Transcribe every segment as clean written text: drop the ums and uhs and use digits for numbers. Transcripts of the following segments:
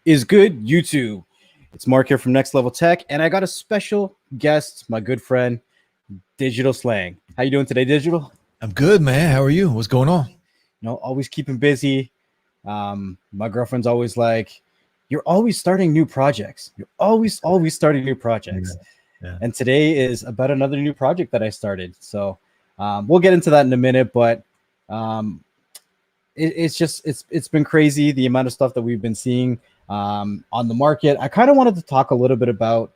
Is good, YouTube? It's Mark here from NxtLvLTech, and I got a special guest, my good friend, Digital Slang. How you doing today, Digital? I'm good, man. How are you? What's going on? Always keeping busy. My girlfriend's always like, "You're always starting new projects. You're always starting new projects." Yeah. And today is about another new project that I started. So we'll get into that in a minute, but it's been crazy the amount of stuff that we've been seeing on the market. I kind of wanted to talk a little bit about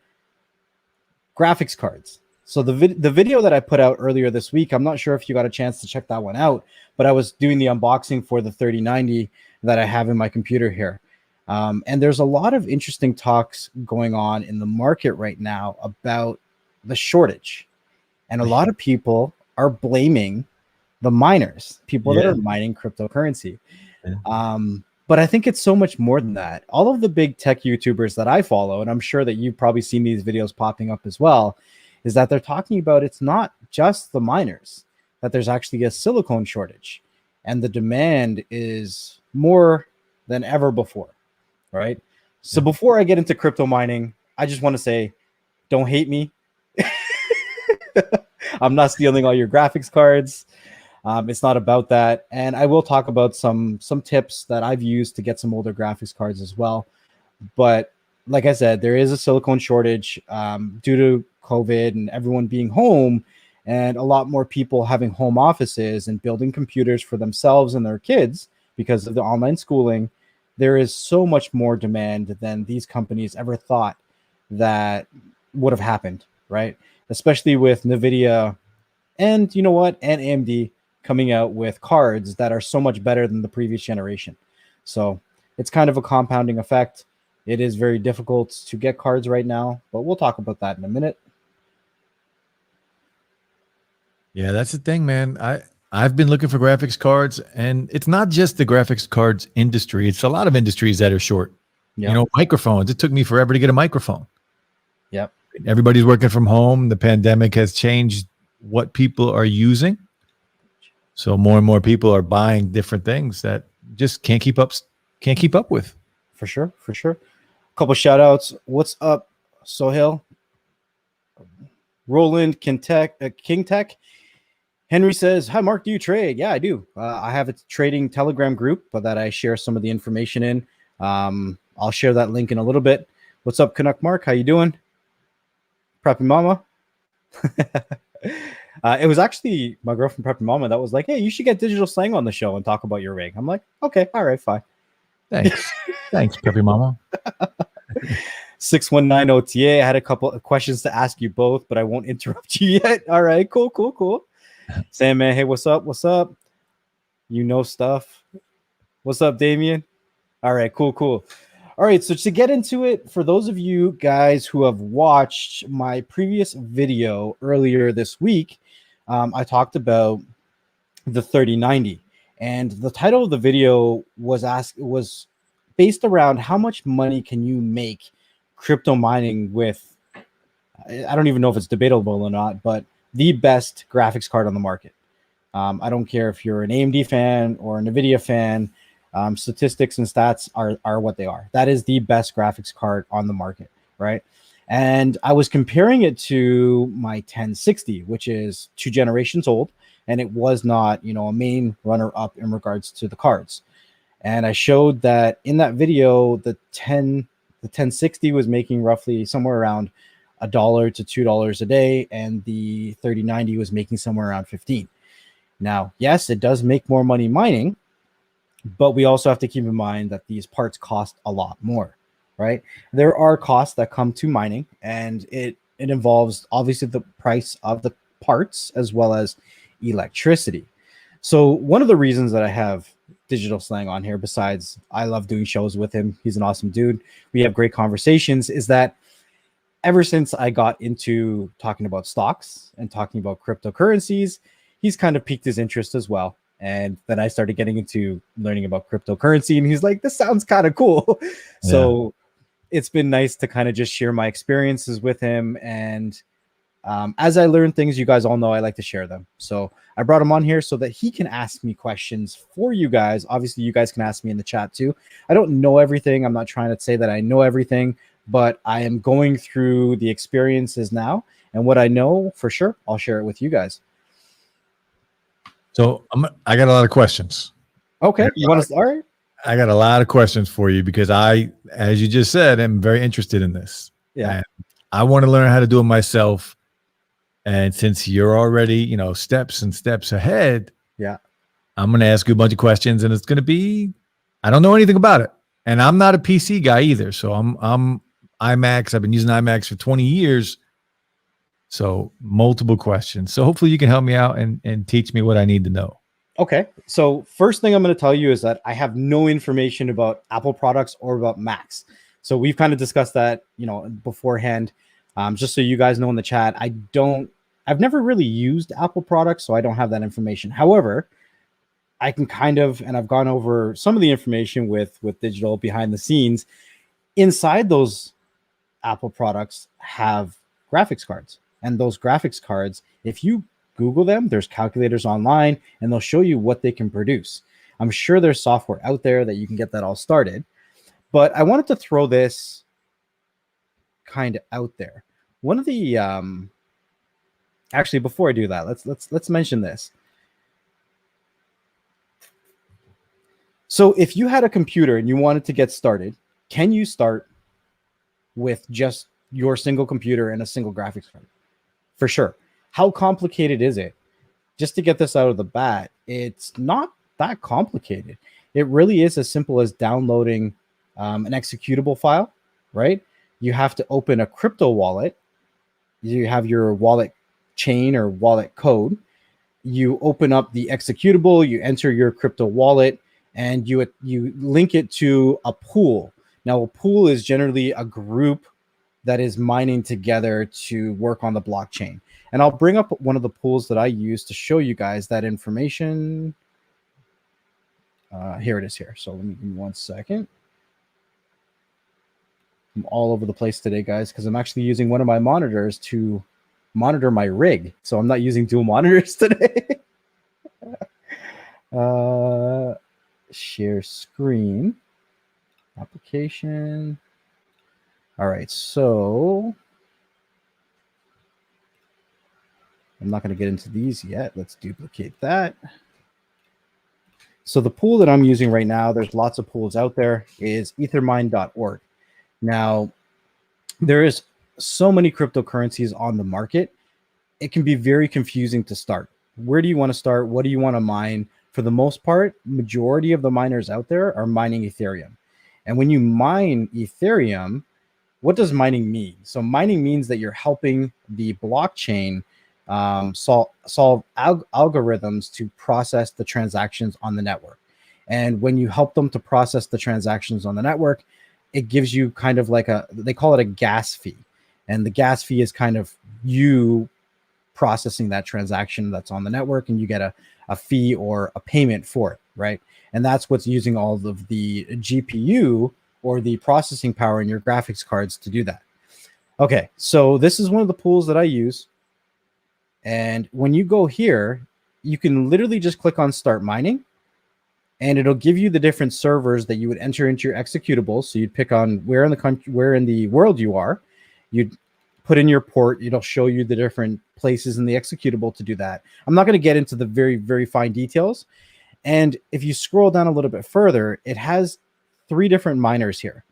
graphics cards. So the video that I put out earlier this week, I'm not sure if you got a chance to check that one out, but I was doing the unboxing for the 3090 that I have in my computer here. And there's a lot of interesting talks going on in the market right now about the shortage. And a lot of people are blaming the miners, people that are mining cryptocurrency. But I think it's so much more than that. All of the big tech YouTubers that I follow, and I'm sure that you've probably seen these videos popping up as well, is that they're talking about it's not just the miners, that there's actually a silicone shortage. And the demand is more than ever before, right? So before I get into crypto mining, I just want to say, don't hate me. I'm not stealing all your graphics cards. It's not about that. And I will talk about some tips that I've used to get some older graphics cards as well. But like I said, there is a silicone shortage due to COVID and everyone being home and a lot more people having home offices and building computers for themselves and their kids because of the online schooling. There is so much more demand than these companies ever thought that would have happened, right? Especially with NVIDIA and and AMD coming out with cards that are so much better than the previous generation. So it's kind of a compounding effect. It is very difficult to get cards right now, but we'll talk about that in a minute. Yeah, that's the thing, man. I've been looking for graphics cards, and it's not just the graphics cards industry. It's a lot of industries that are short. Yep. Microphones. It took me forever to get a microphone. Yep. Everybody's working from home. The pandemic has changed what people are using. So more and more people are buying different things that just can't keep up with. For sure. A couple shout outs. What's up, Sohail? Roland King Tech. Henry says, "Hi, Mark. Do you trade?" Yeah, I do. I have a trading Telegram group that I share some of the information in. I'll share that link in a little bit. What's up, Canuck Mark? How you doing? Preppy Mama. It was actually my girlfriend, Preppy Mama, that was like, "Hey, you should get Digital Slang on the show and talk about your rig." I'm like, "Okay, all right, fine." Thanks, Preppy Mama. 619 OTA. I had a couple of questions to ask you both, but I won't interrupt you yet. All right, cool. Sam, man, hey, what's up? You know stuff. What's up, Damien? All right, cool. All right, so to get into it, for those of you guys who have watched my previous video earlier this week, I talked about the 3090, and the title of the video was based around how much money can you make crypto mining with, I don't even know if it's debatable or not, but the best graphics card on the market. I don't care if you're an AMD fan or an NVIDIA fan. Statistics and stats are what they are. That is the best graphics card on the market, right? And I was comparing it to my 1060, which is 2 generations old, and it was not, a main runner-up in regards to the cards. And I showed that in that video, the 1060 was making roughly somewhere around $1 to $2 a day, and the 3090 was making somewhere around 15. Now, yes, it does make more money mining, but we also have to keep in mind that these parts cost a lot more, right? There are costs that come to mining, and it involves obviously the price of the parts as well as electricity. So one of the reasons that I have Digital Slang on here, besides I love doing shows with him, he's an awesome dude, we have great conversations, is that ever since I got into talking about stocks and talking about cryptocurrencies, he's kind of piqued his interest as well. And then I started getting into learning about cryptocurrency, and he's like, "This sounds kind of cool." Yeah. So it's been nice to kind of just share my experiences with him. And As I learn things, you guys all know I like to share them. So I brought him on here so that he can ask me questions for you guys. Obviously, you guys can ask me in the chat too. I don't know everything. I'm not trying to say that I know everything, but I am going through the experiences now. And what I know for sure, I'll share it with you guys. So I got a lot of questions. Okay. You want to start? I got a lot of questions for you because I, as you just said, am very interested in this. Yeah. And I want to learn how to do it myself. And since you're already, steps and steps ahead, yeah, I'm going to ask you a bunch of questions, and it's going to be, I don't know anything about it. And I'm not a PC guy either. So I'm iMacs. I've been using iMacs for 20 years. So multiple questions. So hopefully you can help me out and teach me what I need to know. Okay. So first thing I'm going to tell you is that I have no information about Apple products or about Macs. So we've kind of discussed that, beforehand. Just so you guys know in the chat, I've never really used Apple products, so I don't have that information. However, I can and I've gone over some of the information with digital behind the scenes. Inside those Apple products have graphics cards. And those graphics cards, if you Google them, there's calculators online, and they'll show you what they can produce. I'm sure there's software out there that you can get that all started. But I wanted to throw this kind of out there. One of the actually, before I do that, let's mention this. So if you had a computer and you wanted to get started, can you start with just your single computer and a single graphics card? For sure. How complicated is it? Just to get this out of the bat, it's not that complicated. It really is as simple as downloading an executable file, right? You have to open a crypto wallet. You have your wallet chain or wallet code. You open up the executable, you enter your crypto wallet, and you link it to a pool. Now, a pool is generally a group that is mining together to work on the blockchain. And I'll bring up one of the pools that I use to show you guys that information. Here it is here. So let me give me 1 second. I'm all over the place today, guys, because I'm actually using one of my monitors to monitor my rig. So I'm not using dual monitors today. Share screen. Application. All right, so I'm not going to get into these yet. Let's duplicate that. So the pool that I'm using right now, there's lots of pools out there, is ethermine.org. Now, there is so many cryptocurrencies on the market. It can be very confusing to start. Where do you want to start? What do you want to mine? For the most part, majority of the miners out there are mining Ethereum. And when you mine Ethereum, what does mining mean? So mining means that you're helping the blockchain solve algorithms to process the transactions on the network. And when you help them to process the transactions on the network, it gives you kind of like they call it a gas fee. And the gas fee is kind of you processing that transaction that's on the network, and you get a fee or a payment for it, right? And that's what's using all of the GPU or the processing power in your graphics cards to do that. Okay, so this is one of the pools that I use. And when you go here, you can literally just click on start mining, and it'll give you the different servers that you would enter into your executables. So you'd pick on where in the world you are. You'd put in your port. It'll show you the different places in the executable to do that. I'm not going to get into the very, very fine details. And if you scroll down a little bit further, it has 3 different miners here,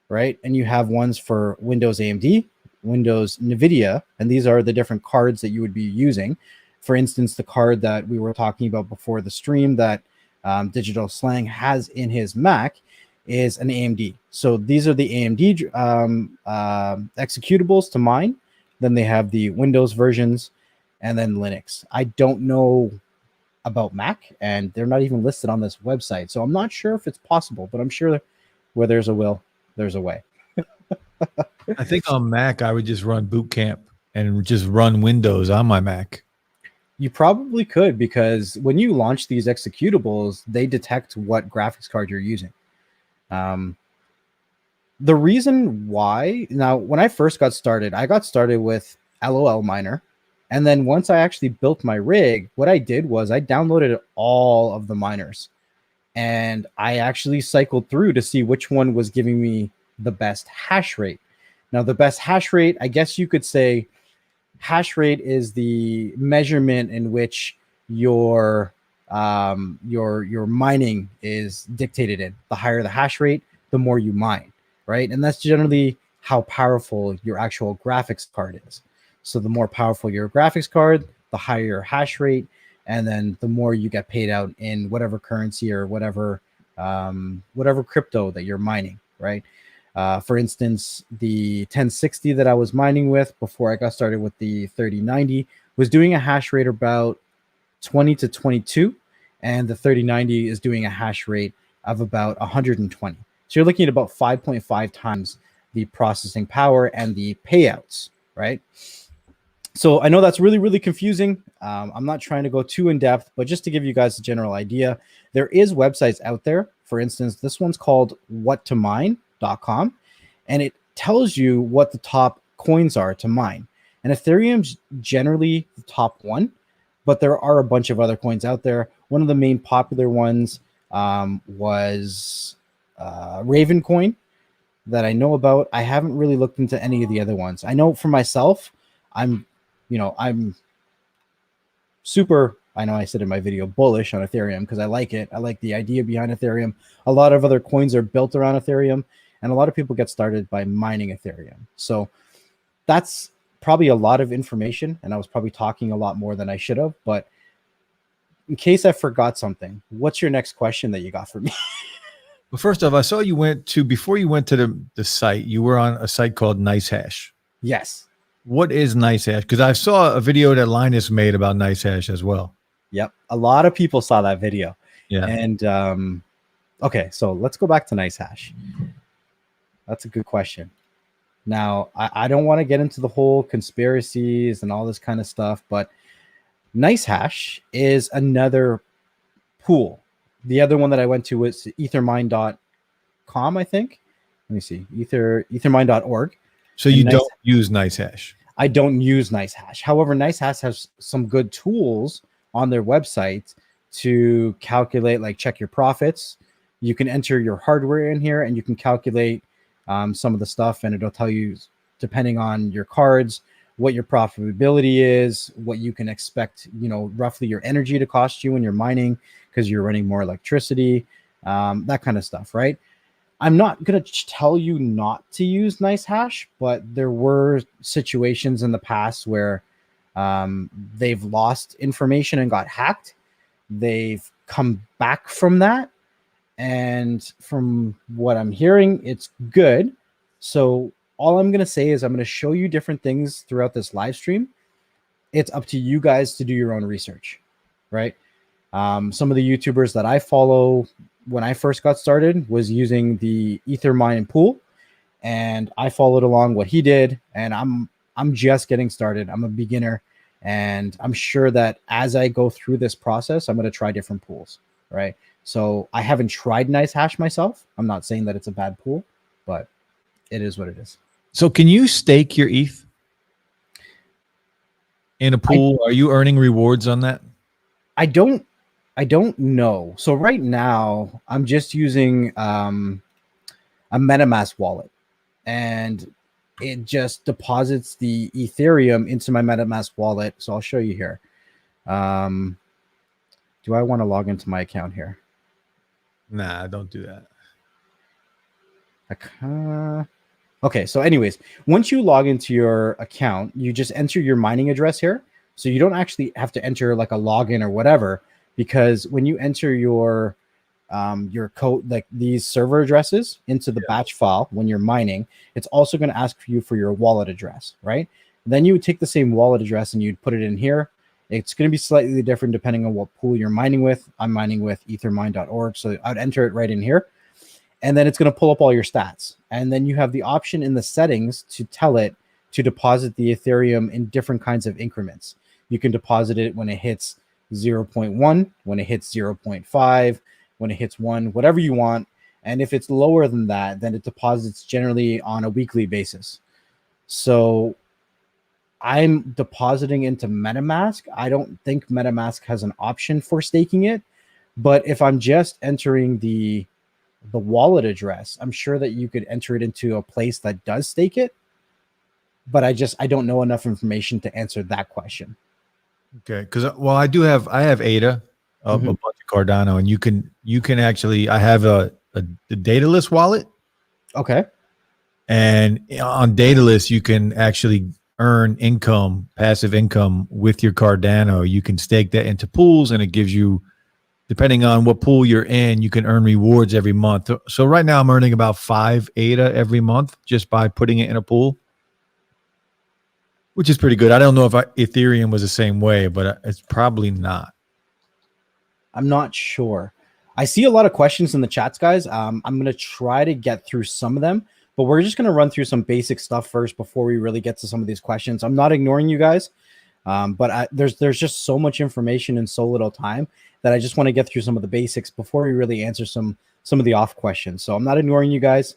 right? And you have ones for Windows AMD, Windows NVIDIA, and these are the different cards that you would be using. For instance, the card that we were talking about before the stream that Digital Slang has in his Mac is an AMD. So these are the AMD executables to mine. Then they have the Windows versions and then Linux. I don't know about Mac, and they're not even listed on this website. So I'm not sure if it's possible, but I'm sure where there's a will, there's a way. I think on Mac, I would just run Boot Camp and just run Windows on my Mac. You probably could, because when you launch these executables, they detect what graphics card you're using. The reason why, now, when I first got started, I got started with LOL miner. And then once I actually built my rig, what I did was I downloaded all of the miners and I actually cycled through to see which one was giving me the best hash rate. Now, the best hash rate, I guess you could say hash rate is the measurement in which your mining is dictated in. The higher the hash rate, the more you mine, right? And that's generally how powerful your actual graphics card is. So the more powerful your graphics card, the higher your hash rate, and then the more you get paid out in whatever currency or whatever crypto that you're mining, right? For instance, the 1060 that I was mining with before I got started with the 3090 was doing a hash rate about 20 to 22, and the 3090 is doing a hash rate of about 120. So you're looking at about 5.5 times the processing power and the payouts, right? So I know that's really, really confusing. I'm not trying to go too in depth, but just to give you guys a general idea, there is websites out there. For instance, this one's called whattomine.com, and it tells you what the top coins are to mine. And Ethereum's generally the top one, but there are a bunch of other coins out there. One of the main popular ones was Raven coin that I know about. I haven't really looked into any of the other ones. I know for myself, I'm super, I know I said in my video, bullish on Ethereum because I like it. I like the idea behind Ethereum. A lot of other coins are built around Ethereum, and a lot of people get started by mining Ethereum. So that's probably a lot of information, and I was probably talking a lot more than I should have. But in case I forgot something, what's your next question that you got for me? Well, first off, I saw you before you went to the site, you were on a site called NiceHash. Yes. What is NiceHash? Because I saw a video that Linus made about NiceHash as well. Yep. A lot of people saw that video. Yeah. And okay, so let's go back to NiceHash. That's a good question. Now, I don't want to get into the whole conspiracies and all this kind of stuff, but NiceHash is another pool. The other one that I went to was ethermine.com, I think. Let me see, ethermine.org. So you don't use NiceHash? I don't use NiceHash. However, NiceHash has some good tools on their website to calculate, like check your profits. You can enter your hardware in here and you can calculate some of the stuff, and it'll tell you, depending on your cards, what your profitability is, what you can expect, roughly your energy to cost you when you're mining because you're running more electricity, that kind of stuff, right? I'm not going to tell you not to use NiceHash, but there were situations in the past where they've lost information and got hacked. They've come back from that. And from what I'm hearing, it's good. So all I'm going to say is I'm going to show you different things throughout this live stream. It's up to you guys to do your own research, right? Some of the YouTubers that I follow when I first got started was using the Ethermine pool, and I followed along what he did, and I'm just getting started. I'm a beginner, and I'm sure that as I go through this process, I'm going to try different pools, right? So I haven't tried NiceHash myself. I'm not saying that it's a bad pool, but it is what it is. So can you stake your ETH in a pool? Are you earning rewards on that? I don't know. So right now I'm just using a MetaMask wallet, and it just deposits the Ethereum into my MetaMask wallet. So I'll show you here. Do I want to log into my account here? Nah, don't do that. Okay, so anyways, once you log into your account, you just enter your mining address here. So you don't actually have to enter like a login or whatever, because when you enter your code, like these server addresses into the batch file when you're mining, it's also going to ask you for your wallet address, right? Then you would take the same wallet address and you'd put it in here. It's going to be slightly different depending on what pool you're mining with. I'm mining with ethermine.org, so I'd enter it right in here. And then it's going to pull up all your stats. And then you have the option in the settings to tell it to deposit the Ethereum in different kinds of increments. You can deposit it when it hits 0.1, when it hits 0.5, when it hits 1, whatever you want. And if it's lower than that, then it deposits generally on a weekly basis. So I'm depositing into MetaMask. I don't think MetaMask has an option for staking it, but if I'm just entering the wallet address, I'm sure that you could enter it into a place that does stake it. But I don't know enough information to answer that question. Okay, because I have ADA, a bunch of Cardano, and you can actually, I have a Daedalus wallet. Okay. And on Daedalus, you can actually earn income, passive income with your Cardano. You can stake that into pools, and it gives you, depending on what pool you're in, you can earn rewards every month. So right now I'm earning about 5 ADA every month just by putting it in a pool, which is pretty good. I don't know if Ethereum was the same way, but it's probably not. I'm not sure. I see a lot of questions in the chats, guys. I'm going to try to get through some of them, but we're just going to run through some basic stuff first before we really get to some of these questions. I'm not ignoring you guys, but there's just so much information in so little time that I just want to get through some of the basics before we really answer some of the off questions. So I'm not ignoring you guys.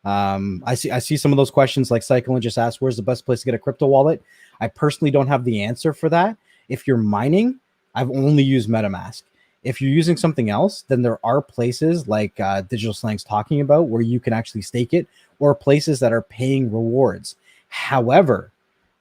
I see some of those questions, like Cyclone just asked, where's the best place to get a crypto wallet? I personally don't have the answer for that. If you're mining, I've only used MetaMask. If you're using something else, then there are places like Digital Slang's talking about where you can actually stake it, or places that are paying rewards. However,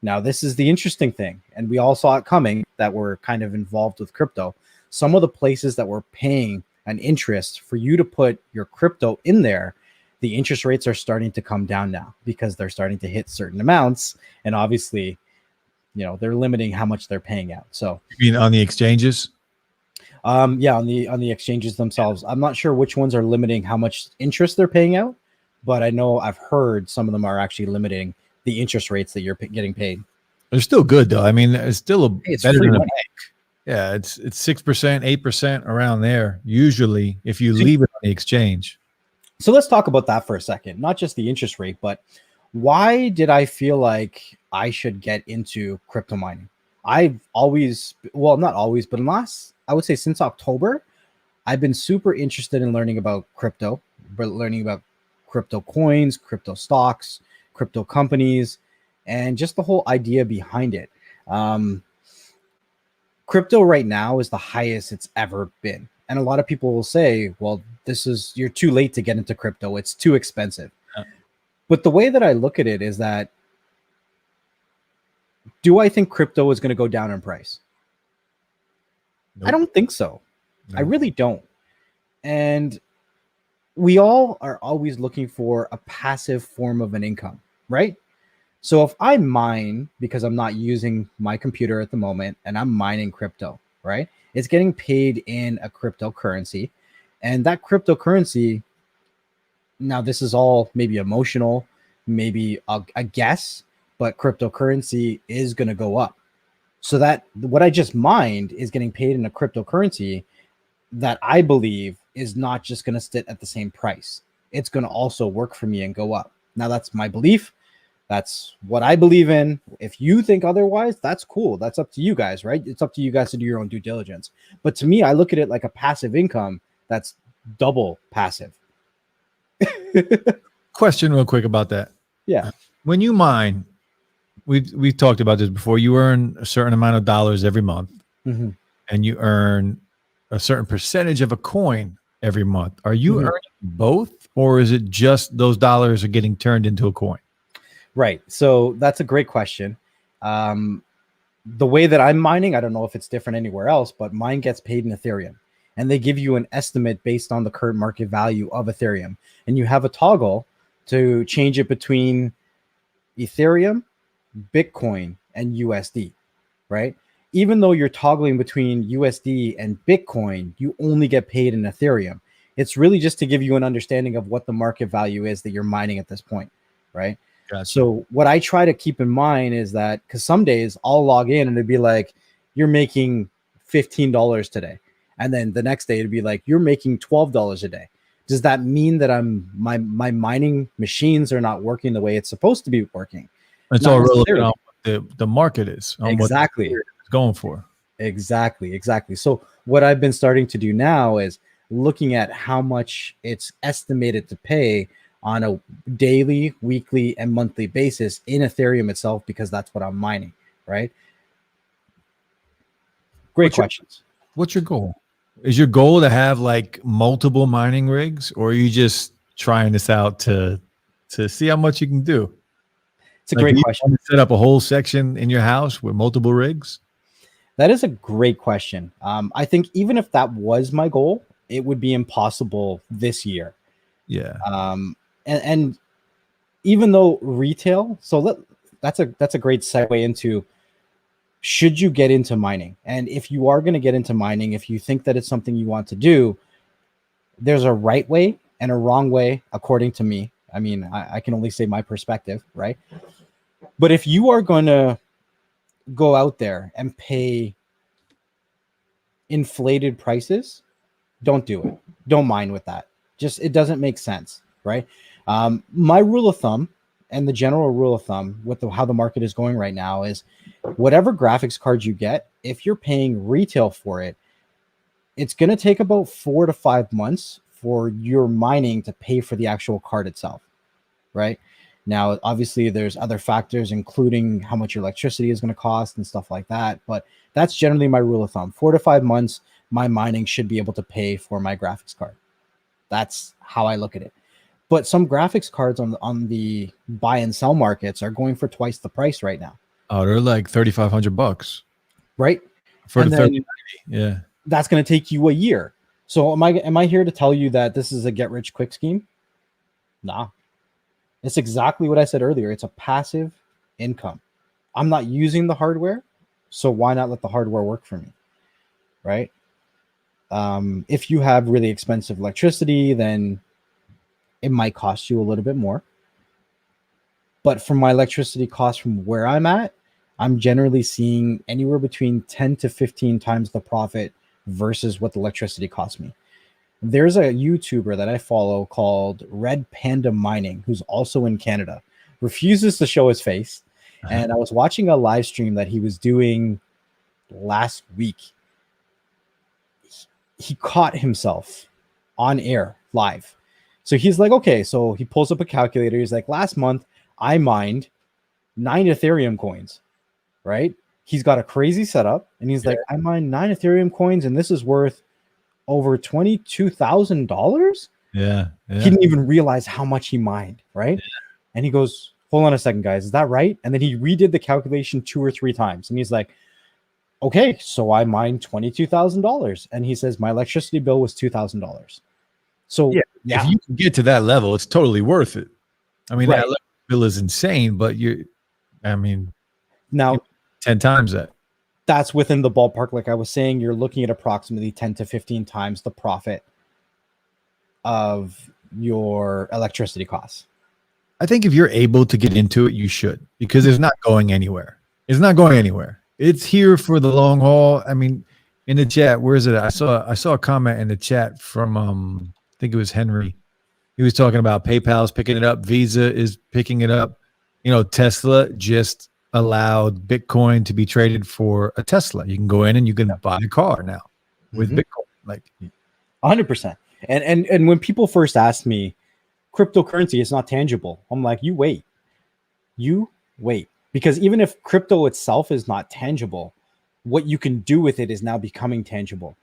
now this is the interesting thing, and we all saw it coming that we're kind of involved with crypto. Some of the places that were paying an interest for you to put your crypto in there, the interest rates are starting to come down now because they're starting to hit certain amounts, and obviously, they're limiting how much they're paying out. So, you mean on the exchanges? Yeah, on the exchanges themselves. I'm not sure which ones are limiting how much interest they're paying out, but I know I've heard some of them are actually limiting the interest rates that you're getting paid. They're still good though. I mean, it's still it's better free than a money. bank. Yeah, it's 6%, 8% around there usually if you leave it on the exchange. So let's talk about that for a second. Not just the interest rate, but why did I feel like I should get into crypto mining? I've always, well, not always, but I would say since October, I've been super interested in learning about crypto, but learning about crypto coins, crypto stocks, crypto companies, and just the whole idea behind it. Crypto right now is the highest it's ever been. And a lot of people will say, well, you're too late to get into crypto. It's too expensive. But the way that I look at it is that, do I think crypto is going to go down in price? Nope. I don't think so. Nope. I really don't. And we all are always looking for a passive form of an income, right? So if I mine, because I'm not using my computer at the moment, and I'm mining crypto, right? It's getting paid in a cryptocurrency. And that cryptocurrency, now this is all maybe emotional, maybe a guess, but cryptocurrency is going to go up. So that what I just mined is getting paid in a cryptocurrency that I believe is not just going to sit at the same price. It's going to also work for me and go up. Now that's my belief. That's what I believe in. If you think otherwise, that's cool. That's up to you guys, right? It's up to you guys to do your own due diligence. But to me, I look at it like a passive income that's double passive. Question real quick about that. Yeah. When you mine, we've talked about this before. You earn a certain amount of dollars every month, and you earn a certain percentage of a coin every month. Are you earning both, or is it just those dollars are getting turned into a coin? Right. So that's a great question. The way that I'm mining, I don't know if it's different anywhere else, but mine gets paid in Ethereum. And they give you an estimate based on the current market value of Ethereum. And you have a toggle to change it between Ethereum, Bitcoin, and USD, right? Even though you're toggling between USD and Bitcoin, you only get paid in Ethereum. It's really just to give you an understanding of what the market value is that you're mining at this point, right? Gotcha. So what I try to keep in mind is that, because some days I'll log in and it'd be like, you're making $15 today. And then the next day it'd be like, you're making $12 a day. Does that mean that my mining machines are not working the way it's supposed to be working? It's all relevant on what the market is. On exactly. What it's going for. Exactly. So what I've been starting to do now is looking at how much it's estimated to pay on a daily, weekly, and monthly basis in Ethereum itself, because that's what I'm mining, right? Great questions. What's your goal? Is your goal to have like multiple mining rigs, or are you just trying this out to see how much you can do? It's a great question. Set up a whole section in your house with multiple rigs? That is a great question. I think even if that was my goal, it would be impossible this year. Yeah. And even though retail, so that's a great segue into, should you get into mining? And if you are going to get into mining, if you think that it's something you want to do, there's a right way and a wrong way, according to me. I mean, I can only say my perspective, right? But if you are going to go out there and pay inflated prices, don't do it. Don't mine with that. Just, it doesn't make sense, right? My rule of thumb, and the general rule of thumb with how the market is going right now, is whatever graphics card you get, if you're paying retail for it, it's going to take about 4 to 5 months for your mining to pay for the actual card itself, right? Now, obviously, there's other factors, including how much your electricity is going to cost and stuff like that. But that's generally my rule of thumb. 4 to 5 months, my mining should be able to pay for my graphics card. That's how I look at it. But some graphics cards on the buy and sell markets are going for twice the price right now. Oh, they're like $3,500, right? For the 3090. Yeah, that's going to take you a year. So am I here to tell you that this is a get rich quick scheme? Nah. It's exactly what I said earlier. It's a passive income. I'm not using the hardware, so why not let the hardware work for me, right? If you have really expensive electricity, then it might cost you a little bit more. But from my electricity cost from where I'm at, I'm generally seeing anywhere between 10 to 15 times the profit versus what the electricity cost me. There's a YouTuber that I follow called Red Panda Mining, who's also in Canada, refuses to show his face. And I was watching a live stream that he was doing last week. He caught himself on air live. So he's like, okay, so he pulls up a calculator. He's like, last month I mined 9 Ethereum coins, right? He's got a crazy setup, and he's like, I mined 9 Ethereum coins, and this is worth over $22,000. Yeah. He didn't even realize how much he mined, right? Yeah. And he goes, hold on a second, guys, is that right? And then he redid the calculation 2 or 3 times, and he's like, okay, so I mined $22,000. And he says my electricity bill was $2,000. So yeah, if you can get to that level, it's totally worth it. I mean, that bill is insane, but now 10 times that. That's within the ballpark. Like I was saying, you're looking at approximately 10 to 15 times the profit of your electricity costs. I think if you're able to get into it, you should, because it's not going anywhere. It's not going anywhere. It's here for the long haul. I mean, in the chat, where is it? I saw a comment in the chat from I think it was Henry. He was talking about PayPal's picking it up. Visa is picking it up. You know, Tesla just allowed Bitcoin to be traded for a Tesla. You can go in and you can buy a car now with Bitcoin. Like 100%. And when people first asked me, cryptocurrency is not tangible, I'm like, you wait. Because even if crypto itself is not tangible, what you can do with it is now becoming tangible.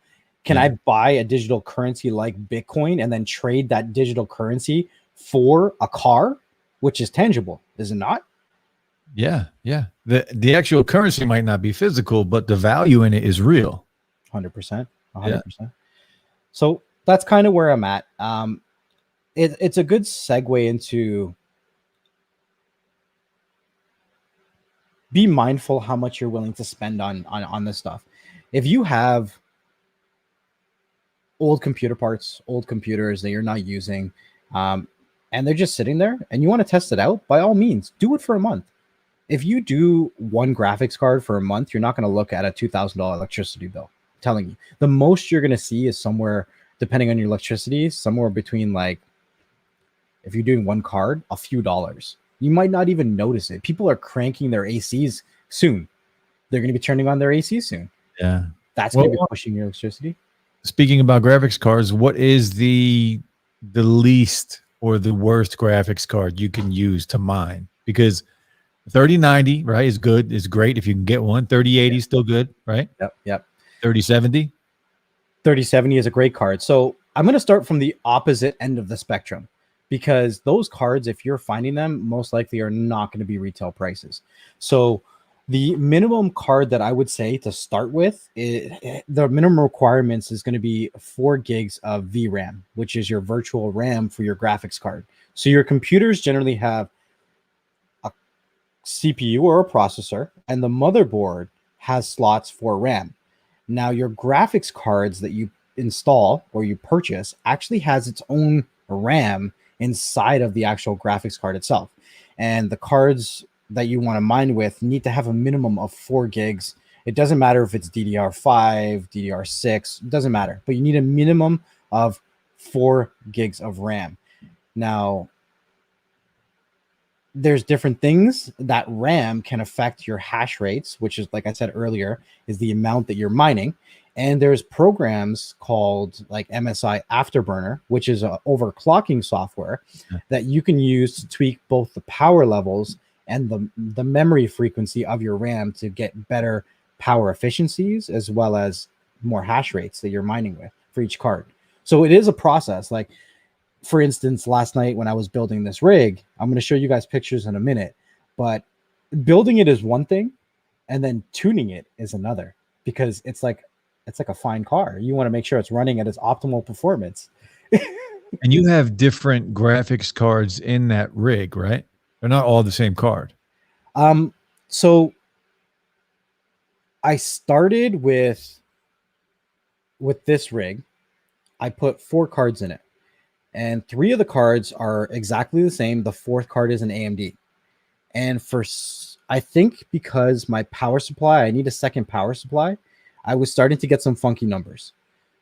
Can I buy a digital currency like Bitcoin and then trade that digital currency for a car, which is tangible? Is it not? Yeah. The actual currency might not be physical, but the value in it is real. 100%. 100%. So that's kind of where I'm at. It's a good segue into be mindful how much you're willing to spend on this stuff. If you have old computer parts, old computers that you're not using, and they're just sitting there and you want to test it out, by all means, do it for a month. If you do one graphics card for a month, you're not going to look at a $2,000 electricity bill. I'm telling you, the most you're going to see is somewhere, depending on your electricity, somewhere between, like, if you're doing one card, a few dollars. You might not even notice it. People are cranking their ACs soon. They're going to be turning on their AC soon. Yeah. That's going to be pushing your electricity. Speaking about graphics cards, what is the least or the worst graphics card you can use to mine? Because 3090, right, is good. Is great if you can get one. 3080 is still good, right? Yep. 3070. 3070 is a great card. So I'm going to start from the opposite end of the spectrum, because those cards, if you're finding them, most likely are not going to be retail prices. So the minimum card that I would say to start with, the minimum requirements is going to be 4 gigs of VRAM, which is your virtual RAM for your graphics card. So your computers generally have a CPU or a processor, and the motherboard has slots for RAM. Now, your graphics cards that you install or you purchase actually has its own RAM inside of the actual graphics card itself. And the cards that you want to mine with need to have a minimum of 4 gigs. It doesn't matter if it's DDR5, DDR6, it doesn't matter, but you need a minimum of 4 gigs of RAM. Now, there's different things that RAM can affect your hash rates, which is, like I said earlier, is the amount that you're mining. And there's programs called like MSI Afterburner, which is a overclocking software that you can use to tweak both the power levels and the memory frequency of your RAM to get better power efficiencies, as well as more hash rates that you're mining with for each card. So it is a process. Like, for instance, last night when I was building this rig, I'm going to show you guys pictures in a minute, but building it is one thing, and then tuning it is another, because it's like a fine car. You want to make sure it's running at its optimal performance. And you have different graphics cards in that rig, right? They're not all the same card. So I started with this rig. I put 4 cards in it, and 3 of the cards are exactly the same. The 4th card is an AMD. And I think because my power supply, I need a second power supply, I was starting to get some funky numbers.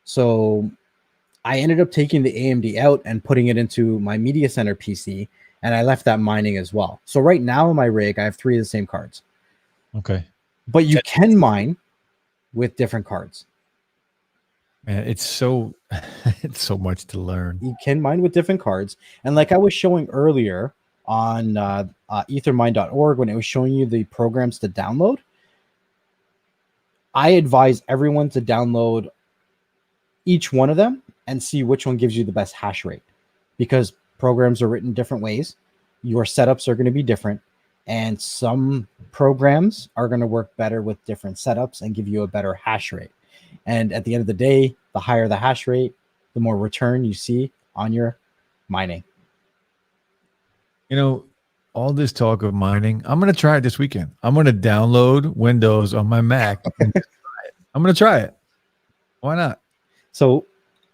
So I ended up taking the AMD out and putting it into my media center PC, and I left that mining as well. So right now in my rig, I have 3 of the same cards. Okay. But you can mine with different cards. Man, it's so much to learn. You can mine with different cards. And like I was showing earlier on ethermine.org, when it was showing you the programs to download, I advise everyone to download each one of them and see which one gives you the best hash rate, because programs are written different ways. Your setups are going to be different, and some programs are going to work better with different setups and give you a better hash rate. And at the end of the day, the higher the hash rate, the more return you see on your mining. You know, all this talk of mining, I'm going to try it this weekend. I'm going to download Windows on my Mac. I'm going to try it. Why not? So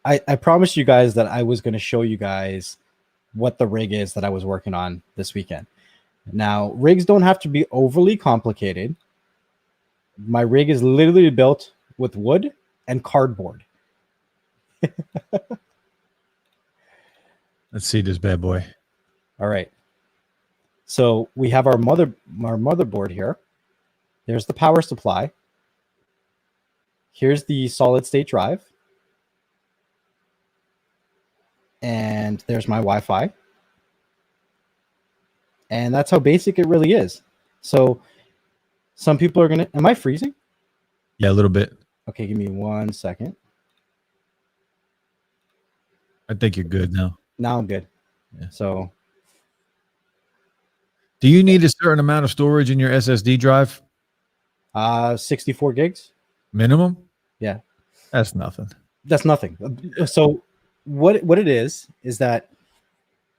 I promised you guys that I was going to show you guys what the rig is that I was working on this weekend. Now, rigs don't have to be overly complicated. My rig is literally built with wood and cardboard. Let's see this bad boy. All right. So we have our motherboard here. There's the power supply. Here's the solid state drive. And there's my Wi-Fi. And that's how basic it really is. So some people are going to... Am I freezing? Yeah, a little bit. Okay, give me 1 second. I think you're good now. Now I'm good. Yeah. So... Do you need a certain amount of storage in your SSD drive? 64 gigs. Minimum? Yeah. That's nothing. That's nothing. So what it is that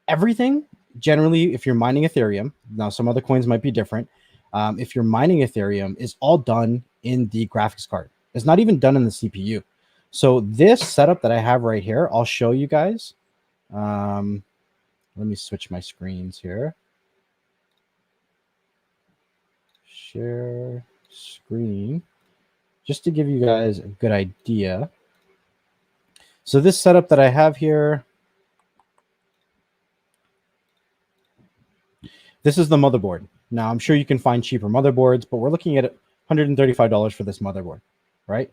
everything, generally, if you're mining Ethereum, now some other coins might be different. If you're mining Ethereum, is all done in the graphics card. It's not even done in the CPU. So this setup that I have right here, I'll show you guys. Let me switch my screens here. Share screen, just to give you guys a good idea. So this setup that I have here, this is the motherboard. Now, I'm sure you can find cheaper motherboards, but we're looking at $135 for this motherboard, right?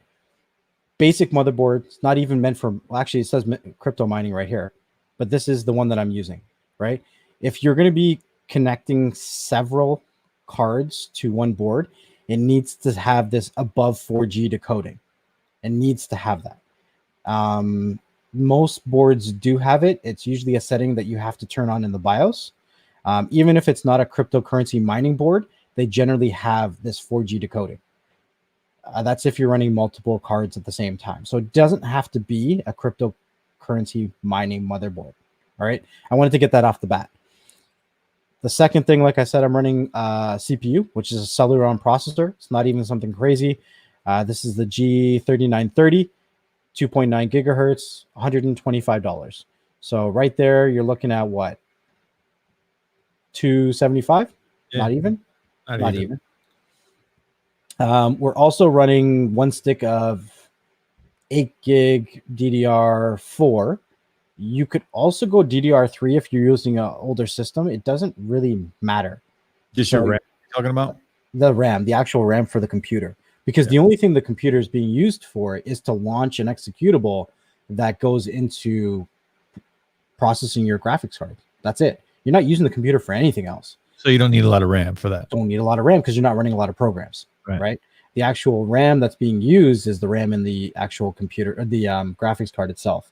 Basic motherboard. It's not even meant for, well, actually, it says crypto mining right here, but this is the one that I'm using, right? If you're going to be connecting several cards to one board, it needs to have this above 4G decoding. It needs to have that. Most boards do have it. It's usually a setting that you have to turn on in the BIOS. Even if it's not a cryptocurrency mining board, they generally have this 4G decoding. That's if you're running multiple cards at the same time. So it doesn't have to be a cryptocurrency mining motherboard. All right. I wanted to get that off the bat. The second thing, like I said, I'm running CPU, which is a Celeron processor. It's not even something crazy. This is the G3930, 2.9 gigahertz, $125. So right there, you're looking at what? 275? Yeah. Not even? Not even. We're also running one stick of 8 gig DDR4. You could also go DDR3 if you're using an older system. It doesn't really matter. Just your RAM you're talking about? The RAM, the actual RAM for the computer. Because the only thing the computer is being used for is to launch an executable that goes into processing your graphics card. That's it. You're not using the computer for anything else. So you don't need a lot of RAM for that. Don't need a lot of RAM because you're not running a lot of programs, right? The actual RAM that's being used is the RAM in the actual computer, or the graphics card itself.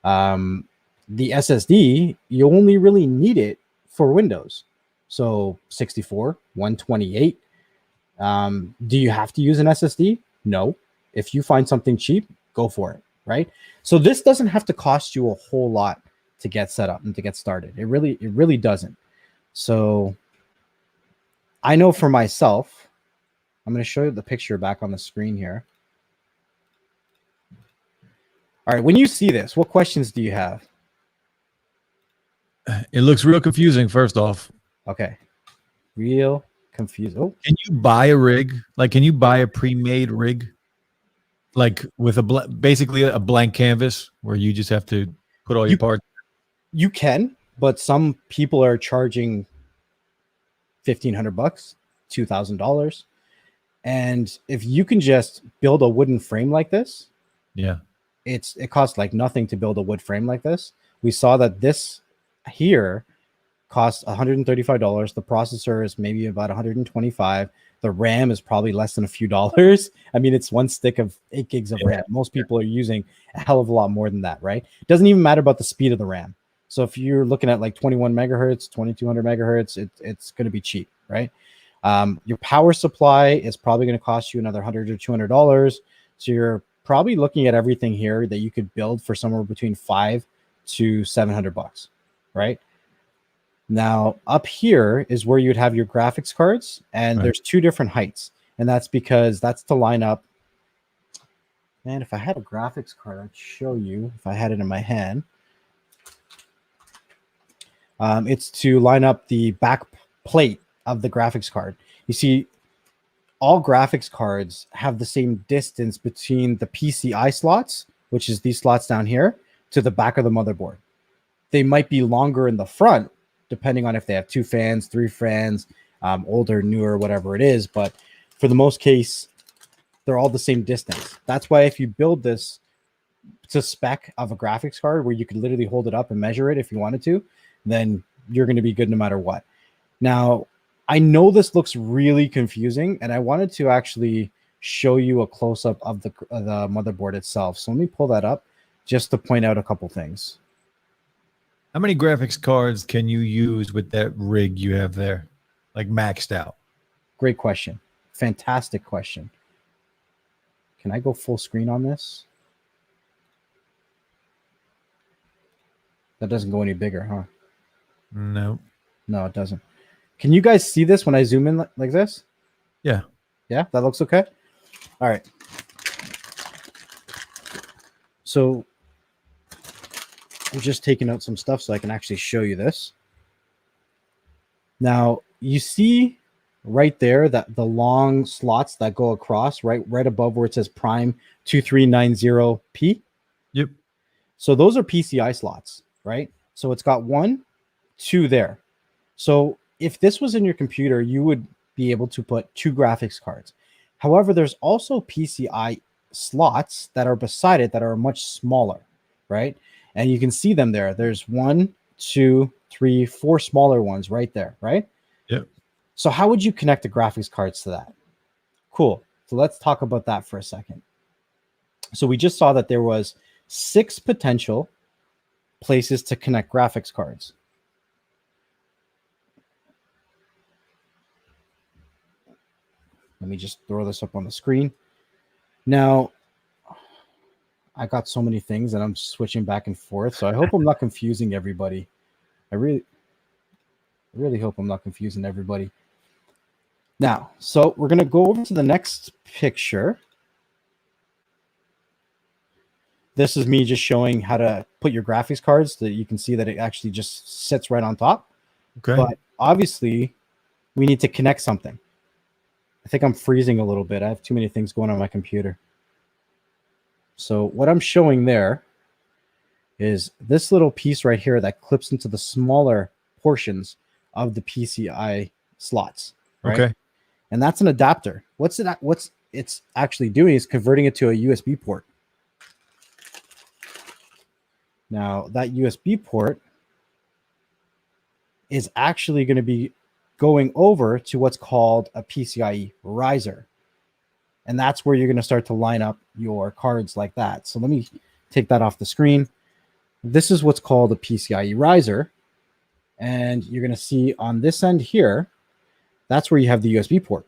The SSD, you only really need it for Windows. So 64, 128. Do you have to use an SSD? No. If you find something cheap, go for it, right? So this doesn't have to cost you a whole lot to get set up and to get started. It really doesn't. So I know for myself, I'm going to show you the picture back on the screen here. All right, when you see this, what questions do you have? It looks real confusing, first off. Okay. Real confused. Oh. Can you buy a rig? Like, can you buy a pre-made rig? Like with basically a blank canvas where you just have to put all your parts? You can, but some people are charging $1,500, $2,000. And if you can just build a wooden frame like this, it costs like nothing to build a wood frame like this. We saw that this here costs $135. The processor is maybe about $125. The RAM is probably less than a few dollars. I mean, it's one stick of 8 gigs of RAM. Most people are using a hell of a lot more than that, right? It doesn't even matter about the speed of the RAM. So if you're looking at like 21 megahertz, 2200 megahertz, it's going to be cheap, right? Your power supply is probably going to cost you another $100 or $200. So you're probably looking at everything here that you could build for somewhere between $500 to $700, right? Now up here is where you'd have your graphics cards, and there's two different heights, and that's because that's to line up. Man, if I had a graphics card, I'd show you if I had it in my hand. It's to line up the back plate of the graphics card. You see, all graphics cards have the same distance between the PCI slots, which is these slots down here, to the back of the motherboard. They might be longer in the front, depending on if they have 2 fans, 3 fans, older, newer, whatever it is. But for the most case, they're all the same distance. That's why if you build this to spec of a graphics card where you could literally hold it up and measure it if you wanted to, then you're going to be good no matter what. Now, I know this looks really confusing, and I wanted to actually show you a close-up of the motherboard itself. So let me pull that up just to point out a couple things. How many graphics cards can you use with that rig you have there, like maxed out? Great question. Fantastic question. Can I go full screen on this? That doesn't go any bigger, huh? No. No, it doesn't. Can you guys see this when I zoom in like this? Yeah. Yeah, that looks okay? All right. So I'm just taking out some stuff so I can actually show you this. Now, you see right there that the long slots that go across right above where it says Prime 2390P? Yep. So those are PCI slots, right? So it's got 1, 2 there. So if this was in your computer, you would be able to put 2 graphics cards. However, there's also PCI slots that are beside it that are much smaller, right? And you can see them there. There's 1, 2, 3, 4 smaller ones right there, right? Yep. So how would you connect the graphics cards to that? Cool. So let's talk about that for a second. So we just saw that there was 6 potential places to connect graphics cards. Let me just throw this up on the screen. Now, I got so many things and I'm switching back and forth. So I hope I'm not confusing everybody. I really hope I'm not confusing everybody. Now, so we're going to go over to the next picture. This is me just showing how to put your graphics cards so that you can see that it actually just sits right on top. Okay. But obviously, we need to connect something. I think I'm freezing a little bit. I have too many things going on my computer. So what I'm showing there is this little piece right here that clips into the smaller portions of the PCI slots. Right? Okay. And that's an adapter. What's it's actually doing is converting it to a USB port. Now, that USB port is actually going to be going over to what's called a PCIe riser. And that's where you're going to start to line up your cards like that. So let me take that off the screen. This is what's called a PCIe riser. And you're going to see on this end here, that's where you have the USB port.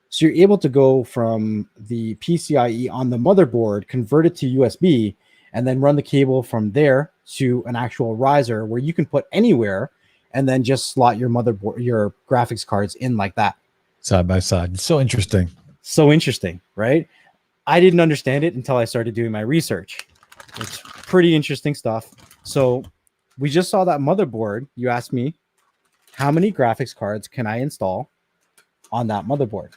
So you're able to go from the PCIe on the motherboard, convert it to USB, and then run the cable from there to an actual riser where you can put anywhere and then just slot your motherboard, your graphics cards in like that. Side by side. It's so interesting. So interesting, right? I didn't understand it until I started doing my research. It's pretty interesting stuff. So we just saw that motherboard. You asked me, how many graphics cards can I install on that motherboard?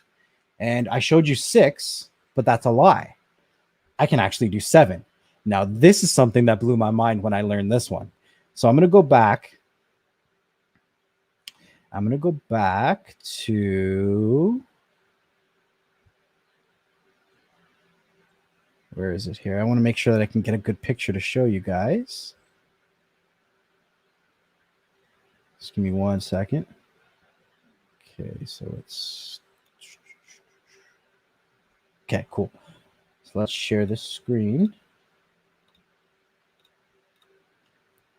And I showed you 6, but that's a lie. I can actually do 7. Now, this is something that blew my mind when I learned this one. So I'm going to go back. I'm going to go back to, where is it here? I want to make sure that I can get a good picture to show you guys. Just give me 1 second. Okay, so it's, okay, cool. So let's share this screen.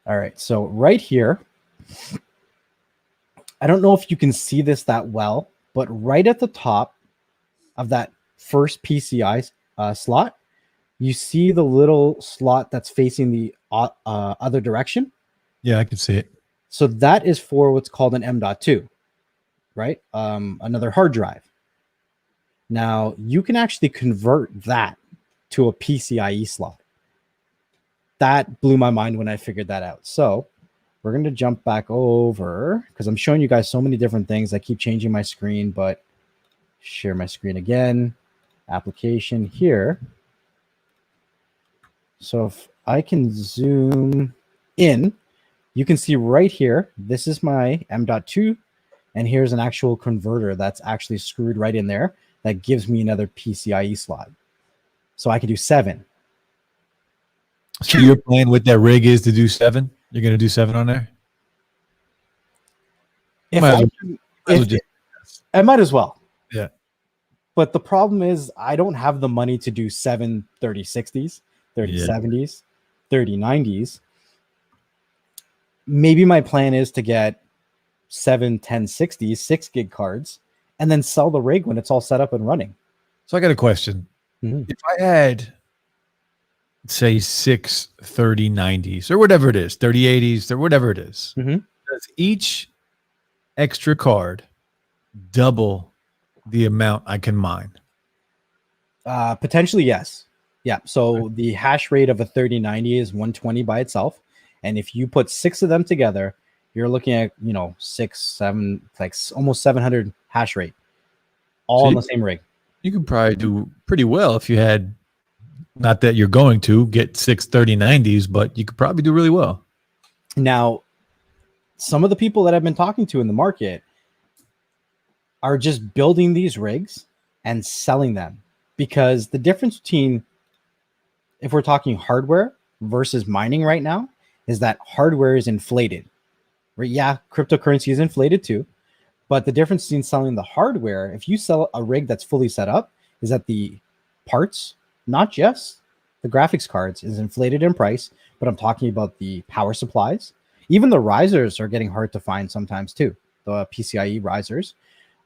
All right, so right here, I don't know if you can see this that well, but right at the top of that first PCI slot, you see the little slot that's facing the other direction? Yeah, I can see it. So that is for what's called an M.2, right? Another hard drive. Now, you can actually convert that to a PCIe slot. That blew my mind when I figured that out. So we're going to jump back over because I'm showing you guys so many different things. I keep changing my screen, but share my screen again. Application here. So if I can zoom in, you can see right here, this is my M.2, and here's an actual converter that's actually screwed right in there that gives me another PCIe slot. So I can do 7. So your plan with that rig is to do 7? You're going to do 7 on there? I might as well. Yeah. But the problem is I don't have the money to do 7 3060s, 3070s, 3090s. Maybe my plan is to get 7 1060s, 6 gig cards, and then sell the rig when it's all set up and running. So I got a question. Mm-hmm. If I had, say, 6 3090s or whatever it is, 3080s or whatever it is, does each extra card double the amount I can mine? Potentially, yes. Yeah. So the hash rate of a 3090 is 120 by itself. And if you put 6 of them together, you're looking at, 6, 7, like almost 700 hash rate, all on the same rig. You could probably do pretty well if you had, not that you're going to get 6 3090s, but you could probably do really well. Now, some of the people that I've been talking to in the market are just building these rigs and selling them, because the difference between, if we're talking hardware versus mining right now, is that hardware is inflated. Right? Yeah, cryptocurrency is inflated too, But the difference between selling the hardware, if you sell a rig that's fully set up, is that the parts, not just the graphics cards, is inflated in price, but I'm talking about the power supplies. Even the risers are getting hard to find sometimes too. The PCIe risers.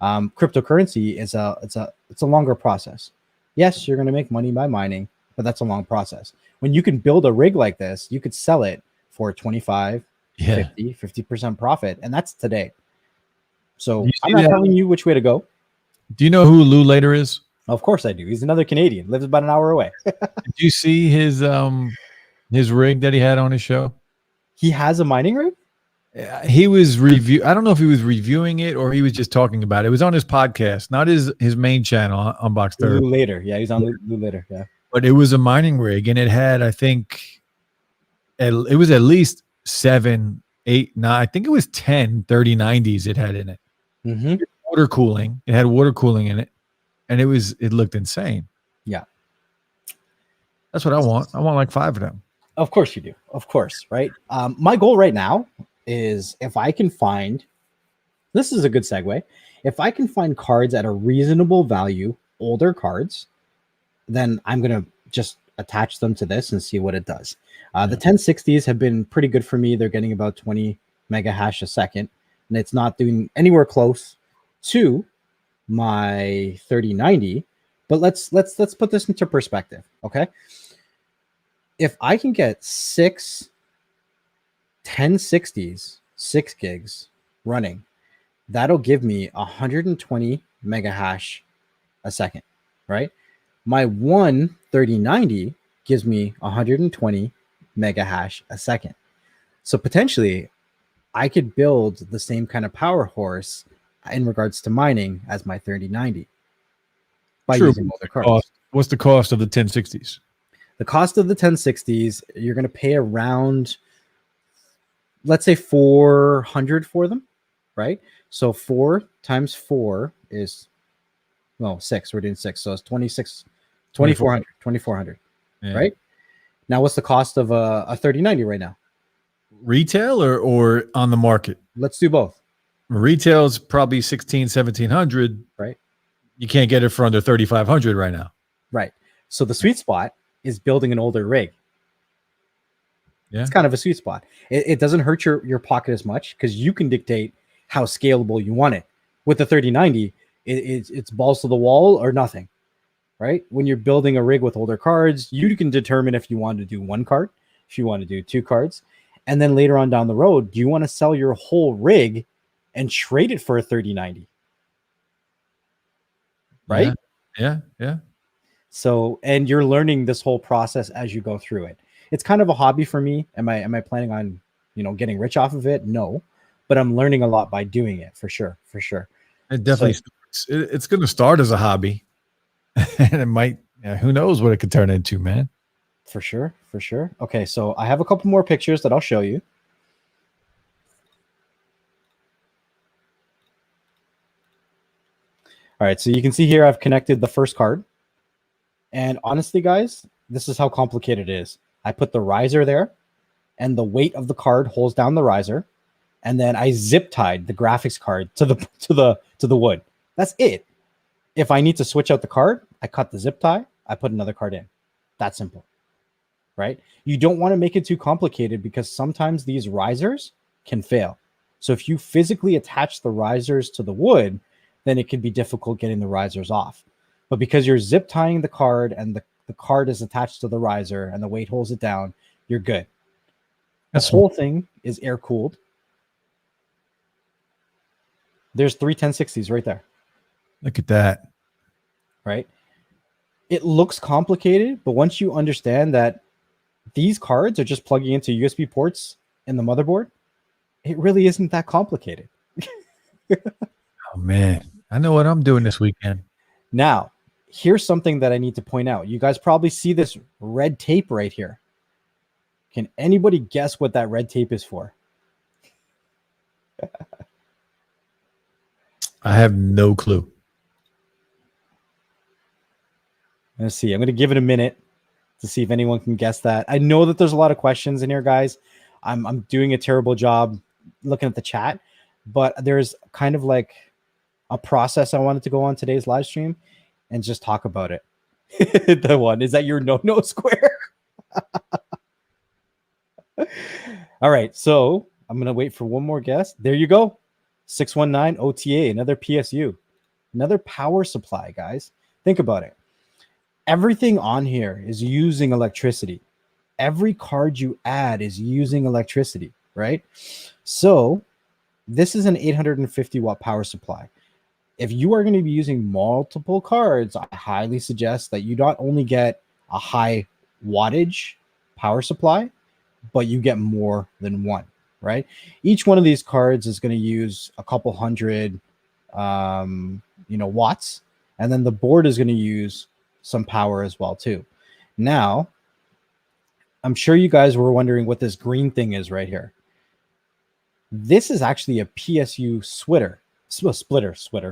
Cryptocurrency is it's a longer process. Yes, you're going to make money by mining, but that's a long process. When you can build a rig like this, you could sell it for 25, 50% profit, and that's today. So I'm not telling you which way to go. Do you know who Lou Later is? Of course I do. He's another Canadian. Lives about an hour away. Did you see his rig that he had on his show? He has a mining rig? He was I don't know if he was reviewing it or he was just talking about it. It was on his podcast, not his main channel, Unbox Therapy. Lou Later. Yeah, he's on Lou Later. Yeah. But it was a mining rig, and it had, I think, it was at least 7, 8, 9. I think it was 10 3090s it had in it. Mm-hmm. Water cooling. It had water cooling in it, and it looked insane. Yeah. That's what I want. I want like 5 of them. Of course you do. Of course, right? My goal right now is if I can find, this is a good segue, if I can find cards at a reasonable value, older cards, then I'm going to just attach them to this and see what it does. The 1060s have been pretty good for me. They're getting about 20 mega hash a second, and it's not doing anywhere close to my 3090. But let's put this into perspective, okay? If I can get 6 1060s, 6 gigs running, that'll give me 120 mega hash a second, right? My one 3090 gives me 120 mega hash a second. So potentially I could build the same kind of power horse in regards to mining as my 3090 by using older cards. What's the cost of the 1060s? The cost of the 1060s, you're going to pay around, let's say 400 for them, right? So 4 times 4 is, well, 6. We're doing 6. So it's 2400, yeah. Right? Now, what's the cost of a 3090 right now? Retail or on the market? Let's do both. Retail is probably 1700. Right. You can't get it for under 3500 right now. Right. So the sweet spot is building an older rig. Yeah. It's kind of a sweet spot. It doesn't hurt your pocket as much because you can dictate how scalable you want it. With the 3090, it's balls to the wall or nothing, right? When you're building a rig with older cards, you can determine if you want to do 1 card, if you want to do 2 cards. And then later on down the road, do you want to sell your whole rig and trade it for a 3090? Right? Yeah. So, and you're learning this whole process as you go through it. It's kind of a hobby for me. Am I planning on, getting rich off of it? No, but I'm learning a lot by doing it for sure. It definitely it's going to start as a hobby, and it might. Who knows what it could turn into, man? For sure. Okay, so I have a couple more pictures that I'll show you. All right, so you can see here I've connected the first card. And honestly, guys, this is how complicated it is. I put the riser there, and the weight of the card holds down the riser, and then I zip tied the graphics card to the wood. That's it. If I need to switch out the card, I cut the zip tie, I put another card in. That simple, right? You don't want to make it too complicated because sometimes these risers can fail. So if you physically attach the risers to the wood, then it can be difficult getting the risers off. But because you're zip tying the card and the card is attached to the riser and the weight holds it down, you're good. The whole thing is air cooled. There's 3 1060s right there. Look at that. Right? It looks complicated, but once you understand that these cards are just plugging into USB ports in the motherboard, it really isn't that complicated. Oh, man. I know what I'm doing this weekend. Now, here's something that I need to point out. You guys probably see this red tape right here. Can anybody guess what that red tape is for? I have no clue. Let's see. I'm going to give it a minute to see if anyone can guess that. I know that there's a lot of questions in here, guys. I'm doing a terrible job looking at the chat, but there's kind of like a process I wanted to go on today's live stream and just talk about it. The one is that your no square. All right, so I'm gonna wait for one more guess. There you go. 619 OTA, another PSU, another power supply, guys. Think about it. Everything on here is using electricity. Every card you add is using electricity, right? So this is an 850 watt power supply. If you are going to be using multiple cards, I highly suggest that you not only get a high wattage power supply, but you get more than one, right? Each one of these cards is going to use a couple hundred, watts, and then the board is going to use some power as well too. Now, I'm sure you guys were wondering what this green thing is right here. This is actually a PSU splitter.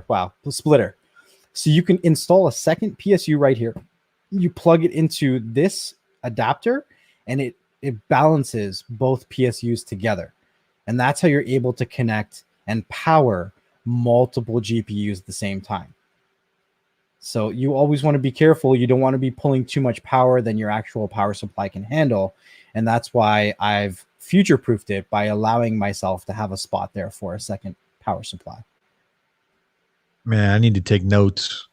Wow, splitter. So you can install a second PSU right here. You plug it into this adapter, and it balances both PSUs together. And that's how you're able to connect and power multiple GPUs at the same time. So you always want to be careful. You don't want to be pulling too much power than your actual power supply can handle. And that's why I've future-proofed it by allowing myself to have a spot there for a second power supply. Man, I need to take notes.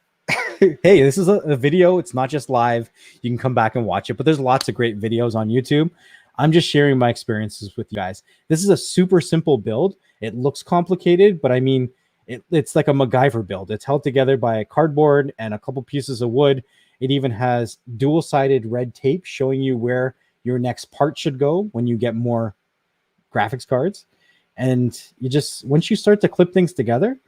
Hey, this is a video. It's not just live. You can come back and watch it, but there's lots of great videos on YouTube. I'm just sharing my experiences with you guys. This is a super simple build. It looks complicated, but I mean, it's like a MacGyver build. It's held together by a cardboard and a couple pieces of wood. It even has dual-sided red tape showing you where your next part should go when you get more graphics cards. And you just, once you start to clip things together,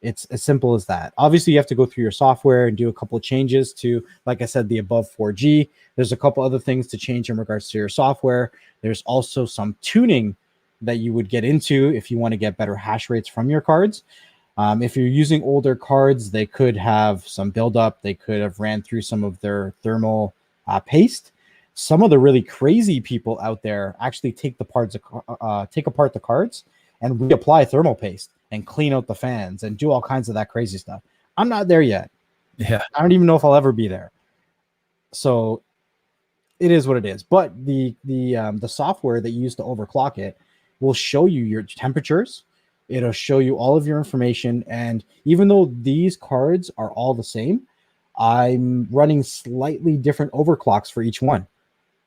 it's as simple as that. Obviously, you have to go through your software and do a couple of changes to, like I said, the above 4G. There's a couple other things to change in regards to your software. There's also some tuning that you would get into if you want to get better hash rates from your cards. If you're using older cards, they could have some buildup. They could have ran through some of their thermal paste. Some of the really crazy people out there actually take apart the cards and reapply thermal paste and clean out the fans and do all kinds of that crazy stuff. I'm not there yet. Yeah, I don't even know if I'll ever be there. So it is what it is. But the software that you use to overclock it will show you your temperatures. It'll show you all of your information. And even though these cards are all the same, I'm running slightly different overclocks for each one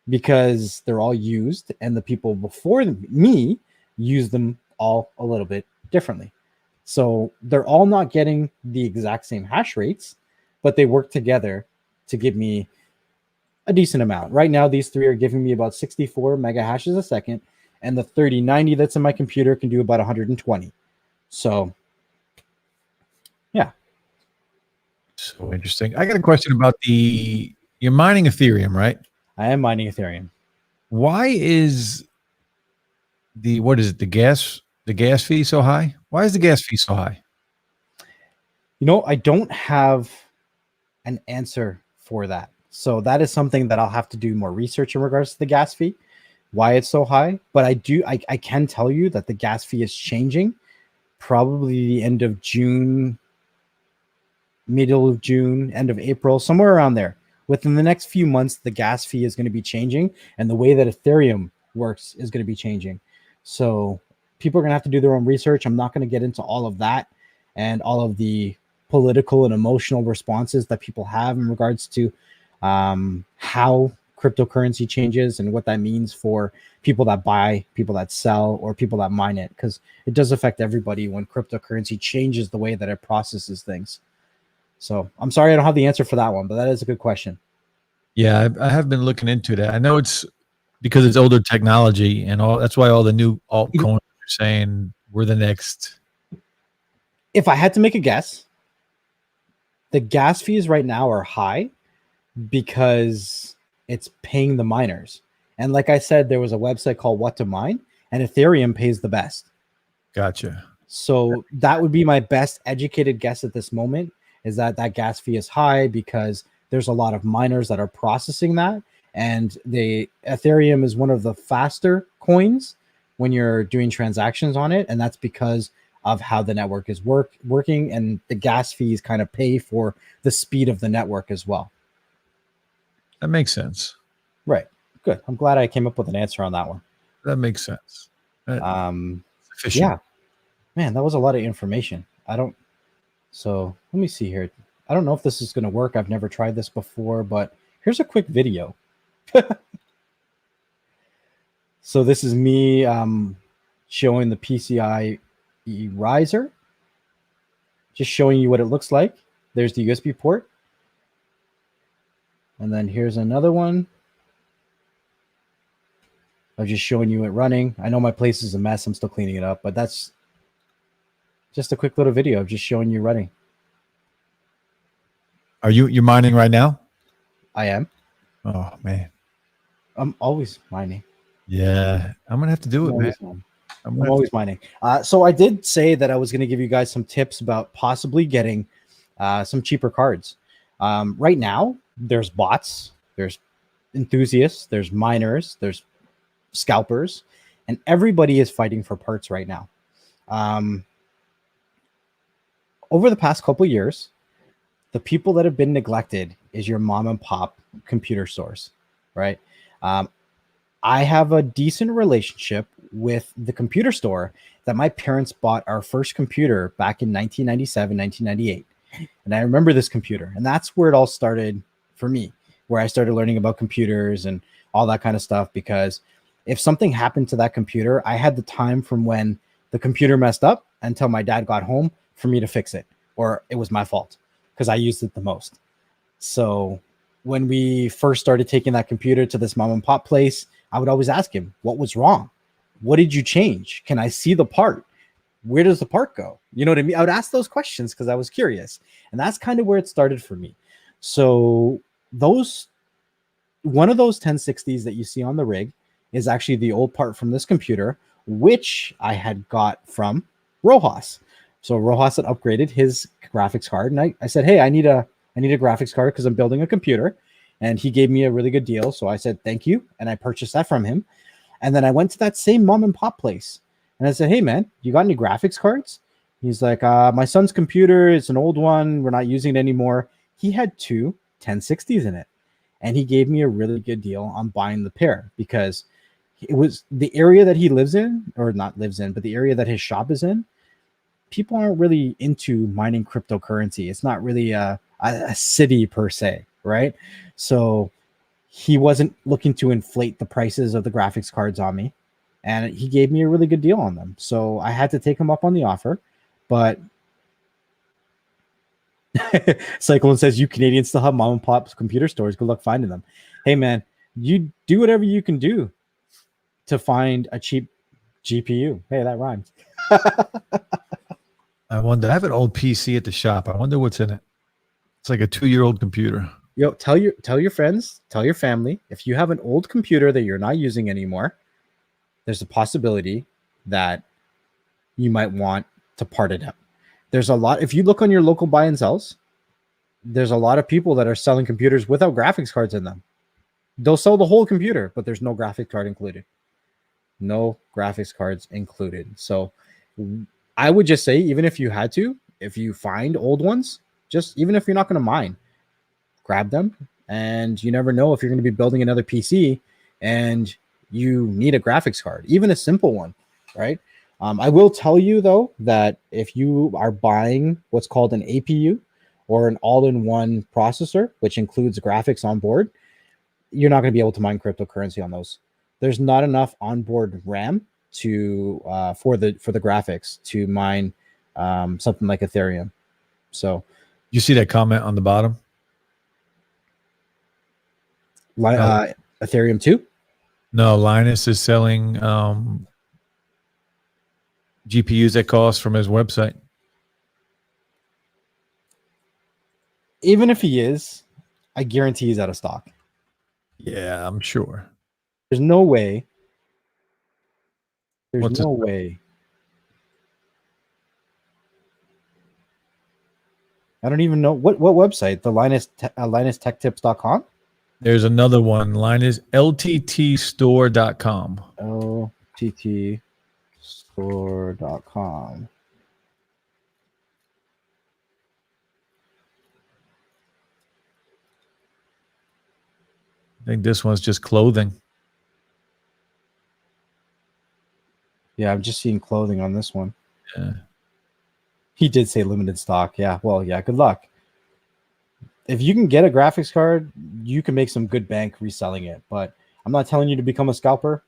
because they're all used, and the people before me use them all a little bit differently. So they're all not getting the exact same hash rates, but they work together to give me a decent amount. Right now, these three are giving me about 64 mega hashes a second, and the 3090 that's in my computer can do about 120. So, yeah. So interesting. I got a question about you're mining Ethereum, right? I am mining Ethereum. Why is the gas fee so high? Why is the gas fee so high? I don't have an answer for that. So that is something that I'll have to do more research in regards to the gas fee, why it's so high. But I can tell you that the gas fee is changing probably the end of June, middle of June, end of April, somewhere around there. Within the next few months, the gas fee is going to be changing, and the way that Ethereum works is going to be changing. So people are going to have to do their own research. I'm not going to get into all of that and all of the political and emotional responses that people have in regards to how cryptocurrency changes and what that means for people that buy, people that sell, or people that mine it, because it does affect everybody when cryptocurrency changes the way that it processes things. So I'm sorry I don't have the answer for that one, but that is a good question. Yeah, I have been looking into that. I know it's because it's older technology and all. That's why all the new altcoins are saying we're the next. If I had to make a guess, the gas fees right now are high because it's paying the miners. And like I said, there was a website called What to Mine, and Ethereum pays the best. Gotcha. So that would be my best educated guess at this moment, is that gas fee is high because there's a lot of miners that are processing that. And the Ethereum is one of the faster coins when you're doing transactions on it. And that's because of how the network is working, and the gas fees kind of pay for the speed of the network as well. That makes sense. Right. Good. I'm glad I came up with an answer on that one. That makes sense. Efficient. Yeah, man, that was a lot of information. So let me see here. I don't know if this is going to work. I've never tried this before, but here's a quick video. So this is me showing the PCIe riser, just showing you what it looks like. There's the USB port. And then here's another one. I'm just showing you it running. I know my place is a mess. I'm still cleaning it up, but that's just a quick little video of just showing you running. Are you're mining right now? I am. Oh man. I'm always mining. Yeah, I'm gonna have to do it, man. I'm always mining. So I did say that I was going to give you guys some tips about possibly getting some cheaper cards. Right now, there's bots, there's enthusiasts, there's miners, there's scalpers, and everybody is fighting for parts right now. Over the past couple years, the people that have been neglected is your mom and pop computer stores, right? I have a decent relationship with the computer store that my parents bought our first computer back in 1997, 1998. And I remember this computer, and that's where it all started for me, where I started learning about computers and all that kind of stuff. Because if something happened to that computer, I had the time from when the computer messed up until my dad got home for me to fix it, or it was my fault because I used it the most. So when we first started taking that computer to this mom and pop place, I would always ask him, what was wrong? What did you change? Can I see the part? Where does the part go? You know what I mean? I would ask those questions because I was curious. And that's kind of where it started for me. So one of those 1060s that you see on the rig is actually the old part from this computer, which I had got from Rojas. So Rojas had upgraded his graphics card. And I said, hey, I need a graphics card because I'm building a computer. And he gave me a really good deal. So I said, thank you. And I purchased that from him. And then I went to that same mom and pop place. And I said, hey, man, you got any graphics cards? He's like, my son's computer, it's an old one. We're not using it anymore. He had two 1060s in it. And he gave me a really good deal on buying the pair because it was the area that he lives in, or not lives in, but the area that his shop is in. People aren't really into mining cryptocurrency. It's not really a city per se, right? So he wasn't looking to inflate the prices of the graphics cards on me. And he gave me a really good deal on them. So I had to take him up on the offer. But Cyclone says, you Canadians still have mom and pop computer stores. Good luck finding them. Hey, man, you do whatever you can do to find a cheap GPU. Hey, that rhymes. I wonder. I have an old PC at the shop. I wonder what's in it. It's like a 2-year-old computer. Yo, tell your friends, tell your family, if you have an old computer that you're not using anymore, there's a possibility that you might want to part it up. There's a lot. If you look on your local buy and sells, there's a lot of people that are selling computers without graphics cards in them. They'll sell the whole computer, but there's no graphics card included. No graphics cards included. So I would just say, even if you had to, if you find old ones, just even if you're not going to mine, grab them. And you never know if you're going to be building another PC and you need a graphics card, even a simple one, right? I will tell you, though, that if you are buying what's called an APU or an all-in-one processor, which includes graphics on board, you're not going to be able to mine cryptocurrency on those. There's not enough onboard RAM to for the graphics to mine something like Ethereum. So you see that comment on the bottom? Ethereum 2? No, Linus is selling GPUs that cost from his website. Even if he is, I guarantee he's out of stock. Yeah, I'm sure. There's no way. There's no way. I don't even know what website. The LinusTechTips.com. There's another one. LTTstore.com. LTTstore.com. I think this one's just clothing. Yeah, I'm just seeing clothing on this one. Yeah. He did say limited stock. Yeah, well, yeah, good luck. If you can get a graphics card, you can make some good bank reselling it. But I'm not telling you to become a scalper.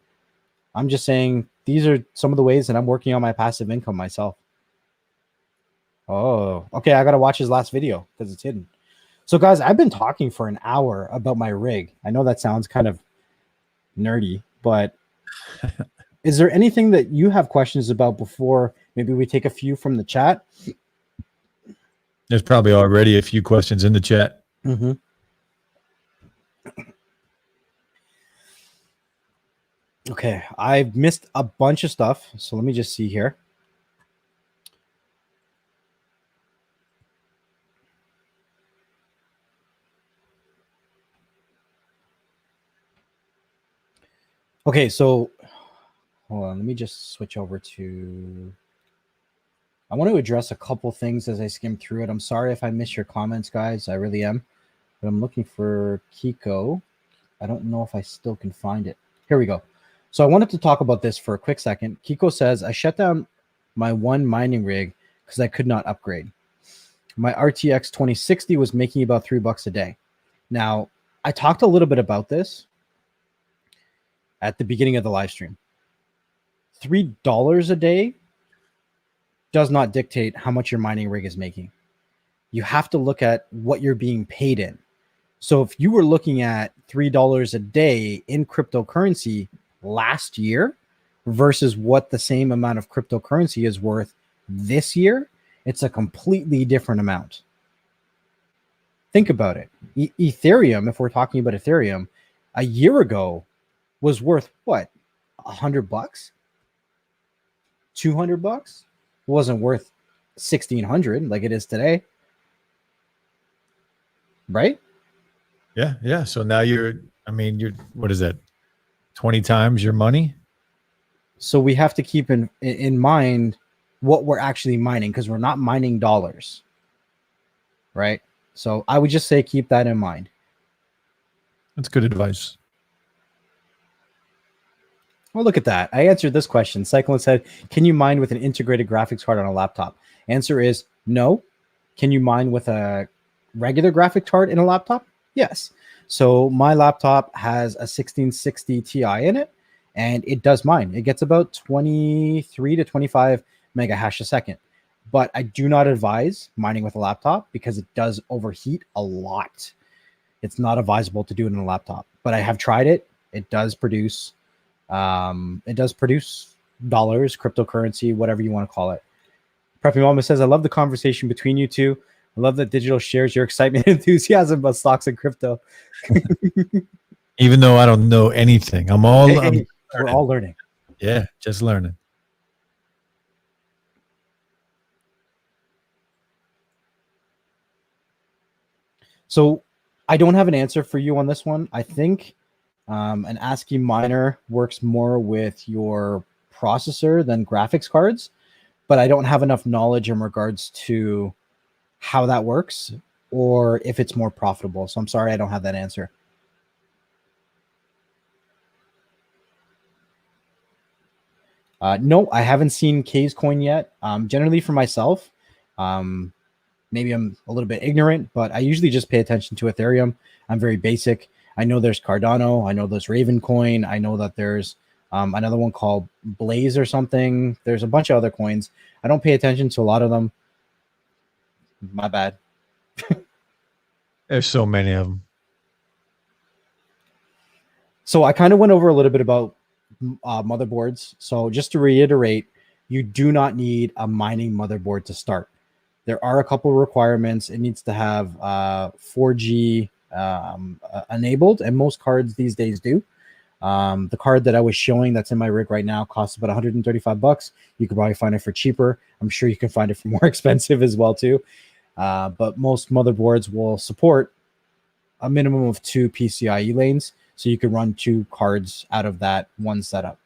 I'm just saying these are some of the ways that I'm working on my passive income myself. Oh, okay. I got to watch his last video because it's hidden. So, guys, I've been talking for an hour about my rig. I know that sounds kind of nerdy, but is there anything that you have questions about before maybe we take a few from the chat? There's probably already a few questions in the chat. Mm-hmm. Okay, I've missed a bunch of stuff, so let me just see here. Okay, so hold on, let me just switch over to... I want to address a couple things as I skim through it. I'm sorry if I miss your comments, guys. I really am. But I'm looking for Kiko. I don't know if I still can find it. Here we go. So I wanted to talk about this for a quick second. Kiko says, I shut down my one mining rig because I could not upgrade. My RTX 2060 was making about $3 a day. Now, I talked a little bit about this at the beginning of the live stream. $3 a day does not dictate how much your mining rig is making. You have to look at what you're being paid in. So if you were looking at $3 a day in cryptocurrency last year versus what the same amount of cryptocurrency is worth this year, it's a completely different amount. Think about it. Ethereum, if we're talking about Ethereum, a year ago was worth what? $100? $200? It wasn't worth $1,600 like it is today. Right? Yeah. So now you're what is that? 20 times your money? So we have to keep in mind what we're actually mining, because we're not mining dollars. Right? So I would just say keep that in mind. That's good advice. Well, look at that. I answered this question. Cyclone said, can you mine with an integrated graphics card on a laptop? Answer is no. Can you mine with a regular graphic card in a laptop? Yes. So my laptop has a 1660 Ti in it, and it does mine. It gets about 23 to 25 mega hash a second. But I do not advise mining with a laptop because it does overheat a lot. It's not advisable to do it in a laptop. But I have tried it. It does produce dollars, cryptocurrency, whatever you want to call it. Preppy Mama says, I love the conversation between you two. I love that digital shares your excitement and enthusiasm about stocks and crypto. Even though I don't know anything, we're all learning. Yeah, just learning. So I don't have an answer for you on this one. I think an ASCII miner works more with your processor than graphics cards, but I don't have enough knowledge in regards to how that works or if it's more profitable. So I'm sorry, I don't have that answer. No, I haven't seen K's coin yet. Generally for myself, maybe I'm a little bit ignorant, but I usually just pay attention to Ethereum. I'm very basic. I know there's Cardano. I know there's Raven coin. I know that there's another one called Blaze or something. There's a bunch of other coins. I don't pay attention to a lot of them. My bad. There's so many of them. So I kind of went over a little bit about motherboards. So just to reiterate, you do not need a mining motherboard to start. There are a couple of requirements. It needs to have 4G enabled, and most cards these days do. The card that I was showing that's in my rig right now costs about $135. You could probably find it for cheaper. I'm sure you can find it for more expensive as well too. But most motherboards will support a minimum of 2 PCIe lanes, so you can run 2 cards out of that one setup.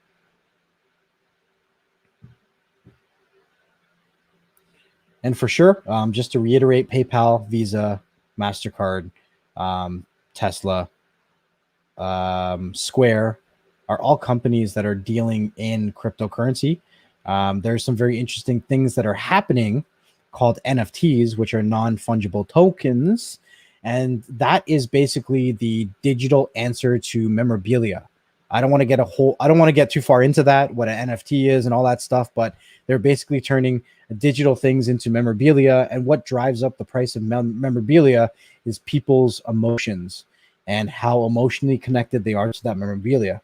And for sure, just to reiterate, PayPal, Visa, MasterCard, Tesla, Square are all companies that are dealing in cryptocurrency. There's some very interesting things that are happening called NFTs, which are non-fungible tokens. And that is basically the digital answer to memorabilia. I don't want to get too far into that, what an NFT is and all that stuff, but they're basically turning digital things into memorabilia. And what drives up the price of memorabilia is people's emotions and how emotionally connected they are to that memorabilia.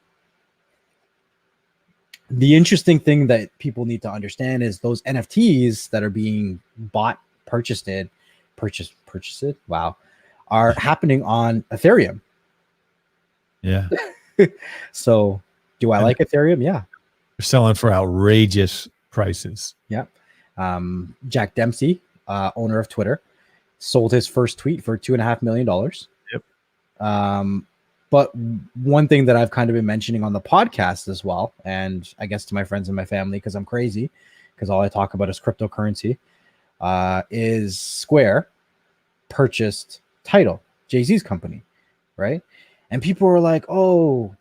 The interesting thing that people need to understand is those NFTs that are being bought, purchased it, wow, are happening on Ethereum. Yeah. So do I like Ethereum? Yeah. They're selling for outrageous prices. Yeah. Jack Dempsey, owner of Twitter, sold his first tweet for $2.5 million. Yep. But one thing that I've kind of been mentioning on the podcast as well, and I guess to my friends and my family, because I'm crazy, because all I talk about is cryptocurrency, is Square purchased Tidal, Jay-Z's company, right? And people were like, oh,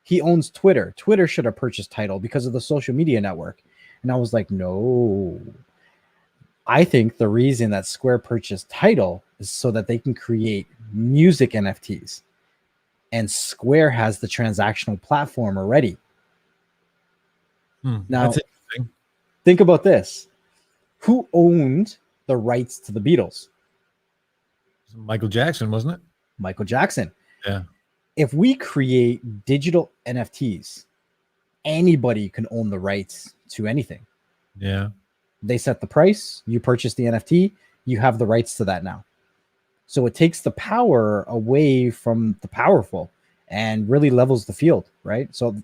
he owns Twitter. Twitter should have purchased Tidal because of the social media network. And I was like, no. I think the reason that Square purchased Tidal is so that they can create music NFTs. And Square has the transactional platform already. Now, that's interesting. Think about this. Who owned the rights to the Beatles? Michael Jackson, wasn't it? Michael Jackson. Yeah. If we create digital NFTs, anybody can own the rights to anything. Yeah. They set the price, you purchase the NFT, you have the rights to that now. So it takes the power away from the powerful and really levels the field, right? So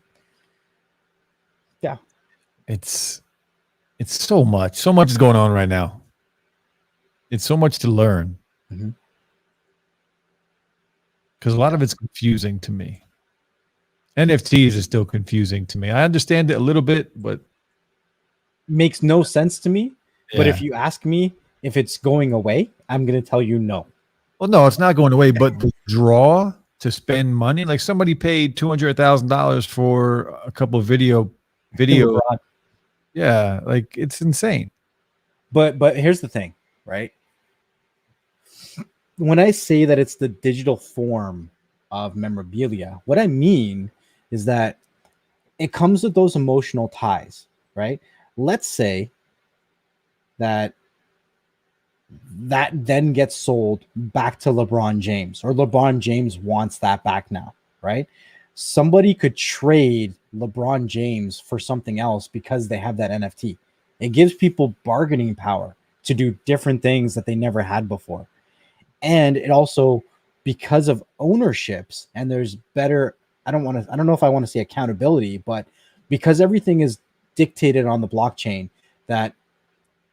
yeah. It's so much is going on right now. It's so much to learn. Mm-hmm. Because a lot of it's confusing to me. NFTs is still confusing to me. I understand it a little bit, but makes no sense to me. Yeah. But if you ask me if it's going away, I'm going to tell you no. Well, no, it's not going away, but the draw to spend money, like somebody paid $200,000 for a couple of video. Yeah, like it's insane. But here's the thing, right? When I say that it's the digital form of memorabilia, what I mean is that it comes with those emotional ties, right? Let's say that then gets sold back to LeBron James, or LeBron James wants that back now, right? Somebody could trade LeBron James for something else because they have that NFT. It gives people bargaining power to do different things that they never had before. And it also, because of ownerships, and there's better, I don't know if I want to say accountability, but because everything is dictated on the blockchain, that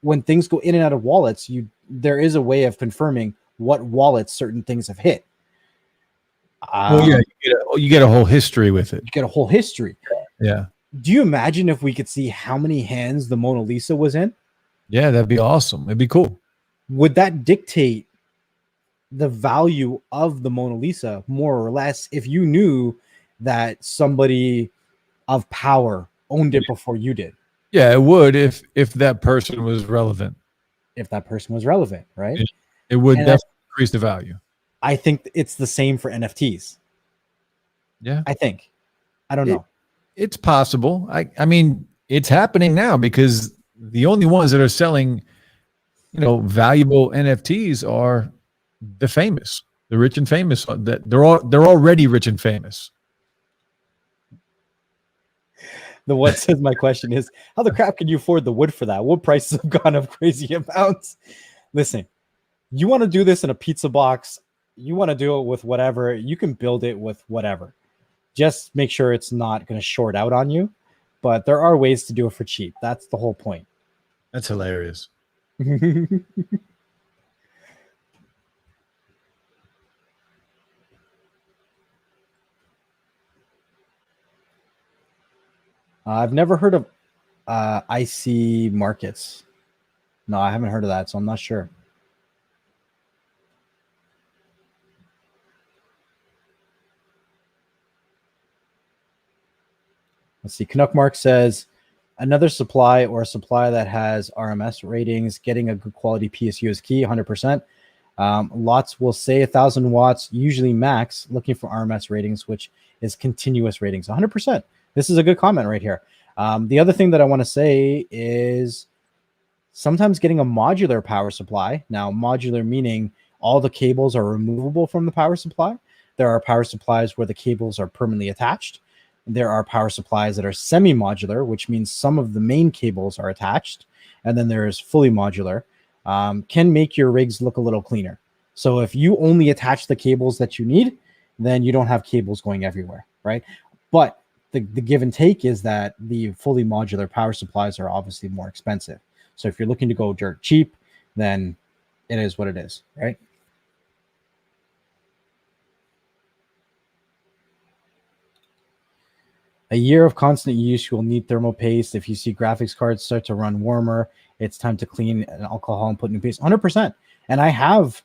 when things go in and out of wallets, there is a way of confirming what wallets certain things have hit. You get a whole history with it. You get a whole history. Yeah. Do you imagine if we could see how many hands the Mona Lisa was in? Yeah, that'd be awesome. It'd be cool. Would that dictate the value of the Mona Lisa more or less if you knew that somebody of power owned it before you did? Yeah, it would if that person was relevant. If that person was relevant, right? It would definitely increase the value. I think it's the same for NFTs. Yeah. I think. I don't know. It's possible. I mean, it's happening now because the only ones that are selling, valuable NFTs are the famous, the rich and famous. That they're already rich and famous. The one says, my question is, how the crap can you afford the wood for that? Wood prices have gone up crazy amounts. Listen, you want to do this in a pizza box, you want to do it with whatever, you can build it with whatever. Just make sure it's not going to short out on you. But there are ways to do it for cheap. That's the whole point. That's hilarious. I've never heard of IC markets. No, I haven't heard of that, so I'm not sure. Let's see. Canuck Mark says another supply or a supply that has RMS ratings. Getting a good quality PSU is key. 100%. Lots will say 1,000 watts, usually max. Looking for RMS ratings, which is continuous ratings. 100%. This is a good comment right here. The other thing that I want to say is sometimes getting a modular power supply. Now, modular meaning all the cables are removable from the power supply. There are power supplies where the cables are permanently attached. There are power supplies that are semi-modular, which means some of the main cables are attached. And then there's fully modular. Can make your rigs look a little cleaner. So if you only attach the cables that you need, then you don't have cables going everywhere, right? But the give and take is that the fully modular power supplies are obviously more expensive. So if you're looking to go dirt cheap, then it is what it is, right? A year of constant use, you will need thermal paste. If you see graphics cards start to run warmer, it's time to clean an alcohol and put new paste. 100%. And I have,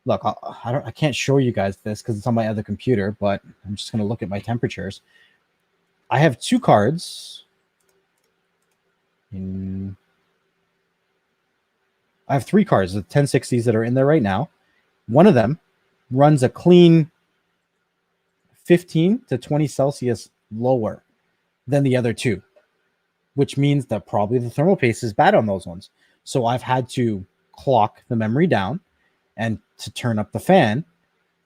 look, I can't show you guys this because it's on my other computer, but I'm just going to look at my temperatures. I have 2 cards. I have 3 cards, the 1060s that are in there right now. One of them runs a clean 15 to 20 Celsius lower than the other 2, which means that probably the thermal paste is bad on those ones. So I've had to clock the memory down and to turn up the fan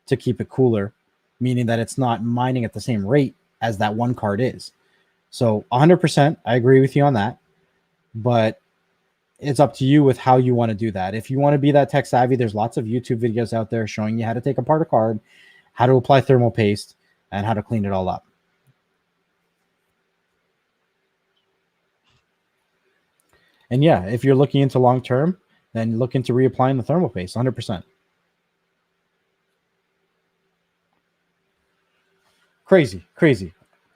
to keep it cooler, meaning that it's not mining at the same rate as that one card is. So 100%, I agree with you on that, but it's up to you with how you want to do that. If you want to be that tech savvy, there's lots of YouTube videos out there showing you how to take apart a card, how to apply thermal paste, and how to clean it all up. And yeah, if you're looking into long term, then look into reapplying the thermal paste. 100%. Crazy.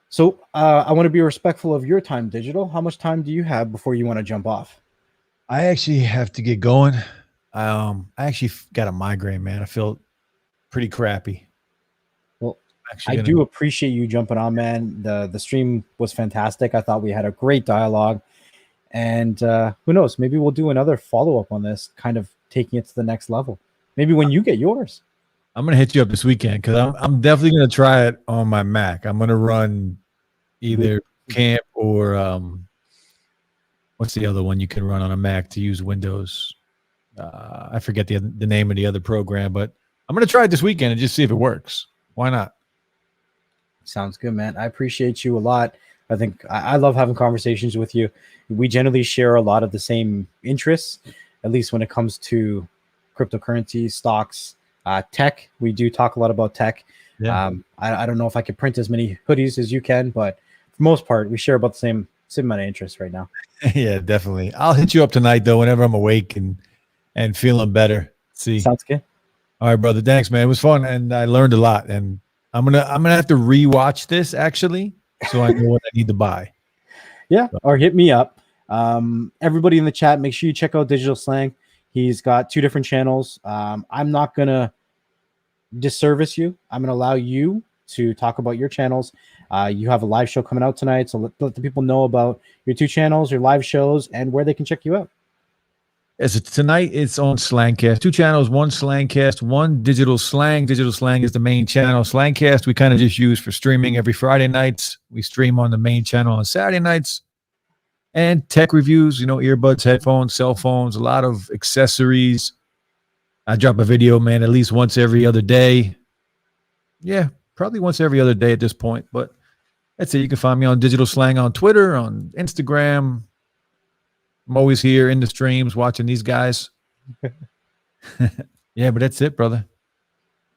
So I want to be respectful of your time, Digital. How much time do you have before you want to jump off? I actually have to get going. I actually got a migraine, man. I feel pretty crappy. Well, I do appreciate you jumping on, man. The stream was fantastic. I thought we had a great dialogue. And who knows? Maybe we'll do another follow-up on this, kind of taking it to the next level. Maybe when you get yours. I'm going to hit you up this weekend because I'm definitely going to try it on my Mac. I'm going to run either Camp or what's the other one you can run on a Mac to use Windows? I forget the name of the other program, but I'm going to try it this weekend and just see if it works. Why not? Sounds good, man. I appreciate you a lot. I think I love having conversations with you. We generally share a lot of the same interests, at least when it comes to cryptocurrency, stocks, tech. We do talk a lot about tech. Yeah. I don't know if I could print as many hoodies as you can, but for the most part, we share about the same amount of interest right now. Yeah, definitely. I'll hit you up tonight, though, whenever I'm awake and feeling better. See. Sounds good. All right, brother. Thanks, man. It was fun, and I learned a lot. And I'm gonna have to rewatch this actually, so I know what I need to buy. Yeah, or hit me up. Everybody in the chat, make sure you check out Digital Slang. He's got 2 different channels. I'm not gonna disservice you. I'm gonna allow you to talk about your channels. You have a live show coming out tonight, so let the people know about your 2 channels, your live shows, and where they can check you out. Yes, tonight it's on Slangcast. 2 channels, one Slangcast, one Digital Slang. Digital Slang is the main channel. Slangcast we kind of just use for streaming every Friday nights. We stream on the main channel on Saturday nights. And tech reviews, earbuds, headphones, cell phones, a lot of accessories. I drop a video, man, at least once every other day. Yeah, probably once every other day at this point. But that's it. You can find me on Digital Slang on Twitter, on Instagram. I'm always here in the streams watching these guys. Yeah, but that's it, brother.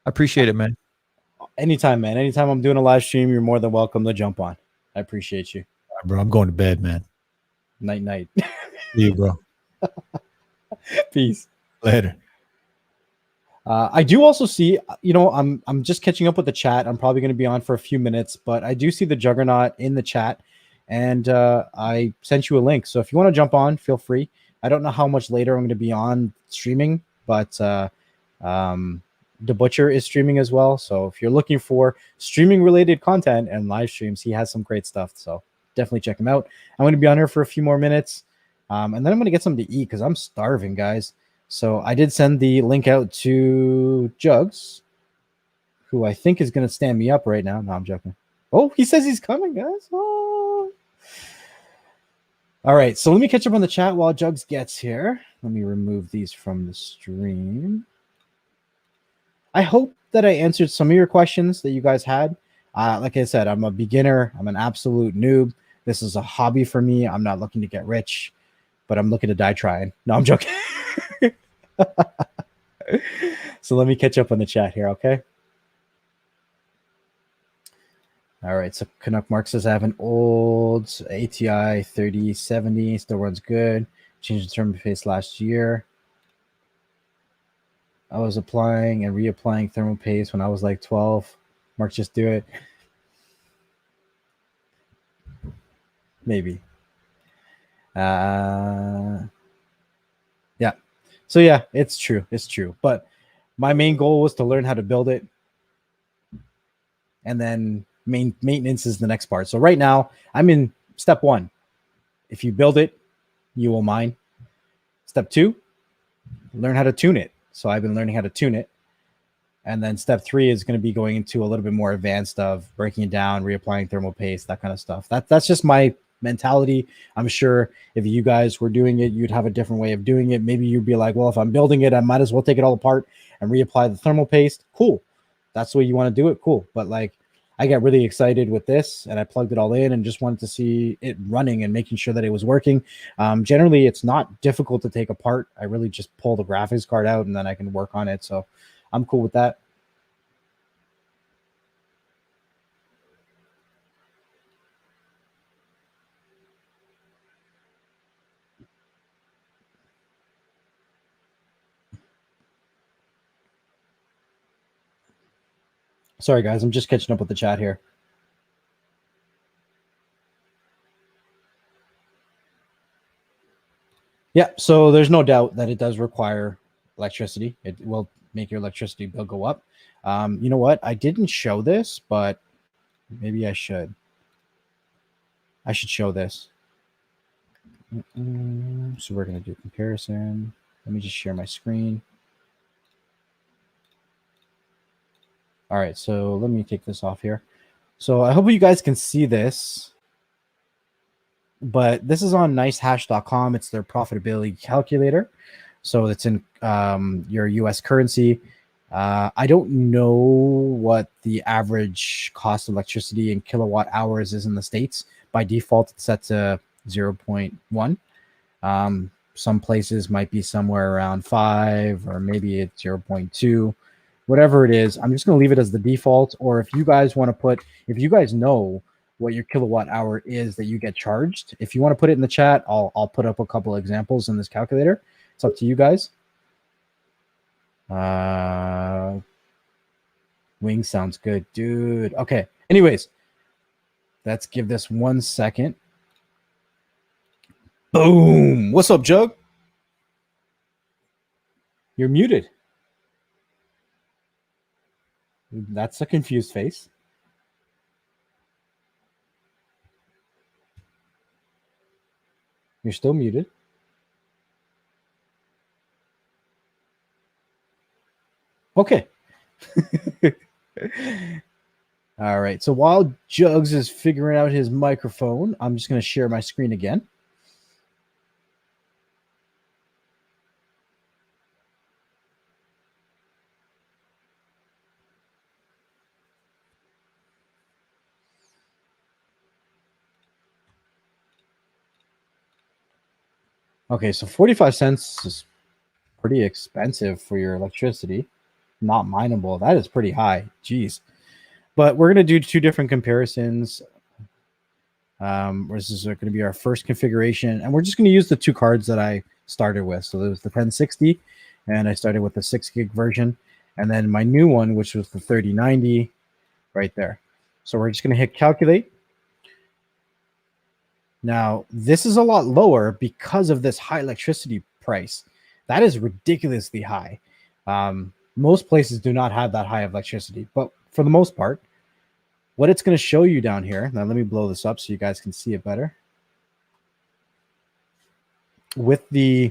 I appreciate it, man. Anytime, man. Anytime I'm doing a live stream, you're more than welcome to jump on. I appreciate you. All right, bro, I'm going to bed, man. Night. See you, bro. Peace. Later. I do also see, I'm just catching up with the chat. I'm probably going to be on for a few minutes, but I do see the Juggernaut in the chat, and I sent you a link. So if you want to jump on, feel free. I don't know how much later I'm going to be on streaming, but The Butcher is streaming as well. So if you're looking for streaming related content and live streams, he has some great stuff. So definitely check him out. I'm going to be on here for a few more minutes, and then I'm going to get something to eat because I'm starving, guys. So I did send the link out to Jugs, who I think is going to stand me up right now. No, I'm joking. Oh, he says he's coming, guys. Oh. All right, so let me catch up on the chat while Jugs gets here. Let me remove these from the stream. I hope that I answered some of your questions that you guys had. Like I said, I'm a beginner. I'm an absolute noob. This is a hobby for me. I'm not looking to get rich, but I'm looking to die trying. No, I'm joking. So let me catch up on the chat here, okay? All right, so Canuck Mark says I have an old ATI 3070, still runs good. Changed the thermal paste last year. I was applying and reapplying thermal paste when I was like 12. Mark, just do it. Maybe. Yeah. So yeah, it's true. It's true. But my main goal was to learn how to build it. And then maintenance is the next part. So right now I'm in step 1. If you build it, you will mine. Step 2, learn how to tune it. So I've been learning how to tune it. And then step 3 is going to be going into a little bit more advanced of breaking it down, reapplying thermal paste, that kind of stuff. That's just my mentality. I'm sure if you guys were doing it, you'd have a different way of doing it. Maybe you'd be like, well, if I'm building it, I might as well take it all apart and reapply the thermal paste. Cool. That's the way you want to do it. Cool. But like, I got really excited with this and I plugged it all in and just wanted to see it running and making sure that it was working. Generally, it's not difficult to take apart. I really just pull the graphics card out and then I can work on it. So I'm cool with that. Sorry, guys. I'm just catching up with the chat here. Yeah, so there's no doubt that it does require electricity. It will make your electricity bill go up. You know what? I didn't show this, but maybe I should. I should show this. So we're going to do comparison. Let me just share my screen. All right, so let me take this off here. So I hope you guys can see this. But this is on nicehash.com. It's their profitability calculator. So it's in your US currency. I don't know what the average cost of electricity in kilowatt hours is in the States. By default, it's set to 0.1. Some places might be somewhere around 5, or maybe it's 0.2. Whatever it is, I'm just going to leave it as the default. Or if you guys want to put, if you guys know what your kilowatt hour is that you get charged, if you want to put it in the chat, I'll put up a couple of examples in this calculator. It's up to you guys. Wing sounds good, dude. Okay. Anyways, let's give this 1 second. Boom. What's up, Jug? You're muted. That's a confused face. You're still muted. Okay. All right. So while Jugs is figuring out his microphone, I'm just going to share my screen again. Okay, so 45 cents is pretty expensive for your electricity. Not mineable. That is pretty high. Jeez. But we're going to do 2 different comparisons. This is going to be our first configuration. And we're just going to use the 2 cards that I started with. So there was the 1060, and I started with the 6 gig version. And then my new one, which was the 3090, right there. So we're just going to hit calculate. Now, this is a lot lower because of this high electricity price. That is ridiculously high. Most places do not have that high of electricity, but for the most part, what it's going to show you down here. Now, let me blow this up so you guys can see it better. With the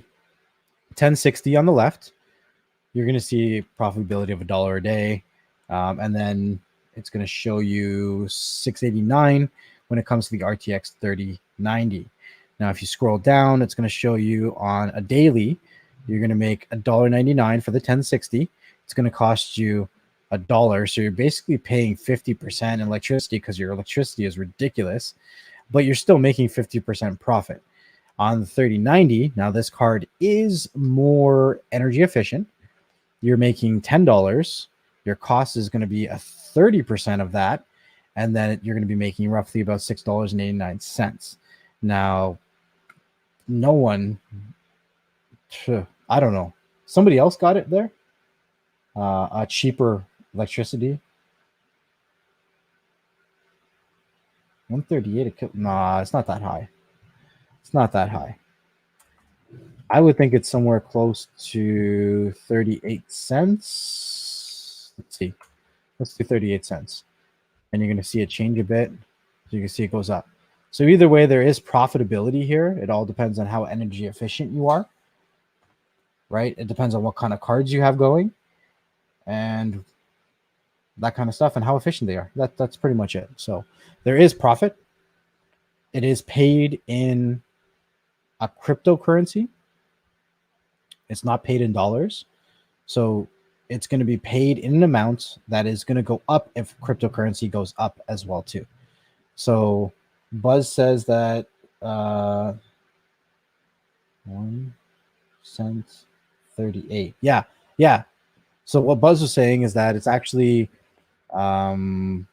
1060 on the left, you're going to see profitability of $1 a day. And then it's going to show you 689 when it comes to the RTX 3090. Now, if you scroll down, it's going to show you on a daily, you're going to make $1.99 for the 1060. It's going to cost you $1. So you're basically paying 50% in electricity because your electricity is ridiculous, but you're still making 50% profit. On the 3090, now this card is more energy efficient. You're making $10. Your cost is going to be a 30% of that. And then you're going to be making roughly about $6.89. Now, no one, I don't know. Somebody else got it there. A cheaper electricity. 138. Nah, it's not that high. It's not that high. I would think it's somewhere close to 38 cents. Let's see. Let's do 38 cents. And you're going to see it change a bit. So you can see it goes up. So either way, there is profitability here. It all depends on how energy efficient you are, right? It depends on what kind of cards you have going and that kind of stuff and how efficient they are. That's pretty much it. So there is profit. It is paid in a cryptocurrency. It's not paid in dollars. So it's going to be paid in an amount that is going to go up if cryptocurrency goes up as well too. So Buzz says that 1 cent 38. Yeah. So what Buzz was saying is that it's actually around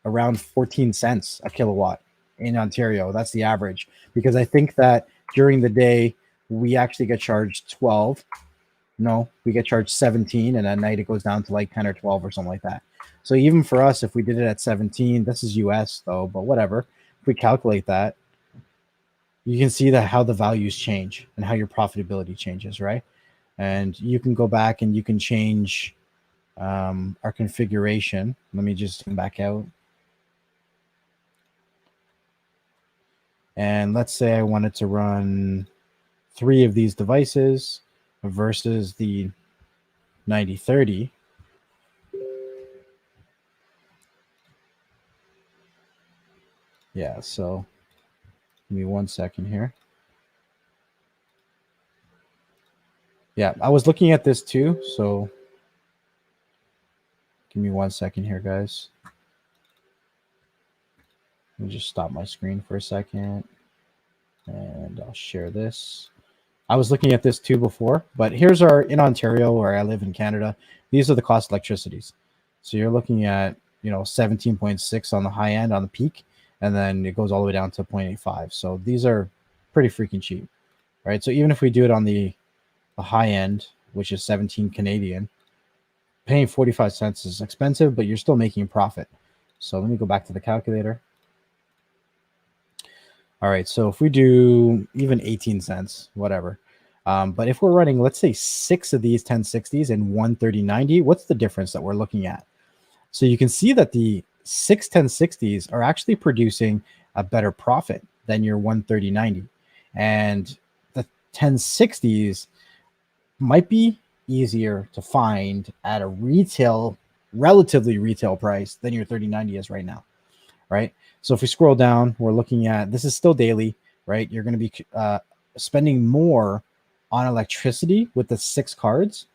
14 cents a kilowatt in Ontario. That's the average, because I think that during the day we actually get charged 12. No, we get charged 17, and at night it goes down to like 10 or 12 or something like that. So even for us, if we did it at 17, this is US though, but whatever. If we calculate that, you can see that how the values change and how your profitability changes, right? And you can go back and you can change our configuration. Let me just come back out. And let's say I wanted to run 3 of these devices versus the 9030. Yeah, so give me 1 second here. Yeah, I was looking at this too, so give me 1 second here, guys. Let me just stop my screen for a second, and I'll share this. I was looking at this too before, but here's our, in Ontario, where I live in Canada, these are the cost electricities. So you're looking at, 17.6 on the high end, on the peak, and then it goes all the way down to 0.85. So these are pretty freaking cheap, right? So even if we do it on the high end, which is 17 Canadian, paying 45 cents is expensive, but you're still making profit. So let me go back to the calculator. All right, so if we do even 18 cents, whatever. But if we're running, let's say 6 of these 1060s and 1 3090, what's the difference that we're looking at? So you can see that the 6 1060s are actually producing a better profit than your 1 3090. And the 1060s might be easier to find at a relatively retail price than your 3090 is right now, right? So if we scroll down, we're looking at, this is still daily, right? You're going to be spending more on electricity with the 6 cards,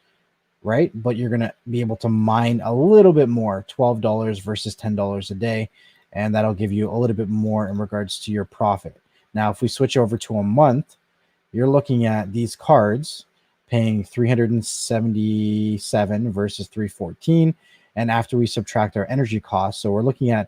right? But you're going to be able to mine a little bit more, $12 versus $10 a day. And that'll give you a little bit more in regards to your profit. Now, if we switch over to a month, you're looking at these cards paying $377 versus $314. And after we subtract our energy costs, so we're looking at,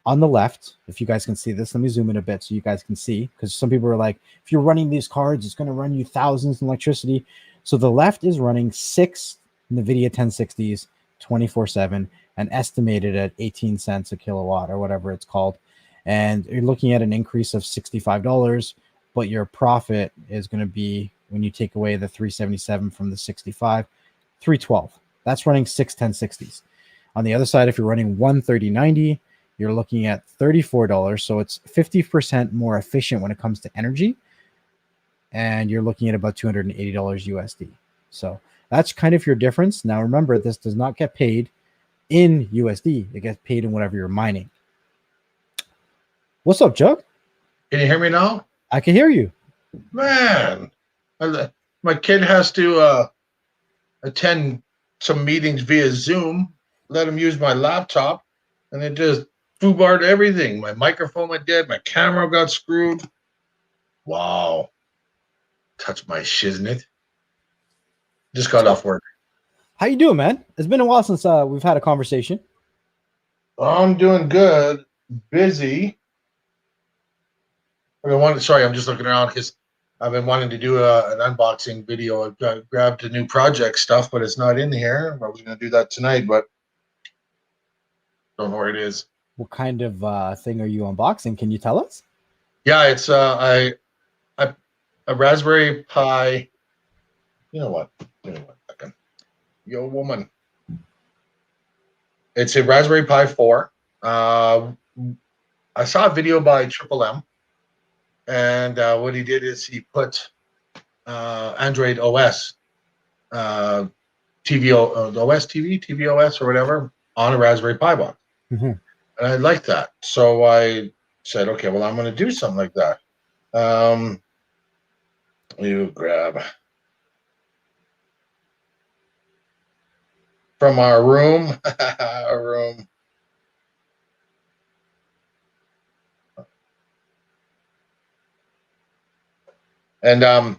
on the left, if you guys can see this, let me zoom in a bit so you guys can see, because some people are like, if you're running these cards, it's going to run you thousands in electricity. So the left is running 6 NVIDIA 1060s 24/7 and estimated at 18 cents a kilowatt or whatever it's called. And you're looking at an increase of $65, but your profit is going to be, when you take away the 377 from the 65, 312. That's running 6 1060s. On the other side, if you're running one 3090, you're looking at $34. So it's 50% more efficient when it comes to energy. And you're looking at about $280 USD. So that's kind of your difference. Now, remember, this does not get paid in USD. It gets paid in whatever you're mining. What's up, Chuck? Can you hear me now? I can hear you. Man, my kid has to attend some meetings via Zoom. Let him use my laptop, and it just foobarred everything. My microphone went dead. My camera got screwed. Wow. Touch my shiznit. Just got off work. How you doing, man? It's been a while since we've had a conversation. I'm doing good. Busy. Sorry, I'm just looking around because I've been wanting to do an unboxing video. I've grabbed a new project stuff, but it's not in here. I was going to do that tonight, but don't know where it is. What kind of thing are you unboxing? Can you tell us? Yeah, it's a Raspberry Pi. You know what? Give me 1 second. Yo, woman. It's a Raspberry Pi 4. I saw a video by earphones, and what he did is he put Android OS, tvOS, tvOS or whatever on a Raspberry Pi box. Mm-hmm. And I liked that. So I said, okay, well, I'm going to do something like that. You grab from our room, and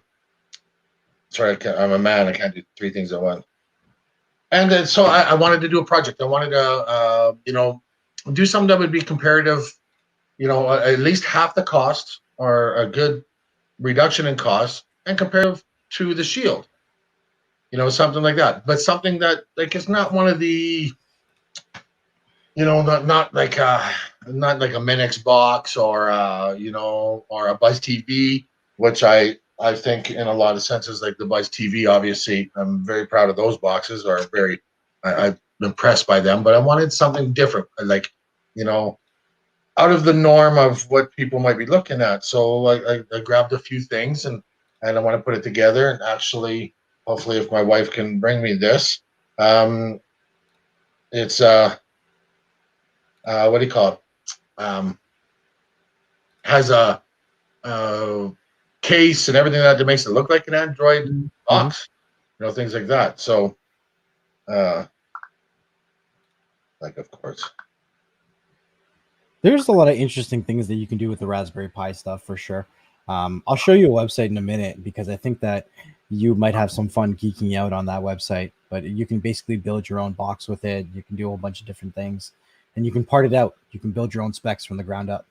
sorry, I'm a man. I can't do 3 things at once. And then, so I wanted to do a project. I wanted to, do something that would be comparative, at least half the cost or a good reduction in cost and comparative to the Shield, something like that. But something that is not one of the, not like a Minix box or or a Buzz TV, which I think in a lot of senses, like the Buzz TV, obviously, I'm very proud of those boxes. I'm impressed by them, but I wanted something different, like, out of the norm of what people might be looking at. So I grabbed a few things and I want to put it together. And actually, hopefully, if my wife can bring me this, it's what do you call it? Has a case and everything that makes it look like an Android box, things like that. So, of course, there's a lot of interesting things that you can do with the Raspberry Pi stuff for sure. I'll show you a website in a minute because I think that you might have some fun geeking out on that website. But you can basically build your own box with it. You can do a whole bunch of different things, and you can part it out. You can build your own specs from the ground up.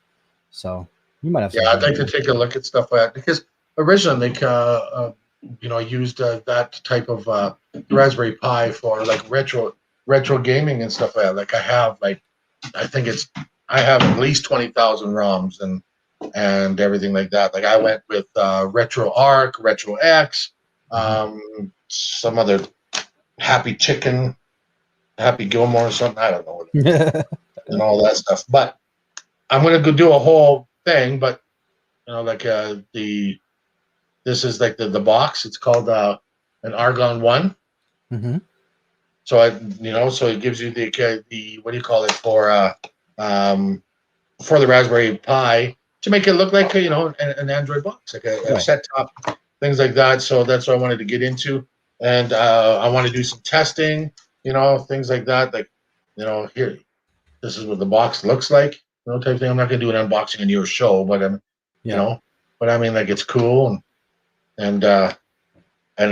So you might have. Yeah, I'd like to take a look at stuff like that because originally, I used that type of Raspberry Pi for like retro gaming and stuff like that. Like I have I have at least 20,000 ROMs and everything like that. Like I went with Retro Arc, Retro X, some other Happy Chicken, Happy Gilmore or something. I don't know what it is, and all that stuff. But I'm gonna go do a whole thing. But this is like the box. It's called an Argon 1. Mm-hmm. So so it gives you the what do you call it for the Raspberry Pi to make it look like an Android box, like a set top, things like that. So that's what I wanted to get into, and I want to do some testing, things like that. Like, here, this is what the box looks like, type of thing. I'm not gonna do an unboxing in your show, but but I mean, like it's cool, and I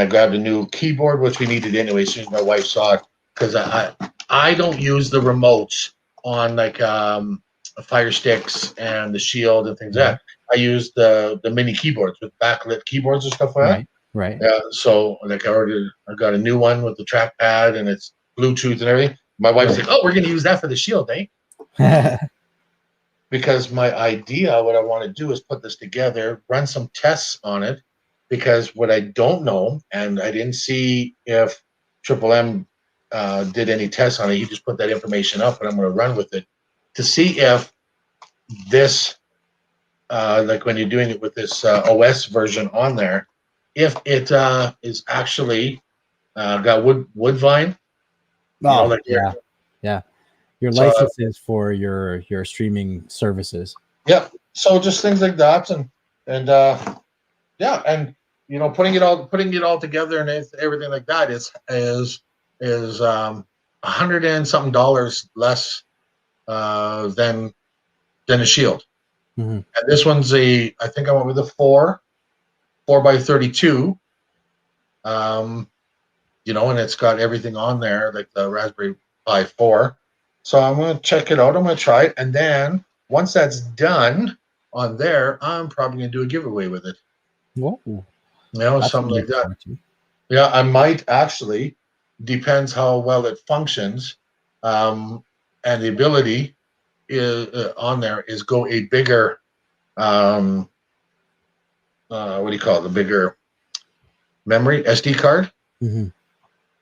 grabbed a new keyboard, which we needed anyway, as soon as my wife saw it, because I don't use the remotes on like fire sticks and the Shield and things like that. I use the mini keyboards with backlit keyboards and stuff like that. Right. Yeah. So like I got a new one with the trackpad and it's Bluetooth and everything. My wife's like, "Oh, we're gonna use that for the Shield, eh?" Because my idea, what I want to do is put this together, run some tests on it, because what I don't know, and I didn't see if earphones did any tests on it. He just put that information up, and I'm going to run with it to see if this, like when you're doing it with this OS version on there, if it is actually got wood vine. Oh, Like yeah. Yeah. Your So, licenses for your streaming services. yeah. So just things like that, and yeah, and putting it all together and everything like that is $100 and something less than a Shield. Mhm. And this one's I think I went with a 4 by 32. And it's got everything on there, like the Raspberry Pi 4. So I'm going to check it out. I'm going to try it. And then once that's done on there, I'm probably going to do a giveaway with it. Whoa. Something like that. Yeah, I might actually. Depends how well it functions. And the ability is on there is go a bigger, what do you call it? The bigger memory, SD card. Mm-hmm.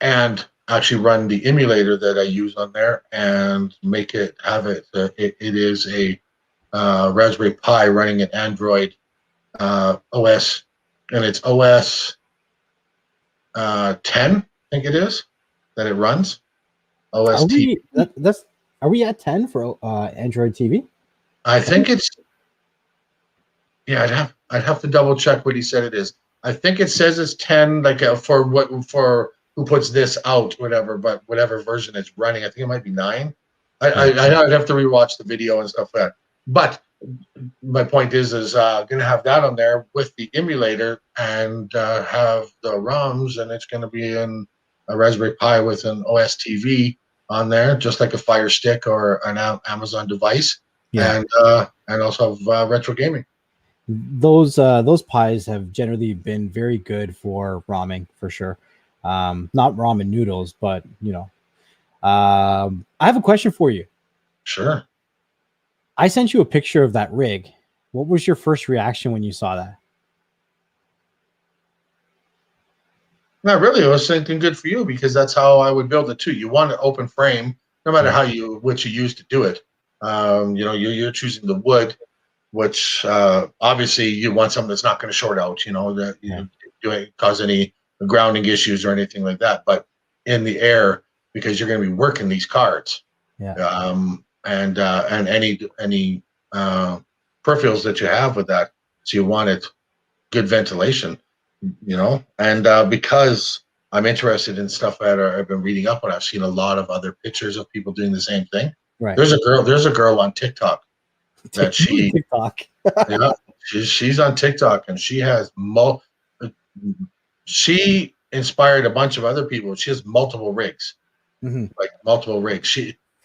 And actually run the emulator that I use on there and make it have it. It is a Raspberry Pi running an Android OS, and it's OS 10, I think it is, that it runs. OS T. Are we at 10 for Android TV? I think it's. Yeah, I'd have to double check what he said it is. I think it says it's 10, like for who puts this out, whatever, but whatever version it's running, I think it might be 9. I'd have to rewatch the video and stuff like that. But my point is going to have that on there with the emulator and have the ROMs, and it's going to be in a Raspberry Pi with an OS TV on there, just like a Fire Stick or an Amazon device, and also have retro gaming. Those Pis have generally been very good for ROMing for sure. Not ramen noodles, but I have a question for you. Sure. I sent you a picture of that rig. What was your first reaction when you saw that? Not really. I was thinking good for you, because that's how I would build it too. You want an open frame, no matter what you use to do it. You're choosing the wood, which obviously you want something that's not going to short out. That don't cause any grounding issues or anything like that. But in the air, because you're going to be working these cards. Yeah. And any peripherals that you have with that, so you want it good ventilation, and because I'm interested in stuff that I've been reading up on, I've seen a lot of other pictures of people doing the same thing. Right. There's a girl on TikTok that TikTok. she's on TikTok, and she has she inspired a bunch of other people. She has multiple rigs, like multiple rigs.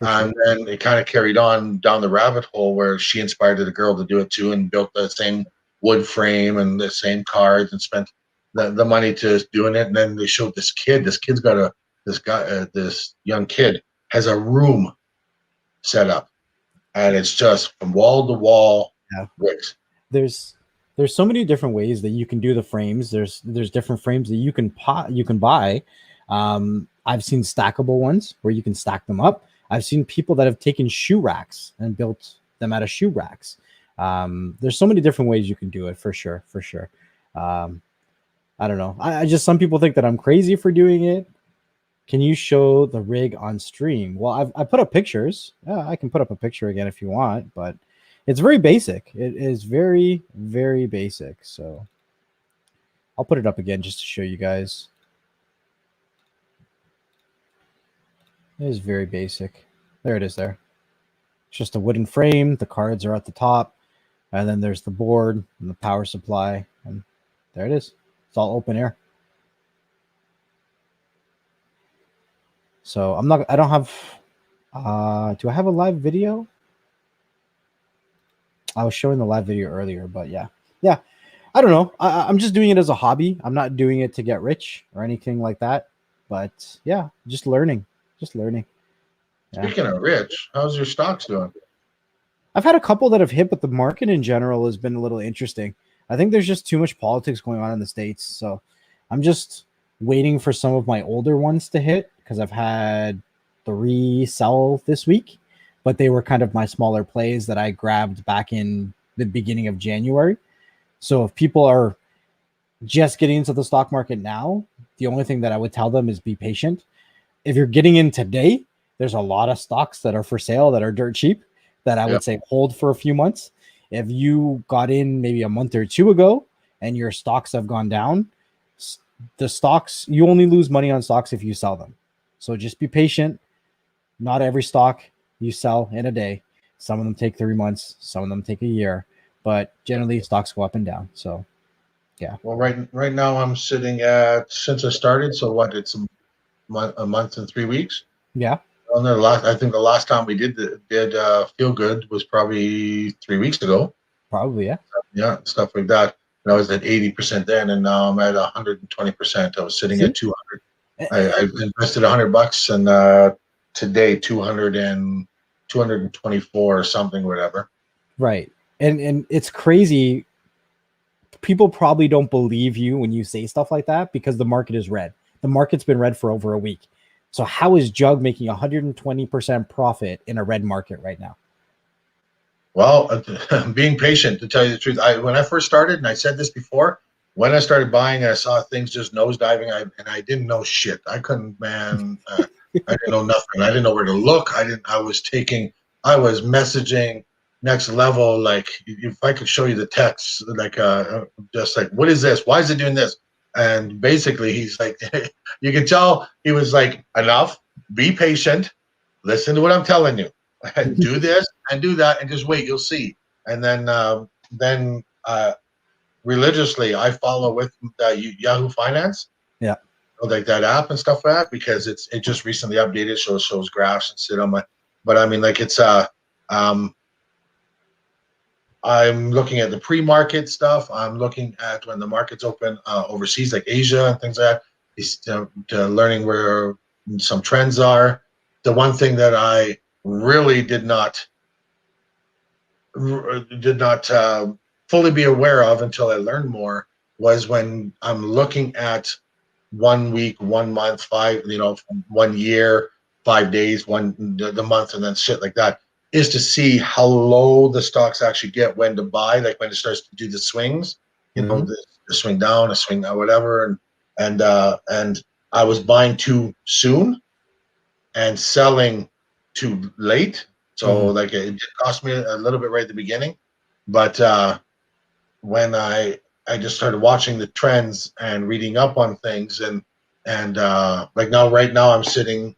And then it kind of carried on down the rabbit hole where she inspired a girl to do it too, and built the same wood frame and the same cards and spent the money to doing it. And then they showed this kid. This kid's got this young kid has a room set up, and it's just from wall to wall rigs. There's so many different ways that you can do the frames. There's different frames that you can buy. I've seen stackable ones where you can stack them up. I've seen people that have taken shoe racks and built them out of shoe racks. There's so many different ways you can do it for sure. I don't know. I just, some people think that I'm crazy for doing it. Can you show the rig on stream? Well, I put up pictures. Yeah, I can put up a picture again if you want, but it's very basic. It is very, very basic. So I'll put it up again just to show you guys. It is very basic. There it is there. It's just a wooden frame. The cards are at the top. And then there's the board and the power supply. And there it is. It's all open air. So I don't have, do I have a live video? I was showing the live video earlier, but yeah. I don't know. I'm just doing it as a hobby. I'm not doing it to get rich or anything like that. But yeah, just learning. Yeah. Speaking of rich, how's your stocks doing? I've had a couple that have hit, but the market in general has been a little interesting. I think there's just too much politics going on in the States. So I'm just waiting for some of my older ones to hit, because I've had 3 sell this week, but they were kind of my smaller plays that I grabbed back in the beginning of January. So if people are just getting into the stock market now, the only thing that I would tell them is be patient. If you're getting in today, there's a lot of stocks that are for sale that are dirt cheap that I would say hold for a few months. If you got in maybe a month or 2 ago and your stocks have gone down, the stocks, you only lose money on stocks if you sell them. So just be patient. Not every stock you sell in a day. Some of them take 3 months, some of them take a year, but generally stocks go up and down. So yeah. Well, right now I'm sitting at, since I started, so what, it's a month and 3 weeks. Yeah. On the last, I think the last time we did feel good was probably 3 weeks ago. Probably, yeah. Yeah, stuff like that. And I was at 80% then, and now I'm at 120%. I was sitting at 200. I invested $100, and today 224 or something, whatever. Right. And it's crazy. People probably don't believe you when you say stuff like that because the market is red. The market's been red for over a week. So how is Jug making 120% profit in a red market right now? Well, being patient, to tell you the truth. When I first started, and I said this before, when I started buying, I saw things just nosediving, and I didn't know shit. I couldn't, man. I didn't know nothing. I didn't know where to look. I was messaging Next Level. Like, if I could show you the text, like, just like, what is this? Why is it doing this? And basically, he's like, you can tell he was like, enough. Be patient. Listen to what I'm telling you. Do this and do that, and just wait. You'll see. And then religiously, I follow with Yahoo Finance. Yeah, like that app and stuff like that, because it just recently updated, shows graphs and shit on my. But I mean, like, it's I'm looking at the pre-market stuff. I'm looking at when the markets open overseas, like Asia and things like that. Is to learning where some trends are. The one thing that I really did not fully be aware of until I learned more was when I'm looking at 1 week, 1 month, 1 year, 5 days, the month, and then shit like that, is to see how low the stocks actually get when to buy, like when it starts to do the swings, the swing down, a swing down, whatever, and I was buying too soon and selling too late. So like it did cost me a little bit right at the beginning, but when I just started watching the trends and reading up on things, and like right now I'm sitting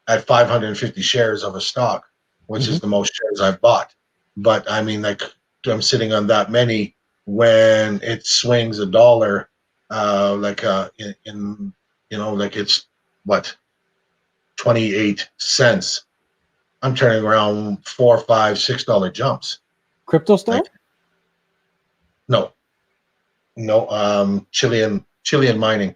at 550 shares of a stock, which is the most shares I've bought. But I mean, like, I'm sitting on that many when it swings $1, like it's what, 28 cents. I'm turning around $4, $5, $6 jumps. Crypto store? Like, no, Chilean mining.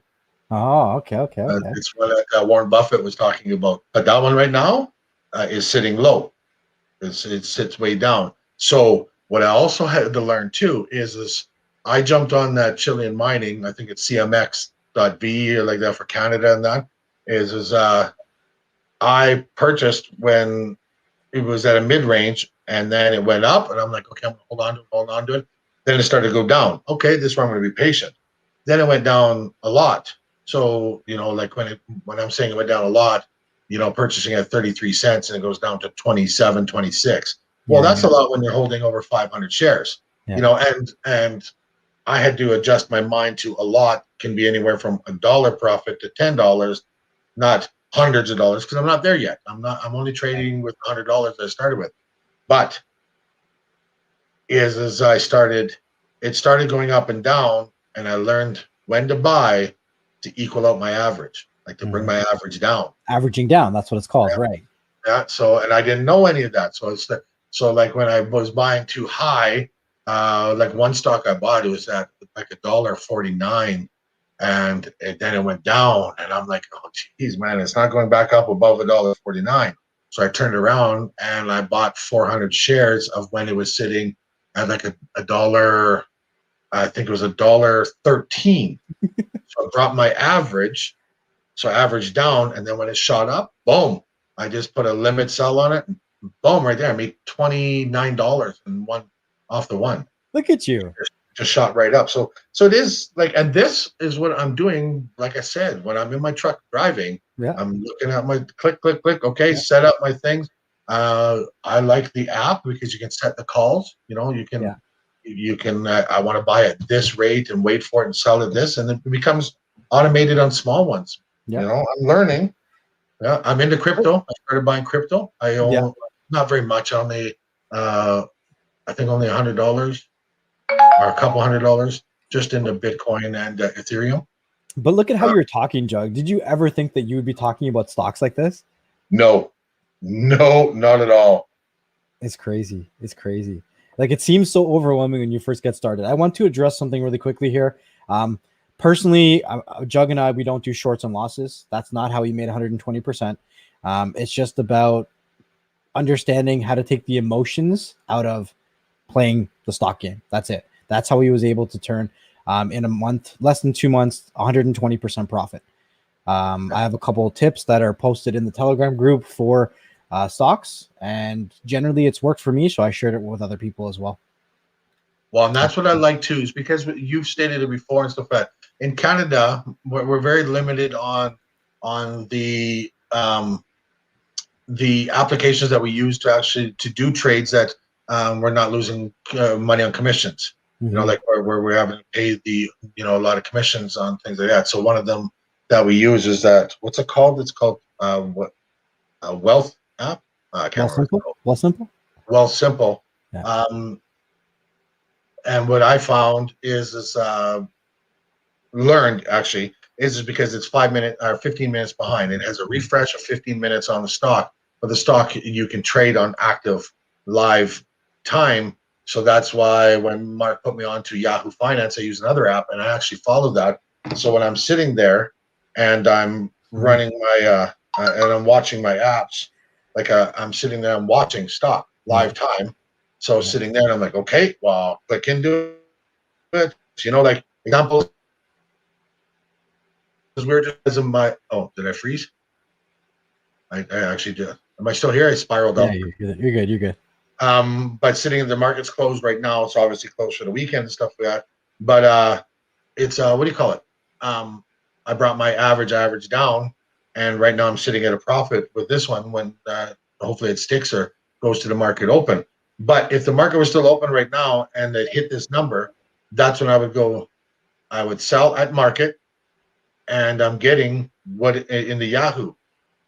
Oh, okay. It's one that Warren Buffett was talking about. But that one right now is sitting low. It sits way down. So what I also had to learn too is I jumped on that Chilean mining. I think it's CMX.B or like that for Canada, and that is I purchased when it was at a mid-range, and then it went up, and I'm like, okay, I'm gonna hold on to it. Then it started to go down. Okay, this is where I'm gonna be patient. Then it went down a lot. So, like when I'm saying it went down a lot, purchasing at 33 cents and it goes down to 27, 26. Well, that's a lot when you're holding over 500 shares, and I had to adjust my mind to a lot can be anywhere from $1 profit to $10, not hundreds of dollars, because I'm not there yet. I'm only trading with $100 I started with. But as I started, it started going up and down, and I learned when to buy to equal out my average, like to bring my average down. Averaging down, that's what it's called, right? Yeah. So, and I didn't know any of that. So so like when I was buying too high, like one stock I bought, it was at like $1.49, and then it went down, and I'm like, oh geez, man, it's not going back up above $1.49. So I turned around and I bought 400 shares of when it was sitting at like a dollar. I think it was $1.13. So I dropped my average So I averaged down, and then when it shot up, boom, I just put a limit sell on it. And boom, right there, I made $29 in one off the one. Look at you. Just shot right up. So it is like, and this is what I'm doing. Like I said, when I'm in my truck driving, Yeah. I'm looking at my click. Okay, set up my things. I like the app because you can set the calls. You know, you can I want to buy at this rate and wait for it and sell at this, and it becomes automated on small ones. Yeah. You know, I'm learning. Yeah, I'm into crypto. I started buying crypto. I own not very much, only I think only $100 or a couple $100 just into Bitcoin and Ethereum. But look at how you're talking, Jug. Did you ever think that you would be talking about stocks like this? No, not at all. It's crazy. It's crazy. Like, it seems so overwhelming when you first get started. I want to address something really quickly here. Personally, Jug and I, we don't do shorts and losses. That's not how he made 120%. It's just about understanding how to take the emotions out of playing the stock game. That's it. That's how he was able to turn in a month, less than 2 months, 120% profit. I have a couple of tips that are posted in the Telegram group for stocks, and generally it's worked for me, so I shared it with other people as well. Well, and that's what I like too, is because you've stated it before and stuff like that. In Canada, we're very limited on the applications that we use to do trades that we're not losing money on commissions. You know, like where we're having to pay a lot of commissions on things like that. So one of them that we use is that, what's it called? It's called Wealth app. I can't remember. Wealthsimple. Yeah. And what I found is learned actually is because it's 5 minutes or 15 minutes behind. It has a refresh of 15 minutes on the stock, but the stock you can trade on active live time. So that's why when Mark put me on to Yahoo Finance, I use another app, and I actually follow that. So when I'm sitting there and I'm running my and I'm watching my apps, like I'm sitting there, I'm watching stock live time. So sitting there and I'm like, okay, well, click into it. You know, like examples. Because we were just as my did I freeze? I actually did. Am I still here? I spiraled up. Yeah, you're good. But sitting in the market's closed right now, so obviously closed for the weekend and stuff like that. But it's what do you call it? I brought my average down, and right now I'm sitting at a profit with this one when hopefully it sticks or goes to the market open. But if the market was still open right now and it hit this number, that's when I would go. I would sell at market, and I'm getting what in the Yahoo,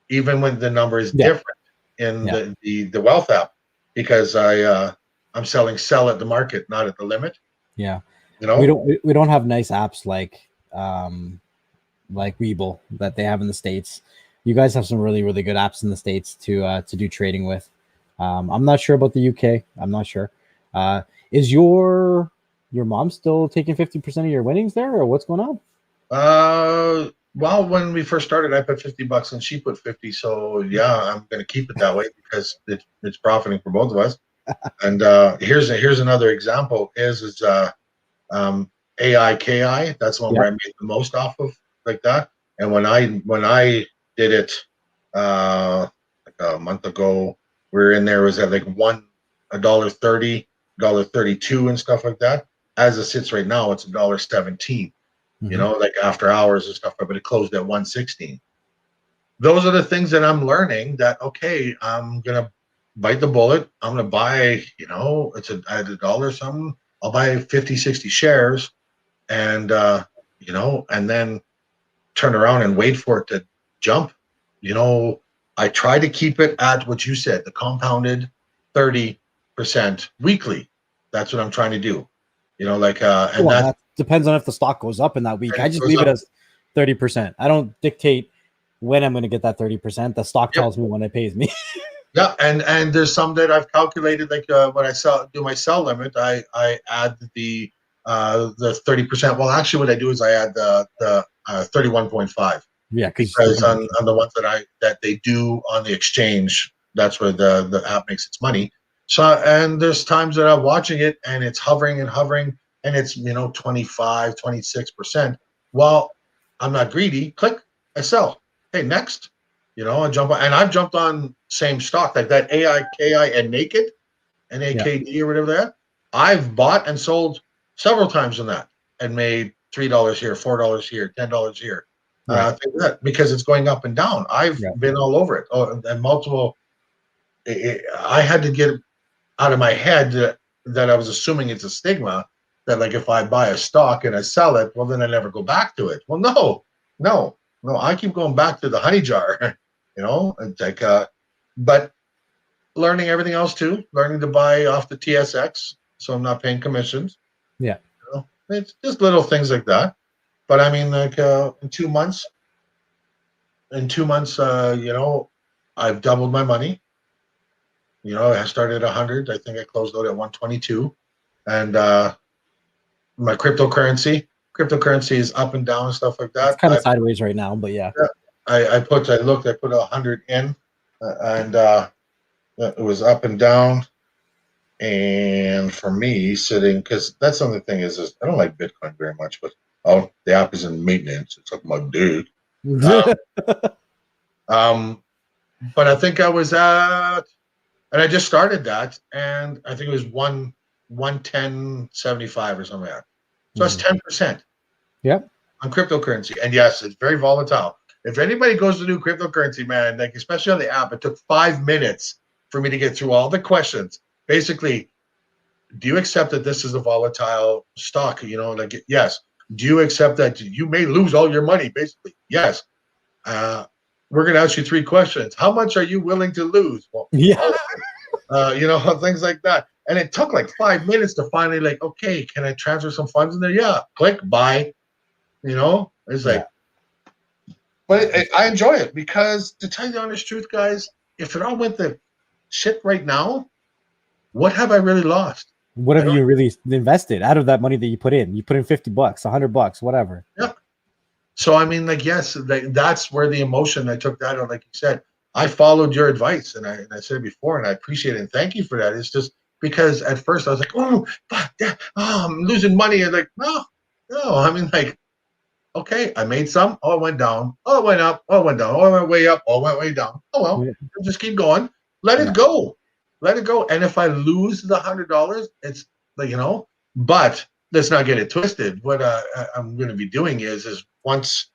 even when the number is different in the Wealth app, because I'm selling sell at the market, not at the limit. Yeah, you know, we don't have nice apps like Webull that they have in the States. You guys have some really, really good apps in the States to do trading with. I'm not sure about the UK. I'm not sure. Is your mom still taking 50% of your winnings there, or what's going on? Well, when we first started, I put $50 and she put 50. So yeah, I'm going to keep it that way because it's profiting for both of us. And here's another example is AIKI. That's the one where I made the most off of, like that. And when I did it like a month ago, we were in there, was at like $1.30, $1.32 and stuff like that. As it sits right now, it's $1.17. You know, like after hours and stuff, but it closed at 116. Those are the things that I'm learning, that, okay, I'm going to bite the bullet. I'm going to buy, it's at $1 something. I'll buy 50, 60 shares and, and then turn around and wait for it to jump. I try to keep it at what you said, the compounded 30% weekly. That's what I'm trying to do. That depends on if the stock goes up in that week. I just leave it as 30%. I don't dictate when I'm going to get that 30%. The stock tells me when it pays me. Yeah, and there's some that I've calculated, like when I do my sell limit, I add the 30%. Well, actually, what I do is I add the 31.5. Yeah, because on the ones that they do on the exchange, that's where the app makes its money. So, and there's times that I'm watching it and it's hovering, and it's 25, 26%. Well, I'm not greedy. Click, I sell. hey, next, I jump on, and I've jumped on same stock like that AI and Naked, NAKD or whatever that. I've bought and sold several times on that and made $3 here, $4 here, $10 here. Right. Things like that, because it's going up and down. I've been all over it. Oh, and multiple. I had to get out of my head that I was assuming it's a stigma that, like, if I buy a stock and I sell it, well, then I never go back to it. Well, no. I keep going back to the honey jar. It's like, but learning everything else too. Learning to buy off the TSX, so I'm not paying commissions. Yeah. It's just little things like that. But I mean, like, in 2 months, I've doubled my money. I started at 100. I think I closed out at 122. And my cryptocurrency is up and down and stuff like that. It's kind of sideways right now, but yeah. I put 100 in, and it was up and down. And for me, because that's the only thing is I don't like Bitcoin very much, but the app is in maintenance. It's like my dude. But I think I was at, and I just started that, and I think it was 110.75 or something like that. So that's 10%. Yep. On cryptocurrency. And yes, it's very volatile. If anybody goes to do cryptocurrency, man, like, especially on the app, it took 5 minutes for me to get through all the questions. Basically, do you accept that this is a volatile stock? Yes. Do you accept that you may lose all your money? Basically, yes. We're going to ask you 3 questions. How much are you willing to lose? Well, things like that. And it took like 5 minutes to finally, like, okay, can I transfer some funds in there? Yeah. Click, buy. It's like, but I enjoy it, because, to tell you the honest truth, guys, if it all went to shit right now, what have I really lost? What have you really invested out of that money that you put in? You put in $50, $100, whatever. Yeah. So, I mean, like, yes, that's where the emotion I took that on. Like you said, I followed your advice, and I said it before, and I appreciate it and thank you for that. It's just because at first I was like, oh, fuck, I'm losing money. And like, no. I mean, like, okay, I made some. Oh, it went down. Oh, it went up. Oh, it went down. Oh, it went way up. Oh, it went way down. Oh, well, just keep going. Let it go. Let it go. And if I lose the $100, it's like, but let's not get it twisted. What I'm going to be doing is once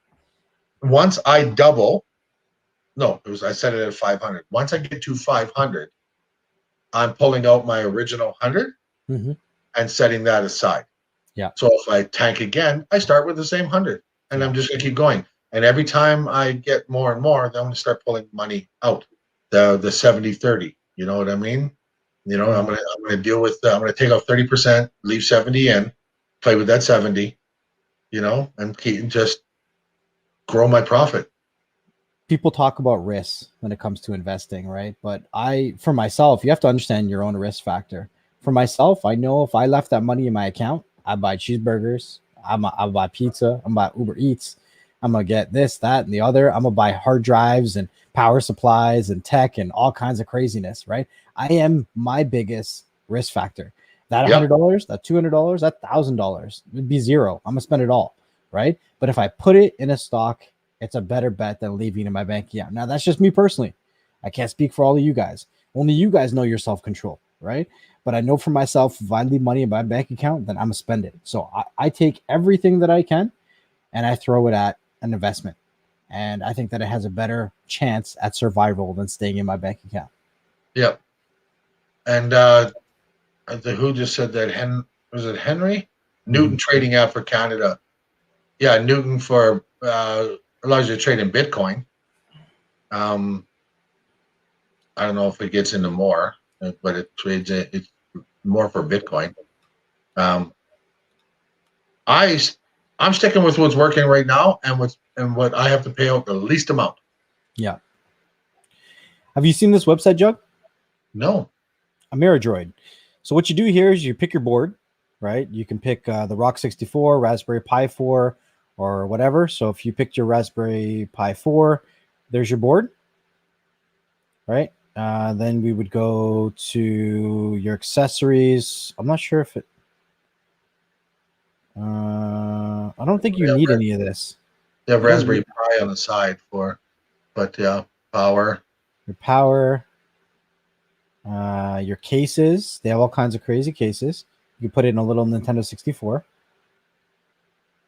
I double, I set it at 500. Once I get to 500, I'm pulling out my original 100 and setting that aside. Yeah. So if I tank again, I start with the same 100, and I'm just going to keep going. And every time I get more and more, then I'm going to start pulling money out. The 70-30. You know what I mean? I'm going to deal with. I'm going to take out 30%, leave 70 in, play with that 70. And just grow my profit. People talk about risks when it comes to investing, right? But for myself, you have to understand your own risk factor. For myself, I know if I left that money in my account, I buy cheeseburgers, I'll buy pizza, I'm buy Uber Eats, I'm gonna get this, that, and the other. I'm gonna buy hard drives and power supplies and tech and all kinds of craziness, right? I am my biggest risk factor. That $100, that $200, that $1,000 would be zero. I'm gonna spend it all, right? But if I put it in a stock, it's a better bet than leaving in my bank account. Now, that's just me personally. I can't speak for all of you guys. Only you guys know your self-control, right? But I know for myself, if I leave money in my bank account, then I'm going to spend it. So I take everything that I can and I throw it at an investment. And I think that it has a better chance at survival than staying in my bank account. Yep. And who just said that? Was it Henry? Newton Trading App for Canada. Yeah, Newton allows you to trade in Bitcoin. I don't know if it gets into more, but it trades it's more for Bitcoin. I'm sticking with what's working right now and what I have to pay out the least amount. Yeah. Have you seen this website, Jug? No. Ameridroid. So what you do here is you pick your board, right? You can pick the Rock 64, Raspberry Pi 4, or whatever. So if you picked your Raspberry Pi 4, there's your board, right? Then we would go to your accessories. I'm not sure if it. I don't think you need any of this. You have Raspberry Pi on the side for. but yeah, power. Your power, your cases. They have all kinds of crazy cases. You can put it in a little Nintendo 64.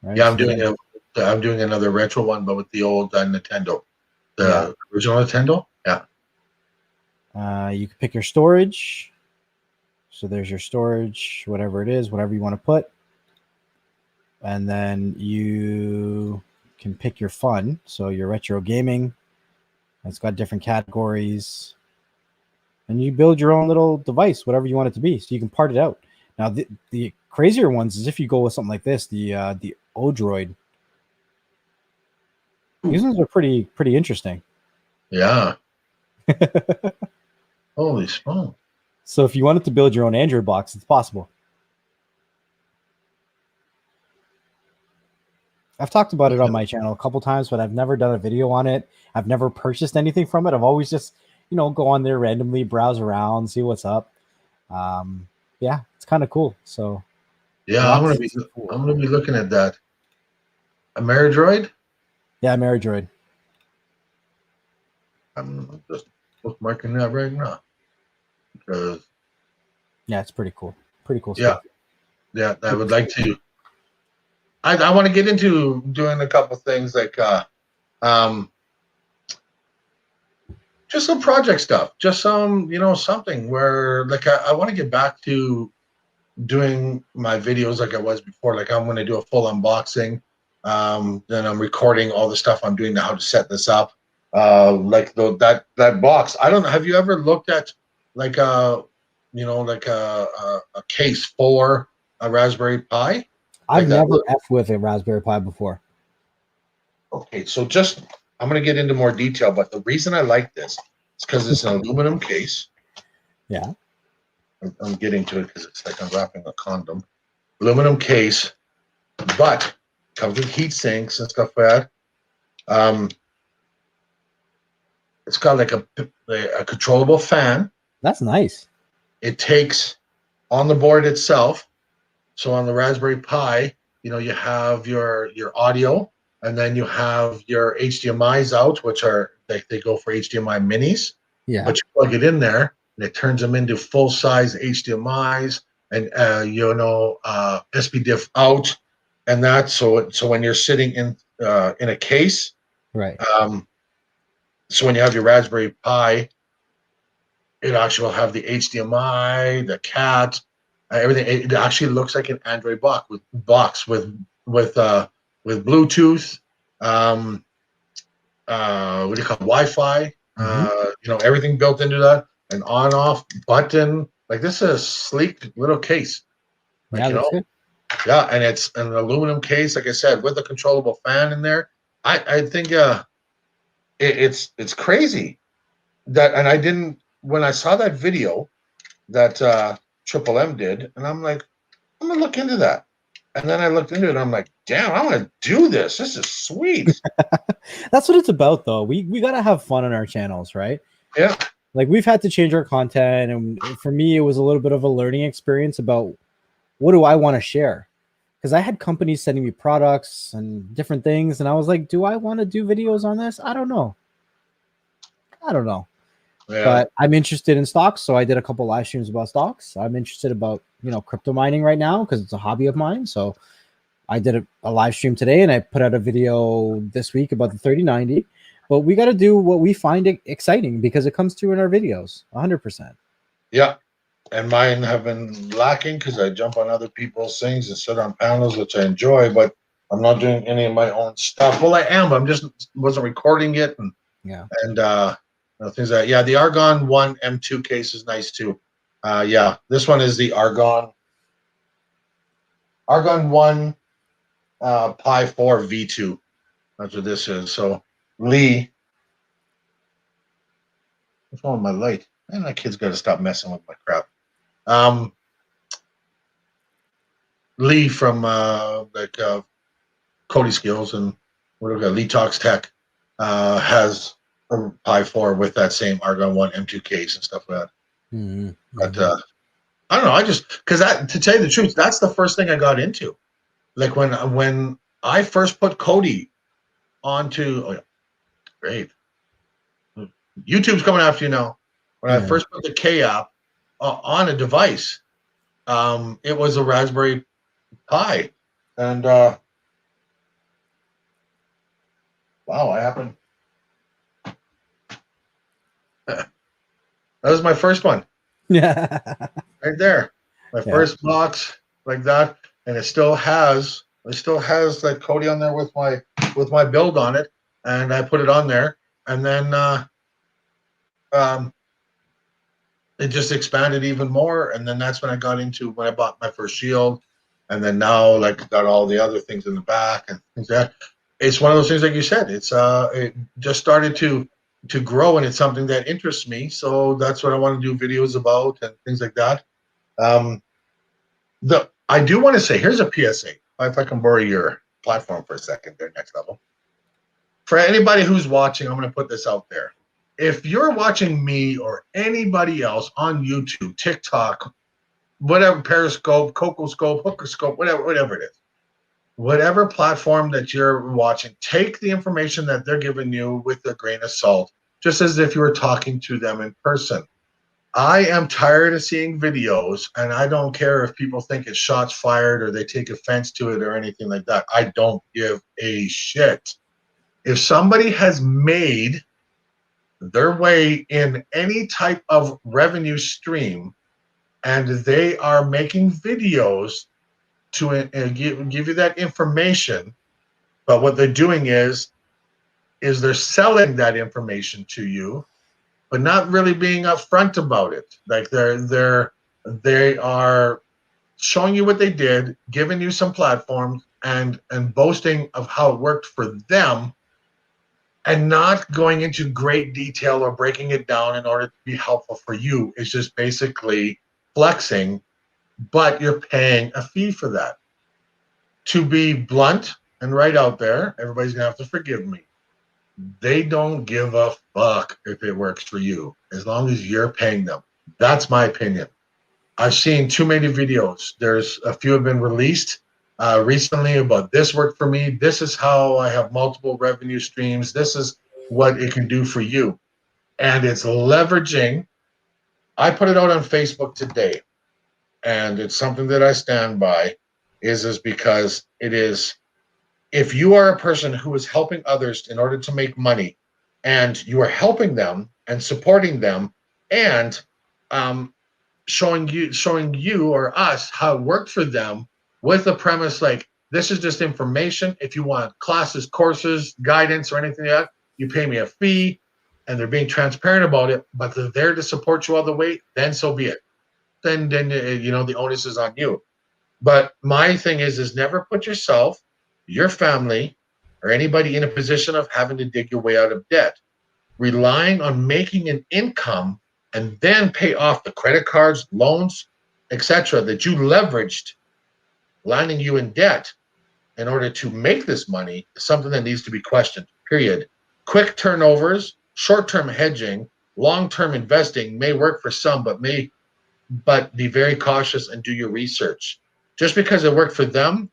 Right? Yeah, So they have- I'm doing another retro one, but with the old Nintendo, the Yeah. original Nintendo. Yeah. You can pick your storage. So there's your storage, whatever it is, whatever you want to put. And then you can pick your fun. So your retro gaming. It's got different categories. And you build your own little device, whatever you want it to be. So you can part it out. Now the crazier ones is if you go with something like this, the Odroid. These ones are pretty interesting. Yeah. Holy smoke. So if you wanted to build your own Android box, it's possible. I've talked about it on my channel a couple times, but I've never done a video on it. I've never purchased anything from it. I've always just, go on there randomly, browse around, see what's up. Yeah, it's kind of cool. So yeah, I'm gonna be looking at that. Ameridroid? Yeah, Ameridroid. I'm just bookmarking that right now. Because yeah, it's pretty cool. Pretty cool stuff. Yeah, I would like to. I want to get into doing a couple things like just some project stuff, just some something where like I want to get back to doing my videos like I was before. Like I'm going to do a full unboxing. Then I'm recording all the stuff I'm doing, how to set this up. Like that box. I don't know. Have you ever looked at like a case for a Raspberry Pi? I've never effed with a Raspberry Pi before. Okay, so I'm going to get into more detail, but the reason I like this is because it's an aluminum case. Yeah. I'm getting to it because it's like unwrapping a condom. Aluminum case, but comes with heat sinks and stuff like that. It's got like a controllable fan. That's nice. It takes on the board itself. So on the Raspberry Pi, you have your audio, and then you have your HDMI's out, which are they go for HDMI minis. Yeah. But you plug it in there, and it turns them into full size HDMI's, and SPDIF out, and that. So when you're sitting in a case, right. So when you have your Raspberry Pi, it actually will have the HDMI, the cat. Everything. It actually looks like an Android box with Bluetooth. What do you call it? Wi-Fi? Everything built into that. An on-off button. Like this is a sleek little case. Like, good. Yeah, and it's an aluminum case, like I said, with a controllable fan in there. I think it's crazy that, and I didn't when I saw that video that Triple M did, and I'm like, I'm gonna look into that. And then I looked into it, and I'm like, damn, I want to do this. This is sweet. That's what it's about, though. We gotta have fun on our channels, right? Yeah. Like we've had to change our content, and for me, it was a little bit of a learning experience about what do I want to share, because I had companies sending me products and different things, and I was like, do I want to do videos on this? I don't know. Yeah. But I'm interested in stocks, so I did a couple live streams about stocks. I'm interested about crypto mining right now because it's a hobby of mine. So I did a live stream today, and I put out a video this week about the 3090. But we got to do what we find exciting because it comes through in our videos, 100%. Yeah, and mine have been lacking because I jump on other people's things and sit on panels, which I enjoy. But I'm not doing any of my own stuff. Well, I am. I'm just wasn't recording it, and things like that. Yeah, the Argon 1 M2 case is nice too. This one is the Argon 1 Pi 4 V2. That's what this is. So Lee, what's wrong with my light? Man, that kid's got to stop messing with my crap. Lee from Cody Skills and Lee Talks Tech has a Pi 4 with that same Argon 1 M2 case and stuff like that. Mm-hmm. But I don't know. I just because to tell you the truth, that's the first thing I got into. Like when I first put Cody onto great. YouTube's coming after you now. When I Yeah. first put the K app on a device, it was a Raspberry Pi, and wow, what happened? That was my first one. Yeah. Right there, my Yeah. first box like that, and it still has like Cody on there with my build on it, and I put it on there, and then it just expanded even more, and then that's when I got into when I bought my first shield, and then now like got all the other things in the back and things like that. It's one of those things like you said. It just started to grow, and it's something that interests me, so that's what I want to do videos about and things like that. I do want to say, here's a PSA. If I can borrow your platform for a second there, Next Level. For anybody who's watching, I'm going to put this out there. If you're watching me or anybody else on YouTube, TikTok, whatever, Periscope, Cocoscope, Hookerscope, whatever it is, whatever platform that you're watching, take the information that they're giving you with a grain of salt, just as if you were talking to them in person. I am tired of seeing videos, and I don't care if people think it's shots fired or they take offense to it or anything like that. I don't give a shit. If somebody has made their way in any type of revenue stream and they are making videos to give you that information, but what they're doing is they're selling that information to you, but not really being upfront about it. Like they are showing you what they did, giving you some platforms, and boasting of how it worked for them, and not going into great detail or breaking it down in order to be helpful for you. It's just basically flexing, but you're paying a fee for that. To be blunt and right out there, everybody's gonna have to forgive me. They don't give a fuck if it works for you, as long as you're paying them. That's my opinion. I've seen too many videos. There's a few have been released recently about this worked for me. This is how I have multiple revenue streams. This is what it can do for you. And it's leveraging. I put it out on Facebook today, and it's something that I stand by, is because it is, if you are a person who is helping others in order to make money, and you are helping them and supporting them, and showing you or us how it worked for them, with the premise like, this is just information. If you want classes, courses, guidance, or anything like that, you pay me a fee, and they're being transparent about it, but they're there to support you all the way, then so be it. Then the onus is on you. But my thing is never put yourself, your family, or anybody in a position of having to dig your way out of debt. Relying on making an income and then pay off the credit cards, loans, etc., that you leveraged, landing you in debt in order to make this money, is something that needs to be questioned, period. Quick turnovers, short-term hedging, long-term investing may work for some, but be very cautious and do your research. Just because it worked for them,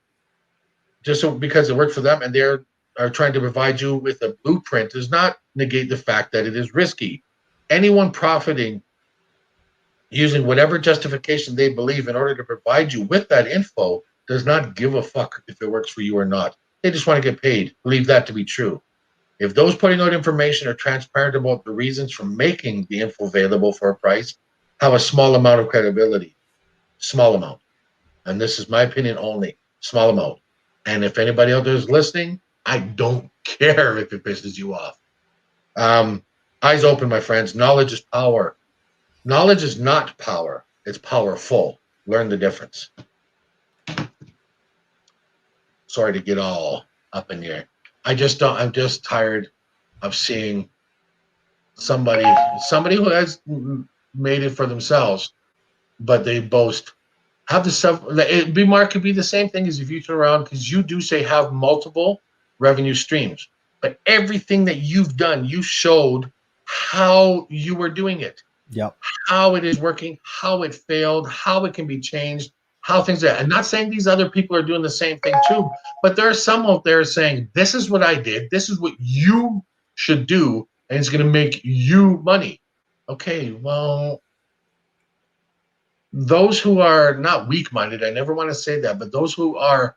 and they're trying to provide you with a blueprint, does not negate the fact that it is risky. Anyone profiting using whatever justification they believe in order to provide you with that info does not give a fuck if it works for you or not. They just want to get paid. Believe that to be true. If those putting out information are transparent about the reasons for making the info available for a price, have a small amount of credibility. Small amount. And this is my opinion only. Small amount. And if anybody out there is listening, I don't care if it pisses you off. Eyes open, my friends. Knowledge is power. Knowledge is not power. It's powerful. Learn the difference. Sorry to get all up in here. I'm just tired of seeing somebody who has made it for themselves, but they boast. Have the stuff. Mark, could be the same thing as if you turn around, because you do say have multiple revenue streams, but everything that you've done, you showed how you were doing it. Yep. How it is working, how it failed, how it can be changed, how things are. I'm not saying these other people are doing the same thing too, but there are some out there saying, this is what I did, this is what you should do and it's going to make you money. Okay, well, those who are not weak-minded, I never want to say that, but those who are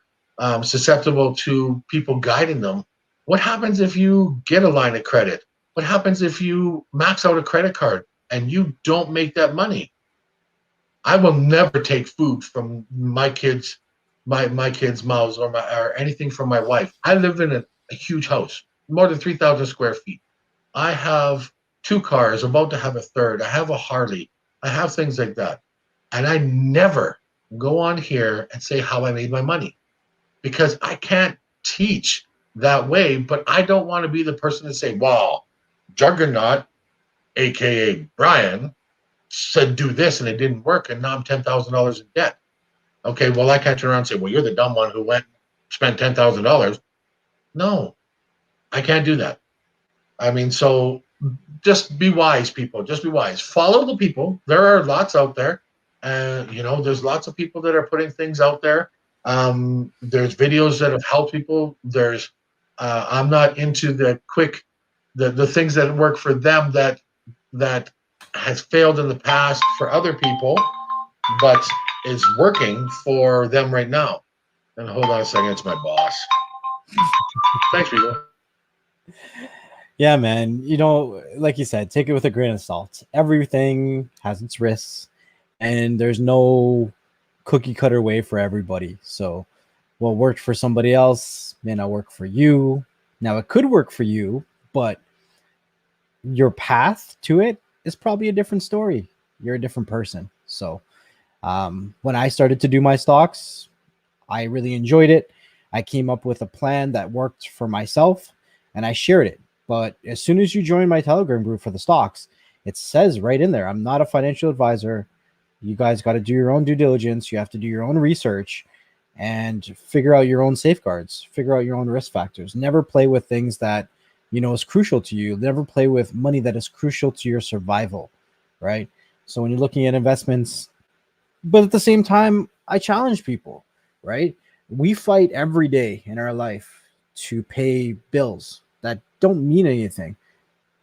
susceptible to people guiding them, what happens if you get a line of credit? What happens if you max out a credit card and you don't make that money? I will never take food from my kids' mouths or anything from my wife. I live in a huge house, more than 3,000 square feet. I have 2 cars, about to have a third. I have a Harley. I have things like that. And I never go on here and say how I made my money, because I can't teach that way. But I don't want to be the person to say, well, Juggernaut, aka Brian, said do this and it didn't work, and now I'm $10,000 in debt. Okay, well, I can't turn around and say, well, you're the dumb one who went and spent $10,000. No, I can't do that. I mean, so just be wise, people. Just be wise. Follow the people. There are lots out there. There's lots of people that are putting things out there. There's videos that have helped people. I'm not into the things that work for them that has failed in the past for other people, but is working for them right now. And hold on a second, it's my boss. Thanks, people. Yeah, man. Like you said, take it with a grain of salt. Everything has its risks, and there's no cookie cutter way for everybody. So what worked for somebody else may not work for you. Now, it could work for you, but your path to it is probably a different story. You're a different person. So when I started to do my stocks, I really enjoyed it. I came up with a plan that worked for myself, and I shared it. But as soon as you join my Telegram group for the stocks, it says right in there, I'm not a financial advisor. You guys got to do your own due diligence. You have to do your own research and figure out your own safeguards, figure out your own risk factors. Never play with things that is crucial to you. Never play with money that is crucial to your survival, right? So when you're looking at investments, but at the same time, I challenge people, right? We fight every day in our life to pay bills that don't mean anything.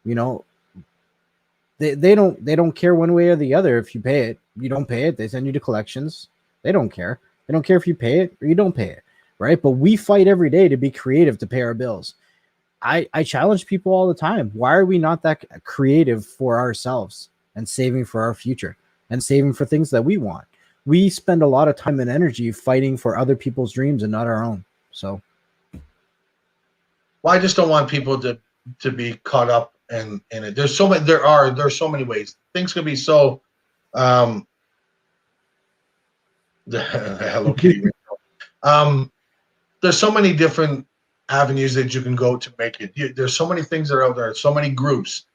They don't care one way or the other. If you pay it, you don't pay it, they send you to collections. They don't care. They don't care if you pay it or you don't pay it, right? But we fight every day to be creative, to pay our bills. I challenge people all the time. Why are we not that creative for ourselves and saving for our future and saving for things that we want? We spend a lot of time and energy fighting for other people's dreams and not our own. So, well, I just don't want people to be caught up in it. There's so many ways. Things can be so the Hello Kitty. There's so many different avenues that you can go to make it. There's so many things that are out there. So many groups,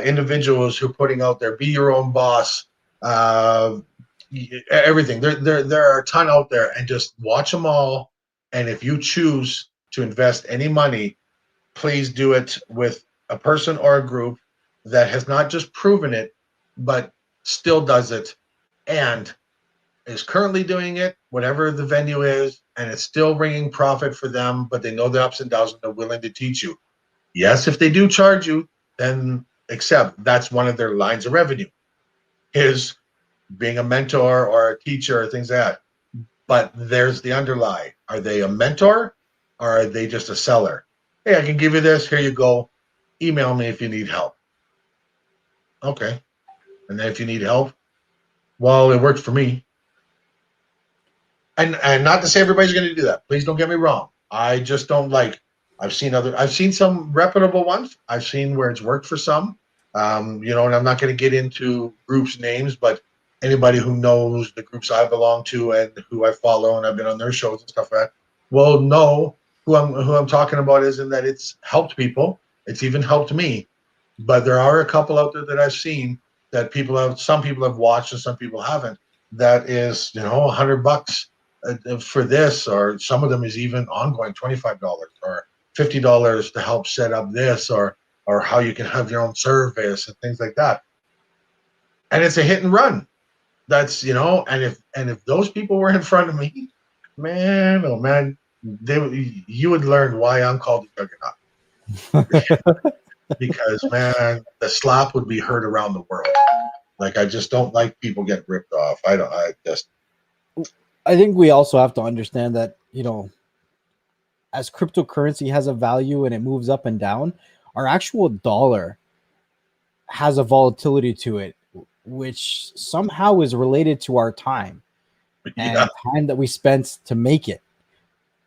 individuals who are putting out there. Be your own boss. Everything. There are a ton out there, and just watch them all. And if you choose to invest any money, please do it with a person or a group that has not just proven it, but still does it and is currently doing it, whatever the venue is, and it's still bringing profit for them, but they know the ups and downs and they're willing to teach you. Yes, if they do charge you, then accept. That's one of their lines of revenue, is being a mentor or a teacher or things like that. But there's the underlie. Are they a mentor or are they just a seller? Hey, I can give you this. Here you go. Email me if you need help. Okay. And then if you need help, well, it worked for me. And not to say everybody's going to do that. Please don't get me wrong. I just don't like. I've seen some reputable ones. I've seen where it's worked for some. And I'm not going to get into groups' names, but anybody who knows the groups I belong to and who I follow and I've been on their shows and stuff like that will know who I'm talking about is, in that it's helped people. It's even helped me. But there are a couple out there that I've seen that some people have watched and some people haven't. That is, $100 for this, or some of them is even ongoing, $25 or $50 to help set up this, or how you can have your own service and things like that. And it's a hit and run. That's, and if those people were in front of me, man, oh man, you would learn why I'm called the Juggernaut. because man, the slap would be heard around the world. Like I just don't like people getting ripped off. I think we also have to understand that, as cryptocurrency has a value and it moves up and down, our actual dollar has a volatility to it, which somehow is related to our time and time that we spent to make it.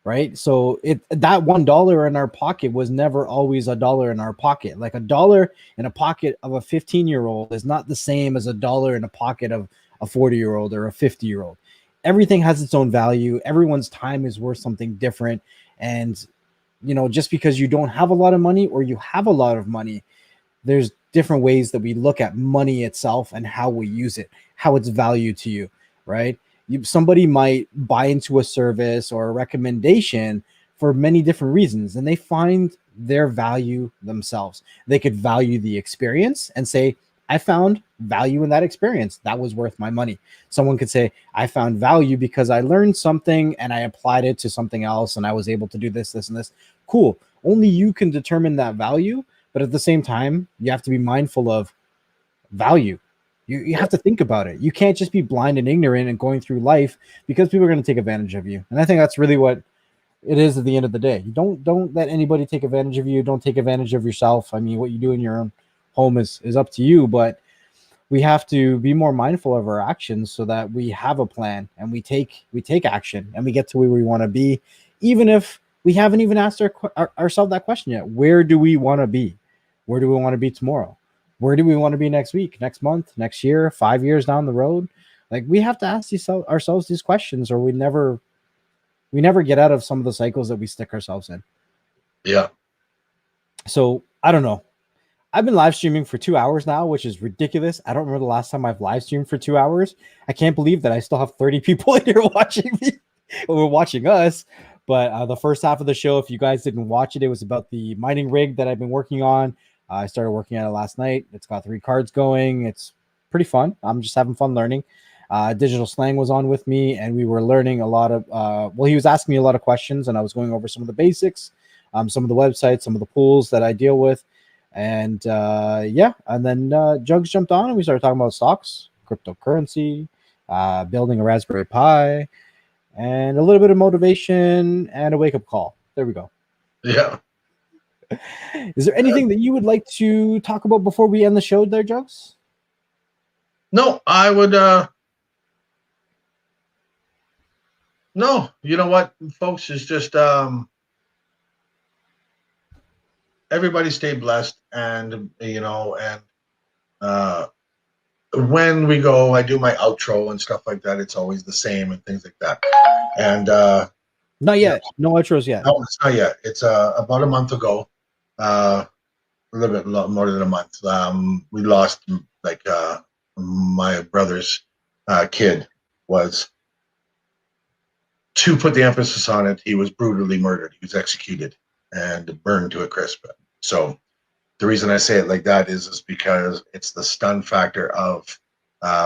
Right. So that $1 in our pocket was never always a dollar in our pocket. Like a dollar in a pocket of a 15-year-old is not the same as a dollar in a pocket of a 40-year-old or a 50-year-old. Everything has its own value. Everyone's time is worth something different. And, just because you don't have a lot of money or you have a lot of money, there's different ways that we look at money itself and how we use it, how it's valued to you. Right. Somebody might buy into a service or a recommendation for many different reasons, and they find their value themselves. They could value the experience and say, I found value in that experience. That was worth my money. Someone could say, I found value because I learned something and I applied it to something else and I was able to do this, this, and this. Cool. Only you can determine that value. But at the same time, you have to be mindful of value. You have to think about it. You can't just be blind and ignorant and going through life because people are going to take advantage of you. And I think that's really what it is at the end of the day. You don't let anybody take advantage of you. Don't take advantage of yourself. I mean, what you do in your own home is up to you, but we have to be more mindful of our actions so that we have a plan and we take action and we get to where we want to be, even if we haven't even asked ourselves that question yet. Where do we want to be? Where do we want to be tomorrow? Where do we want to be next week, next month, next year, 5 years down the road? Like we have to ask ourselves these questions, or we never get out of some of the cycles that we stick ourselves in. Yeah. So I don't know. I've been live streaming for 2 hours now, which is ridiculous. I don't remember the last time I've live streamed for 2 hours. I can't believe that I still have 30 people in here watching me or watching us. But the first half of the show, if you guys didn't watch it, it was about the mining rig that I've been working on. I started working on it last night. It's got 3 cards going. It's pretty fun. I'm just having fun learning. Digital Slang was on with me, and we were learning a lot of, he was asking me a lot of questions, and I was going over some of the basics, some of the websites, some of the pools that I deal with. And and then Jugs jumped on, and we started talking about stocks, cryptocurrency, building a Raspberry Pi, and a little bit of motivation and a wake-up call. There we go. Yeah. Is there anything that you would like to talk about before we end the show there, Jugs? No, I would no, you know what, folks, is just everybody stay blessed, and when we go, I do my outro and stuff like that. It's always the same and things like that. And not yet. No outros yet. No, it's not yet. It's about a month ago. A little bit more than a month. We lost my brother's kid was, to put the emphasis on it, he was brutally murdered. He was executed and burned to a crisp. So the reason I say it like that is because it's the stun factor of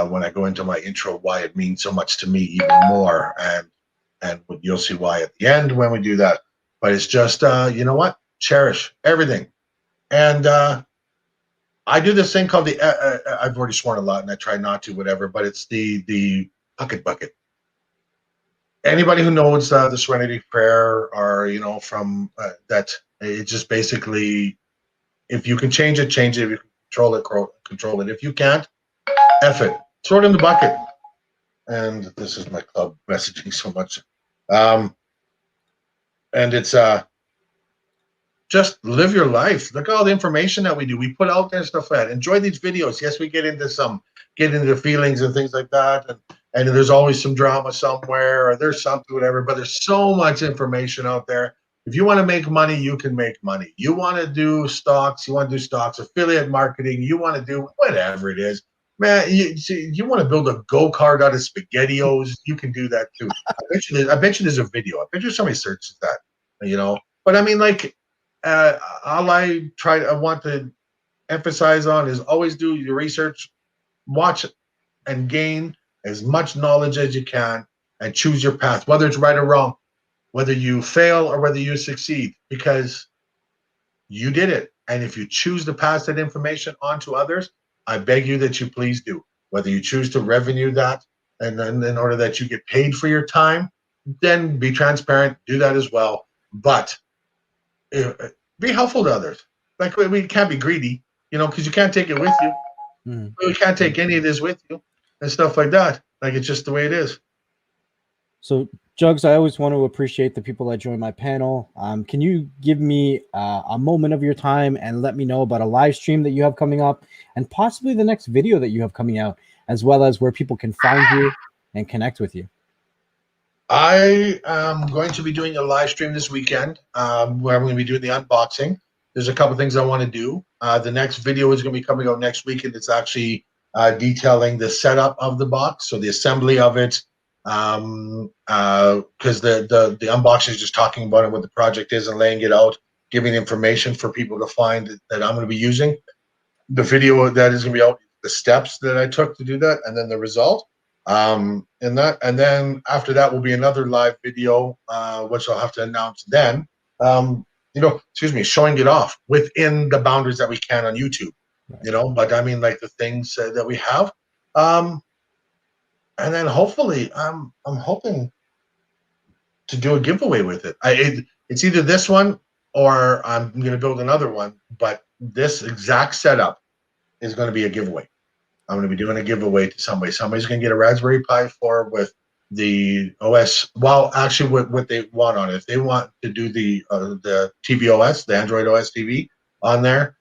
when I go into my intro, why it means so much to me even more. And you'll see why at the end when we do that. But it's just, you know what? Cherish everything. And I do this thing called I've already sworn a lot and I try not to, whatever, but it's the bucket. Anybody who knows the Serenity Prayer, or, from that, it's just basically, if you can change it, change it. If you can control it. If you can't, F it. Throw it in the bucket. And this is my club messaging so much. And it's just live your life. Look at all the information that we do. We put out there and stuff like that. Enjoy these videos. Yes, we get into the feelings and things like that. And there's always some drama somewhere, or there's something, whatever. But there's so much information out there. If you want to make money, you can make money. You want to do stocks, affiliate marketing, you want to do whatever it is. Man, you want to build a go-kart out of SpaghettiOs, you can do that too. I bet you there's a video. I bet you somebody searches that, But I mean, all I want to emphasize on is always do your research, watch and gain as much knowledge as you can, and choose your path, whether it's right or wrong, whether you fail or whether you succeed, because you did it. And if you choose to pass that information on to others, I beg you that you please do. Whether you choose to revenue that, and then in order that you get paid for your time, then be transparent, do that as well. But be helpful to others. Like, we can't be greedy, because you can't take it with you. Mm-hmm. We can't take any of this with you and stuff like that. Like, it's just the way it is. So, Jugs, I always want to appreciate the people that join my panel. Can you give me a moment of your time and let me know about a live stream that you have coming up and possibly the next video that you have coming out, as well as where people can find you and connect with you? I am going to be doing a live stream this weekend where I'm going to be doing the unboxing. There's a couple things I want to do. The next video is going to be coming out next week, and it's actually detailing the setup of the box, so the assembly of it, because the unboxing is just talking about it, what the project is, and laying it out, giving information for people to find that I'm going to be using. The video that is going to be out, the steps that I took to do that, and then the result. And then after that will be another live video, which I'll have to announce then. Showing it off within the boundaries that we can on YouTube. But I mean, like, the things that we have. And then hopefully, I'm hoping to do a giveaway with it. It's either this one or I'm going to build another one. But this exact setup is going to be a giveaway. I'm going to be doing a giveaway to somebody. Somebody's going to get a Raspberry Pi 4 with the OS. Well, actually, what they want on it. If they want to do the tvOS, the Android OS TV on there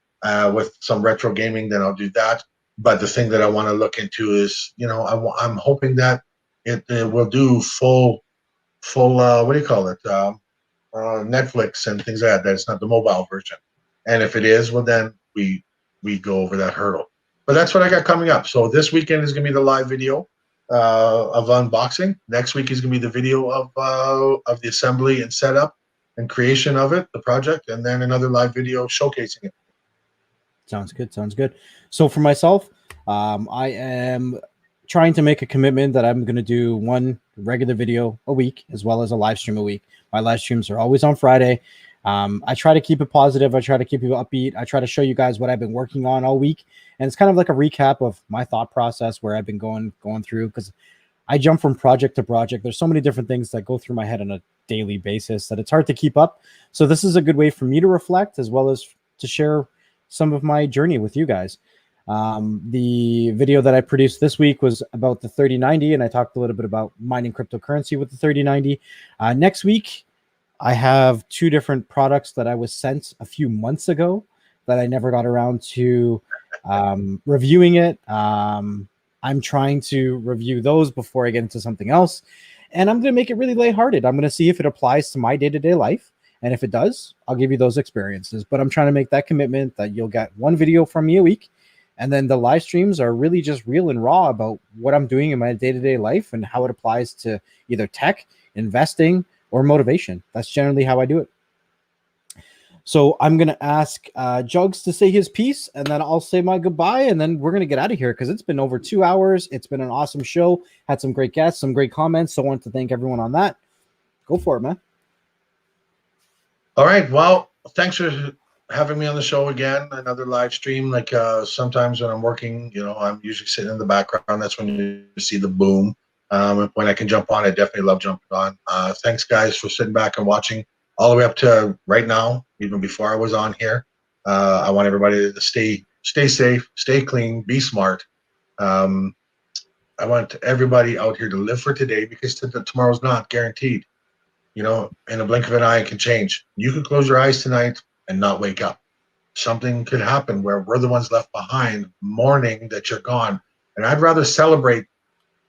with some retro gaming, then I'll do that. But the thing that I want to look into is, I'm hoping that it will do full what do you call it? Netflix and things like that. That it's not the mobile version. And if it is, well, then we go over that hurdle. But that's what I got coming up. So this weekend is going to be the live video of unboxing. Next week is going to be the video of the assembly and setup and creation of it, the project, and then another live video showcasing it. Sounds good. Sounds good. So for myself, I am trying to make a commitment that I'm going to do one regular video a week as well as a live stream a week. My live streams are always on Friday. I try to keep it positive. I try to keep you upbeat. I try to show you guys what I've been working on all week. And it's kind of like a recap of my thought process where I've been going through, because I jump from project to project. There's so many different things that go through my head on a daily basis that it's hard to keep up. So this is a good way for me to reflect as well as to share some of my journey with you guys. The video that I produced this week was about the 3090, and I talked a little bit about mining cryptocurrency with the 3090. Next week, I have two different products that I was sent a few months ago that I never got around to reviewing it. I'm trying to review those before I get into something else. And I'm going to make it really lighthearted. I'm going to see if it applies to my day-to-day life. And if it does, I'll give you those experiences. But I'm trying to make that commitment that you'll get one video from me a week. And then the live streams are really just real and raw about what I'm doing in my day-to-day life and how it applies to either tech, investing, or motivation. That's generally how I do it. So I'm going to ask Jugs to say his piece, and then I'll say my goodbye, and then we're going to get out of here because it's been over 2 hours. It's been an awesome show. Had some great guests, some great comments. So I want to thank everyone on that. Go for it, man. All right. Well, thanks for having me on the show again. Another live stream. Like sometimes when I'm working, I'm usually sitting in the background. That's when you see the boom. When I can jump on, I definitely love jumping on. Thanks, guys, for sitting back and watching all the way up to right now, even before I was on here. I want everybody to stay safe, stay clean, be smart. I want everybody out here to live for today because tomorrow's not guaranteed. In a blink of an eye, it can change. You could close your eyes tonight and not wake up. Something could happen where we're the ones left behind, mourning that you're gone. And I'd rather celebrate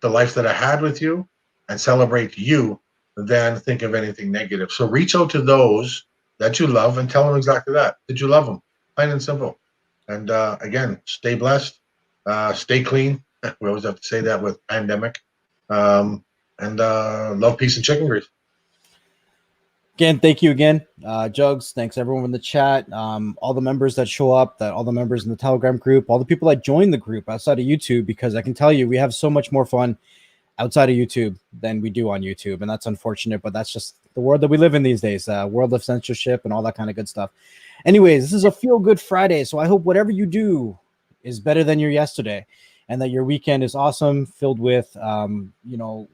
the life that I had with you and celebrate you than think of anything negative. So reach out to those that you love and tell them exactly that. Did you love them? Plain and simple. And again, stay blessed, stay clean. We always have to say that with pandemic. And love, peace, and chicken grease. Again, thank you again, Jugs. Thanks everyone in the chat, all the members that show up, all the members in the Telegram group, all the people that join the group outside of YouTube, because I can tell you we have so much more fun outside of YouTube than we do on YouTube, and that's unfortunate, but that's just the world that we live in these days, world of censorship and all that kind of good stuff. Anyways, this is a feel good Friday, so I hope whatever you do is better than your yesterday, and that your weekend is awesome, filled with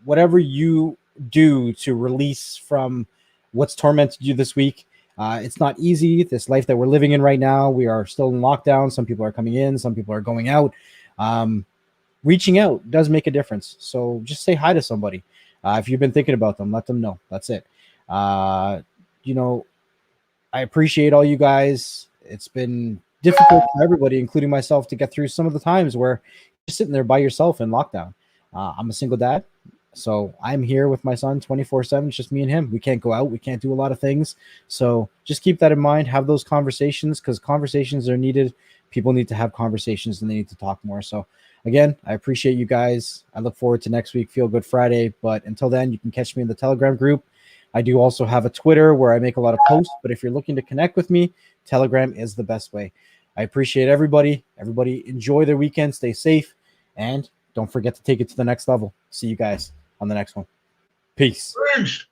whatever you do to release from what's tormented you this week. It's not easy, this life that we're living in right now. We are still in lockdown. Some people are coming in, some people are going out. Reaching out does make a difference, so just say hi to somebody. If you've been thinking about them, let them know. That's it. I appreciate all you guys. It's been difficult for everybody, including myself, to get through some of the times where you're sitting there by yourself in lockdown. I'm a single dad, so I'm here with my son 24/7. It's just me and him. We can't go out. We can't do a lot of things. So just keep that in mind. Have those conversations, because conversations are needed. People need to have conversations and they need to talk more. So again, I appreciate you guys. I look forward to next week, Feel Good Friday. But until then, you can catch me in the Telegram group. I do also have a Twitter where I make a lot of posts, but if you're looking to connect with me, Telegram is the best way. I appreciate everybody. Everybody enjoy their weekend, stay safe, and don't forget to take it to the next level. See you guys on the next one. Peace. Peace.